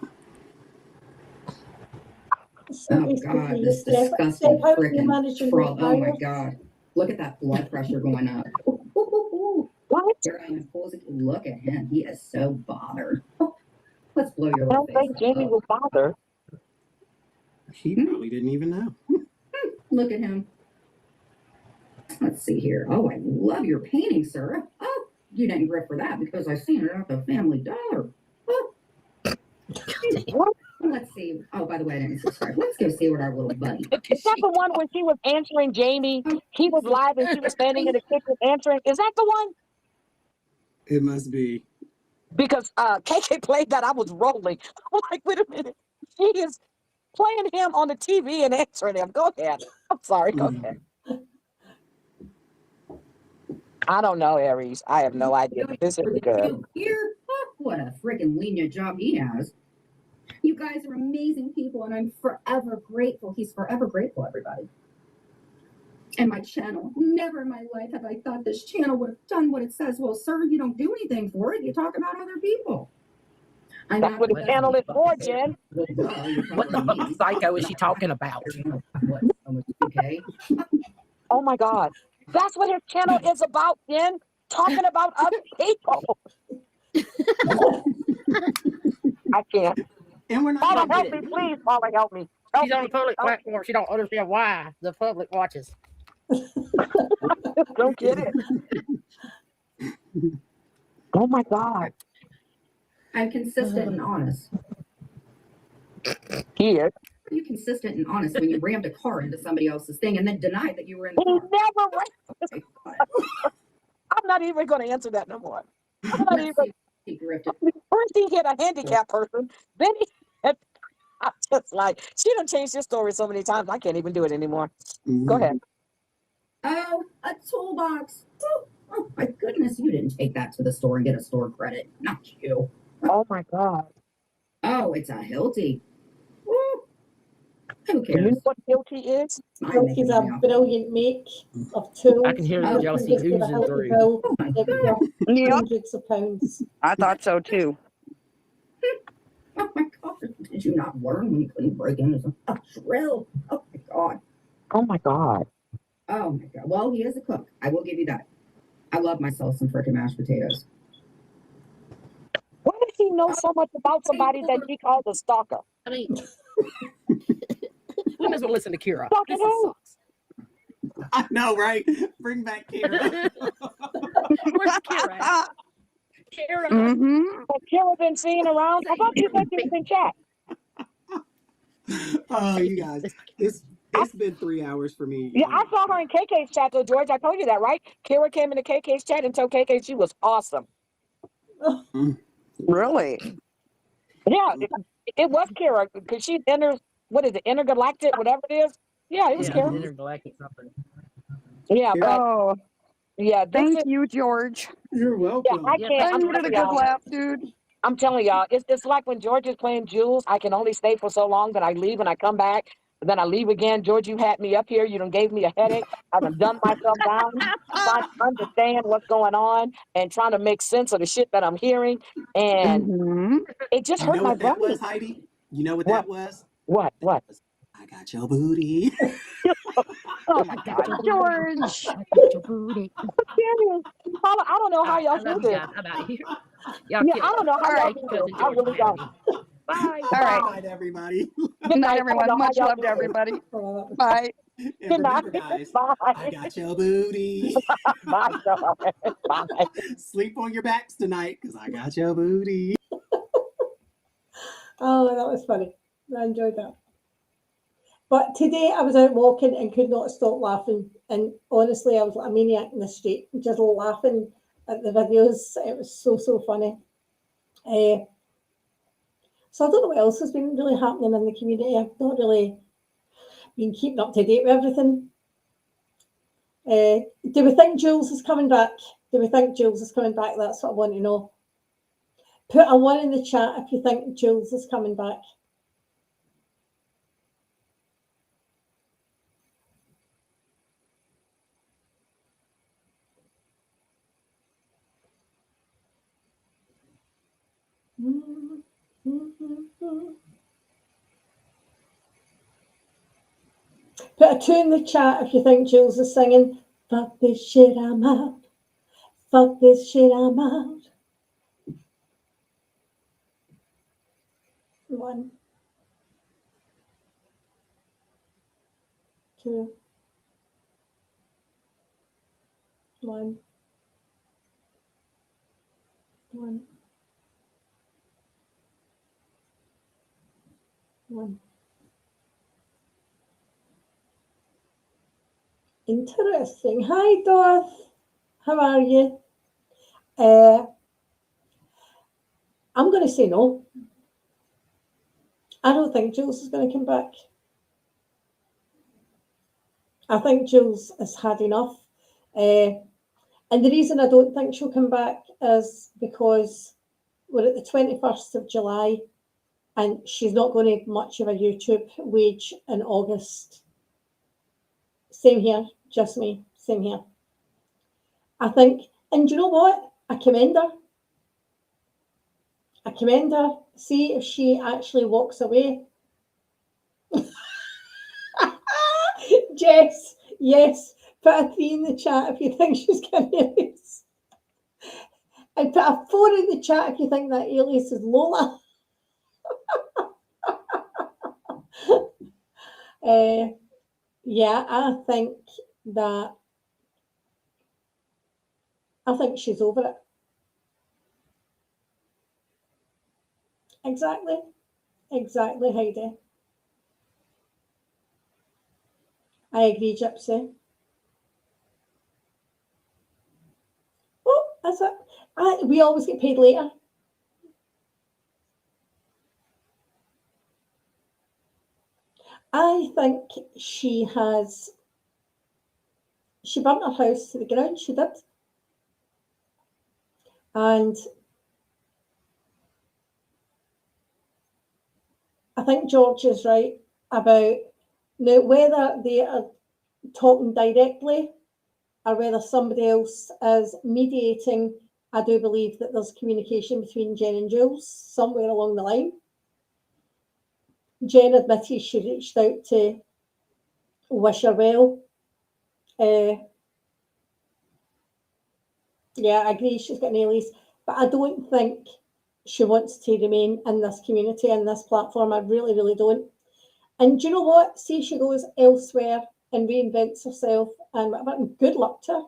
Oh God, this disgusting freaking troll. Oh my God. Look at that blood pressure going up. What? Look at him. He is so bothered. Let's blow your I little don't think Jamie will bother. He probably didn't even know. Look at him. Let's see here. Oh, I love your painting, sir. Oh, you didn't grip for that because I seen it at the Family Dollar. Oh. Let's see. Oh, by the way, I didn't subscribe. Let's go see what our little buddy. Is that the one when she was answering Jamie? He was live and she was standing in the kitchen answering. Is that the one? It must be. Because KK played that, I was rolling. I'm like, wait a minute. She is playing him on the TV and answering him. Go ahead. I'm sorry. Go ahead. I don't know, Aries. I have no idea. But this is good. Here, what a freaking lenient job he has. You guys are amazing people, and I'm forever grateful. He's forever grateful, everybody. And my channel. Never in my life have I thought this channel would have done what it says. Well, sir, you don't do anything for it. You talk about other people. That's what the channel is for, Jen. What the psycho is she talking about? Okay. Oh my God. That's what his channel is about, Jen. Talking about other people. I can't. And we're not. Paula, help me, please. Paula, help me. She's on a public platform. She don't understand why the public watches. Don't get it. Oh my God. I'm consistent and honest. He is. Are you consistent and honest when you rammed a car into somebody else's thing and then denied that you were in the He car? never I'm not even going to answer that no more. I'm not even. First he hit a handicapped person, then he hit, I'm just like, she done changed his story so many times, I can't even do it anymore. Go ahead. Oh, a toolbox. Oh my goodness, you didn't take that to the store and get a store credit. Not you. Oh my God. Oh, it's a Hilti. Woo. Who Do you know cares? what guilty is? Hilti's a brilliant make of tools. I can hear the jealousy Just get a oozing Hilti through. bill, Oh my it God. was Yep. hundreds of pounds. I thought so too. Oh my God. Did you not learn when you couldn't break into a drill? Oh my God. Oh my God. Oh my God. Well, he is a cook. I will give you that. I love myself some freaking mashed potatoes. Why does he know so much about somebody that he calls a stalker? I mean, we might as well listen to Kira. Stalker This who? sucks. I know, right? Bring back Kira. Where's Kira? at? Kira. Mm-hmm. Has Kira been seen around? I thought you said she was in chat. Oh, you guys, it's been 3 hours for me. Yeah, I saw her in KK's chat though, George. I told you that, right? Kira came into KK's chat and told KK she was awesome. Really? Yeah, it was Kira because she enters, what is it, intergalactic, whatever it is. Yeah, it was Yeah, Kira. intergalactic something. Yeah, but Oh, yeah, this thank is, you, George. You're yeah, welcome. I Yeah, can't. I I'm needed a telling good y'all. laugh, dude. I'm telling y'all, it's like when George is playing Jules. I can only stay for so long, but I leave and I come back. Then I leave again. George, you had me up here. You done gave me a headache. I done dumbed myself down, trying to understand what's going on and trying to make sense of the shit that I'm hearing. And Mhm. it just You hurt know my what that brain. was, Heidi? You know what What? that was? What? What? I got your booty. Oh my I got God, your booty. George. I got your booty. Paula, I don't know All how right, y'all I love do you this. guys. I'm out of here. Y'all Yeah, kill I it. don't know how All y'all right. Thank you, do this. cousin I George, really for having don't. me. Bye. All right. Good night, everybody. Good Good night, night. I don't everyone. know how Much y'all love do to this. everybody. Oh, Bye. And Good night. remember, guys, Bye. I got your booty. Bye, darling. Bye. Sleep on your backs tonight because I got your booty. oh, that was funny. I enjoyed that. But today I was out walking and could not stop laughing. And honestly, I was like a maniac in the street, just laughing at the videos. It was so, so funny. So I don't know what else has been really happening in the community. I've not really been keeping up to date with everything. Do we think Jules is coming back? Do we think Jules is coming back? That's what I want to know. Put a 1 in the chat if you think Jules is coming back. Put a 2 in the chat if you think Jules is singing, fuck this shit, I'm out. Fuck this shit, I'm out. 1, 2, 1, 1, 1. Interesting. Hi, Dorothy. How are you? I'm going to say no. I don't think Jules is going to come back. I think Jules has had enough. And the reason I don't think she'll come back is because we're at the 21st of July and she's not going to have much of a YouTube wage in August. Same here, just me, same here. I think, and do you know what? I commend her. I commend her. See if she actually walks away. Jess, yes. Put a 3 in the chat if you think she's going to alias. And put a 4 in the chat if you think that alias is Lola. Yeah, I think she's over it. Exactly, Heidi. I agree, Gypsy. Oh, that's it. We always get paid later. I think she burnt her house to the ground, she did. And I think George is right about now whether they are talking directly or whether somebody else is mediating. I do believe that there's communication between Jen and Jules somewhere along the line. Jen admitted she reached out to wish her well. Yeah, I agree she's got an alias, but I don't think she wants to remain in this community, in this platform. I really, really don't. And do you know what? See, she goes elsewhere and reinvents herself, and whatever, good luck to her.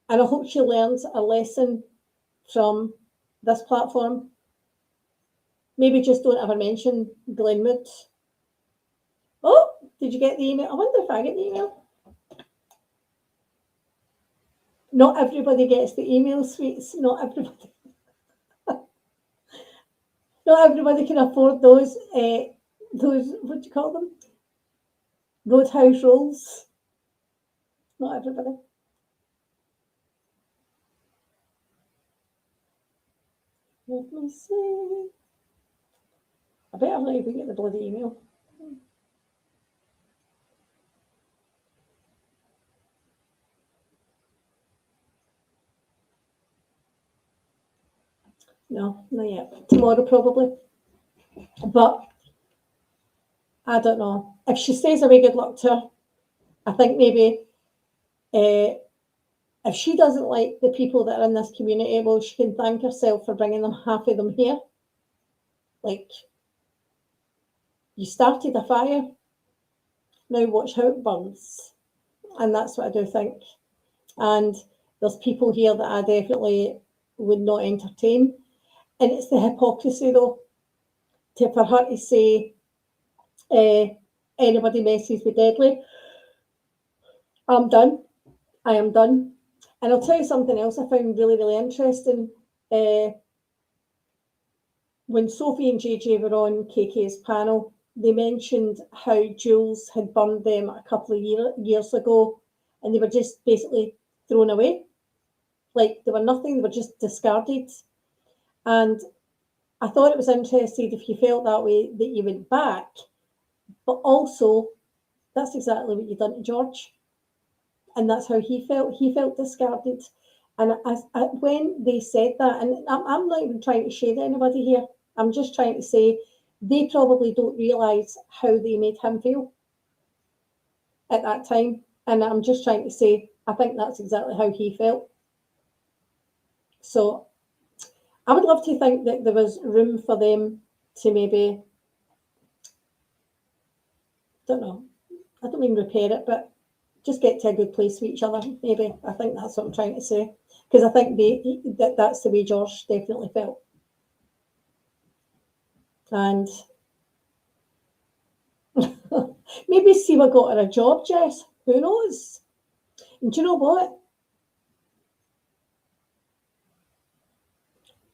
And I hope she learns a lesson from this platform. Maybe just don't ever mention Glenwood. Oh, did you get the email? I wonder if I get the email. Not everybody gets the email, sweets. Not everybody. Not everybody can afford those, what do you call them? Roadhouse rolls. Not everybody. Let me see. I bet I'm not even get the bloody email. No, not yet. Tomorrow probably. But I don't know. If she stays away, good luck to her. I think maybe if she doesn't like the people that are in this community, well, she can thank herself for bringing them, half of them here. Like, you started a fire, now watch how it burns. And that's what I do think. And there's people here that I definitely would not entertain. And it's the hypocrisy, though, for her to say, anybody messes with Deadly, I'm done. I am done. And I'll tell you something else I found really, really interesting. When Sophie and JJ were on KK's panel, they mentioned how Jules had burned them a couple of years ago, and they were just basically thrown away. Like, they were nothing, they were just discarded. And I thought it was interesting, if you felt that way, that you went back, but also that's exactly what you done to George. And that's how he felt. He felt discarded. And when they said that, and I'm not even trying to shade anybody here, I'm just trying to say they probably don't realise how they made him feel at that time. And I'm just trying to say, I think that's exactly how he felt. So I would love to think that there was room for them to maybe, don't know, I don't mean repair it, but just get to a good place with each other, maybe. I think that's what I'm trying to say. Because I think that's the way Josh definitely felt. And maybe Siwa got her a job, Jess. Who knows? And do you know what?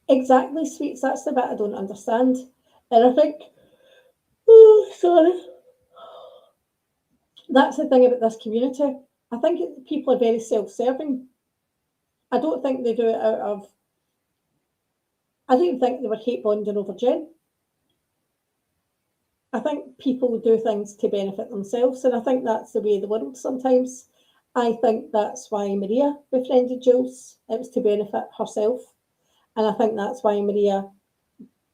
Exactly, sweets. That's the bit I don't understand. And I think, that's the thing about this community. I think people are very self-serving. I don't think they do it out of, I don't think they were hate bonding over Jen. I think people do things to benefit themselves, and I think that's the way of the world sometimes. I think that's why Maria befriended Jules. It was to benefit herself. And I think that's why Maria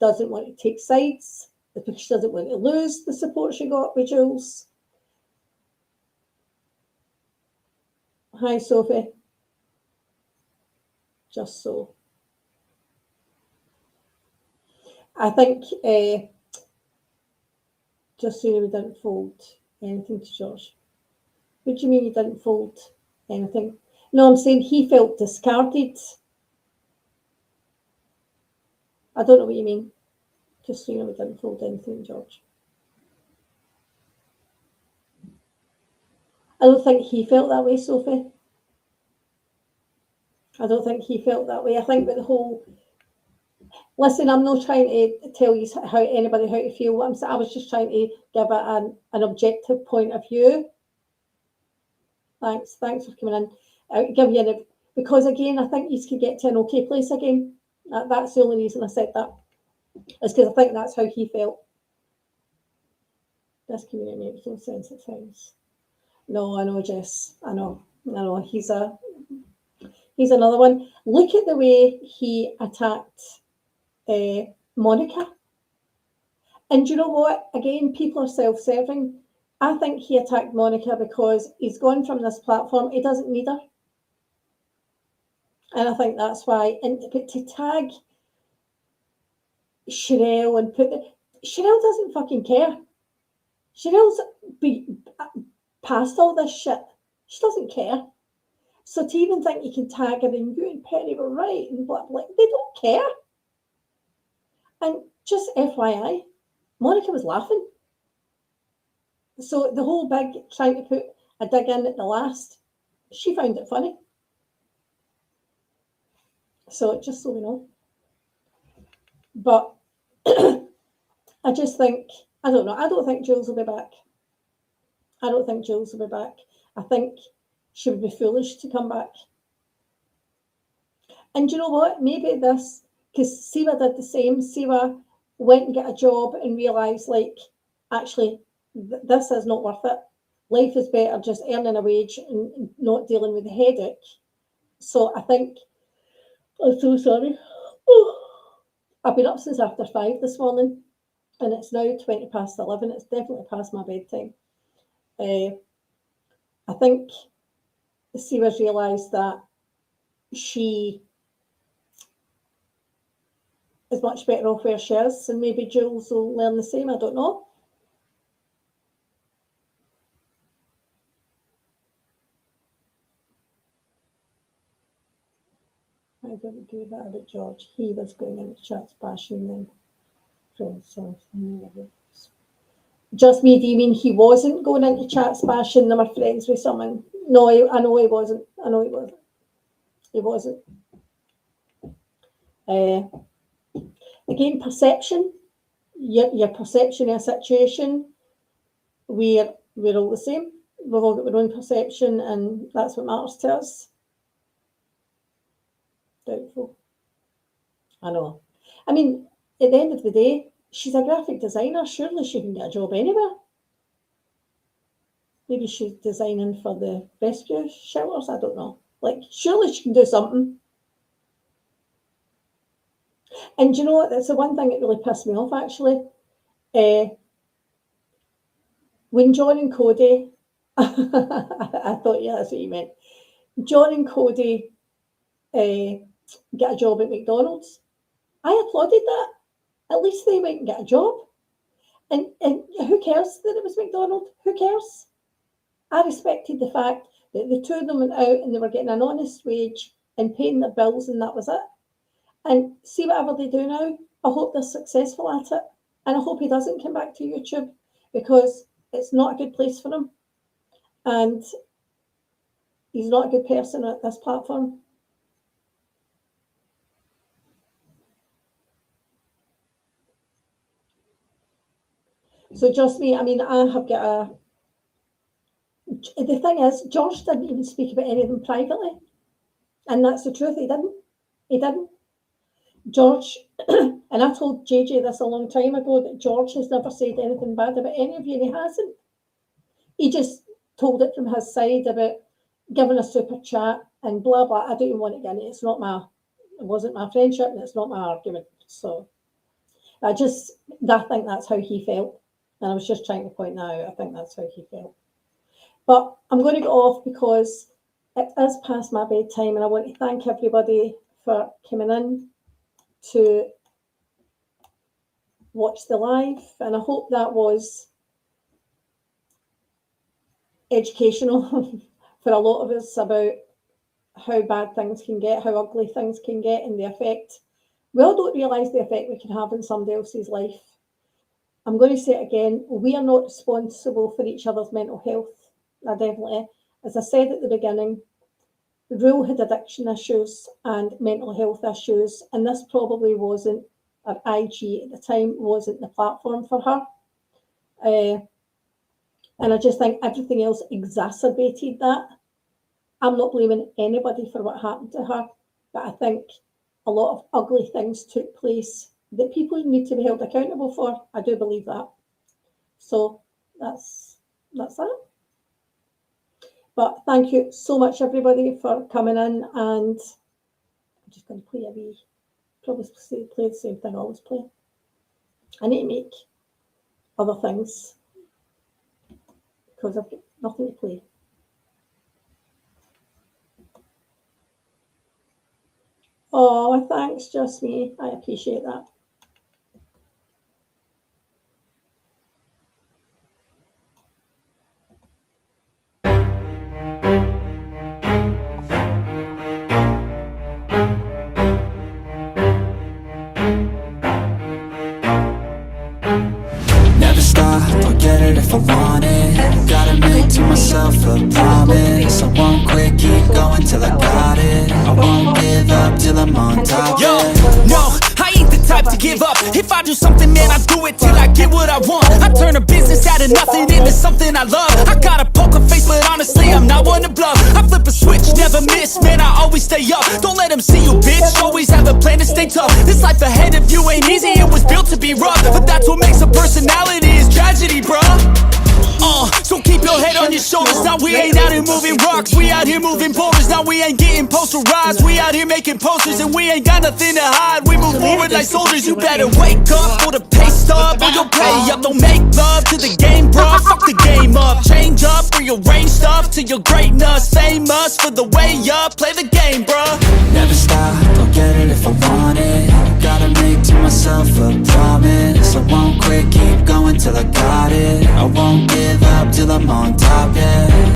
doesn't want to take sides, because she doesn't want to lose the support she got with Jules. Hi, Sophie. Just so. I think just so we didn't fold anything to George. What do you mean you didn't fold anything? No, I'm saying he felt discarded. I don't know what you mean. Just so we didn't fold anything, George. I don't think he felt that way, Sophie. I don't think he felt that way. I think that the whole... Listen, I'm not trying to tell you how to feel. I was just trying to give it an objective point of view. Thanks for coming in. I'll give you because again, I think you can get to an okay place again. That's the only reason I said that. It's because I think that's how he felt. This community makes no sense at times. No, I know, Jess. I know. He's another one. Look at the way he attacked Monica. And you know what? Again, people are self-serving. I think he attacked Monica because he's gone from this platform. He doesn't need her. And I think that's why. But to tag Sherelle and Sherelle doesn't fucking care. Sherelle's past all this shit. She doesn't care. So to even think you can tag her and you and Penny were right and blah, blah, they don't care. And just FYI, Monica was laughing. So the whole big trying to put a dig in at the last, she found it funny. So just so we know. But I just think, I don't know, I don't think Jules will be back. I don't think Jules will be back. I think she would be foolish to come back. And you know what? Maybe this, because Siwa did the same. Siwa went and got a job and realised, like, actually, this is not worth it. Life is better just earning a wage and not dealing with the headache. So I think, I'm so sorry. I've been up since after 5 this morning, and it's now 20 past 11. It's definitely past my bedtime. I think Sarah's realised that she is much better off where she is, and maybe Jules will learn the same. I don't know. I didn't do that about George. He was going into chats bashing them. Just me, do you mean he wasn't going into chats bashing them or friends with someone? No, I know he wasn't. I know he wasn't. He wasn't. Again, perception. Your perception of a situation, we're all the same. We've all got our own perception, and that's what matters to us. Doubtful. I know. I mean, at the end of the day, she's a graphic designer. Surely she can get a job anywhere. Maybe she's designing for the rescue shelters. I don't know. Like, surely she can do something. And do you know what? That's the one thing that really pissed me off, actually. When John and Cody, I thought, yeah, that's what you meant. John and Cody get a job at McDonald's. I applauded that. At least they went and get a job. And who cares that it was McDonald's? Who cares? I respected the fact that the two of them went out and they were getting an honest wage and paying their bills, and that was it. And see, whatever they do now, I hope they're successful at it. And I hope he doesn't come back to YouTube, because it's not a good place for him. And he's not a good person at this platform. So just me, I mean, I have got a... The thing is, George didn't even speak about any of them privately. And that's the truth, he didn't. He didn't. George, and I told JJ this a long time ago, that George has never said anything bad about any of you, and he hasn't. He just told it from his side about giving a super chat and blah, blah. I don't even want to get into it. It wasn't my friendship, and it's not my argument. So I think that's how he felt. And I was just trying to point that out. I think that's how he felt. But I'm going to get off because it is past my bedtime, and I want to thank everybody for coming in to watch the live. And I hope that was educational for a lot of us about how bad things can get, how ugly things can get, and the effect. We all don't realise the effect we can have in somebody else's life. I'm going to say it again, we are not responsible for each other's mental health. I definitely, as I said at the beginning, Rule had addiction issues and mental health issues, and this probably wasn't, or IG at the time, wasn't the platform for her. And I just think everything else exacerbated that. I'm not blaming anybody for what happened to her, but I think a lot of ugly things took place that people need to be held accountable for. I do believe that. So that's that. But thank you so much, everybody, for coming in. And I'm just going to play probably play the same thing I always play. I need to make other things because I've got nothing to play. Oh, thanks, just me. I appreciate that. Never stop, I'll get it if I want it. Gotta make to myself a promise. I won't quit, keep going till I got it. I won't give up till I'm on top. Yo, no, I ain't the type to give up. If I do something, man, I do it till I get what I want. I turn a business out of nothing into something I love. I got a poker face, but honestly, I'm not one to bluff. I flip a switch, never miss, man, I always stay up. Don't let them see you, bitch, always have a plan to stay tough. This life ahead of you ain't easy, it was built to be rough. But that's what makes a personality, is tragedy, bruh. So keep your head on your shoulders. Now we ain't out here moving rocks, we out here moving boulders. Now we ain't getting posterized, we out here making posters. And we ain't got nothing to hide, we move forward like soldiers. You better wake up for the pay stub or you'll pay up. Don't make love to the game, bruh, fuck the game up. Change up, rearrange stuff to your greatness. Same us for the way up, play the game, bruh. Never stop, I'll get it if I want it. Gotta make to myself a promise. I won't quit, keep going till I got it. I won't give up till I'm on top, yeah.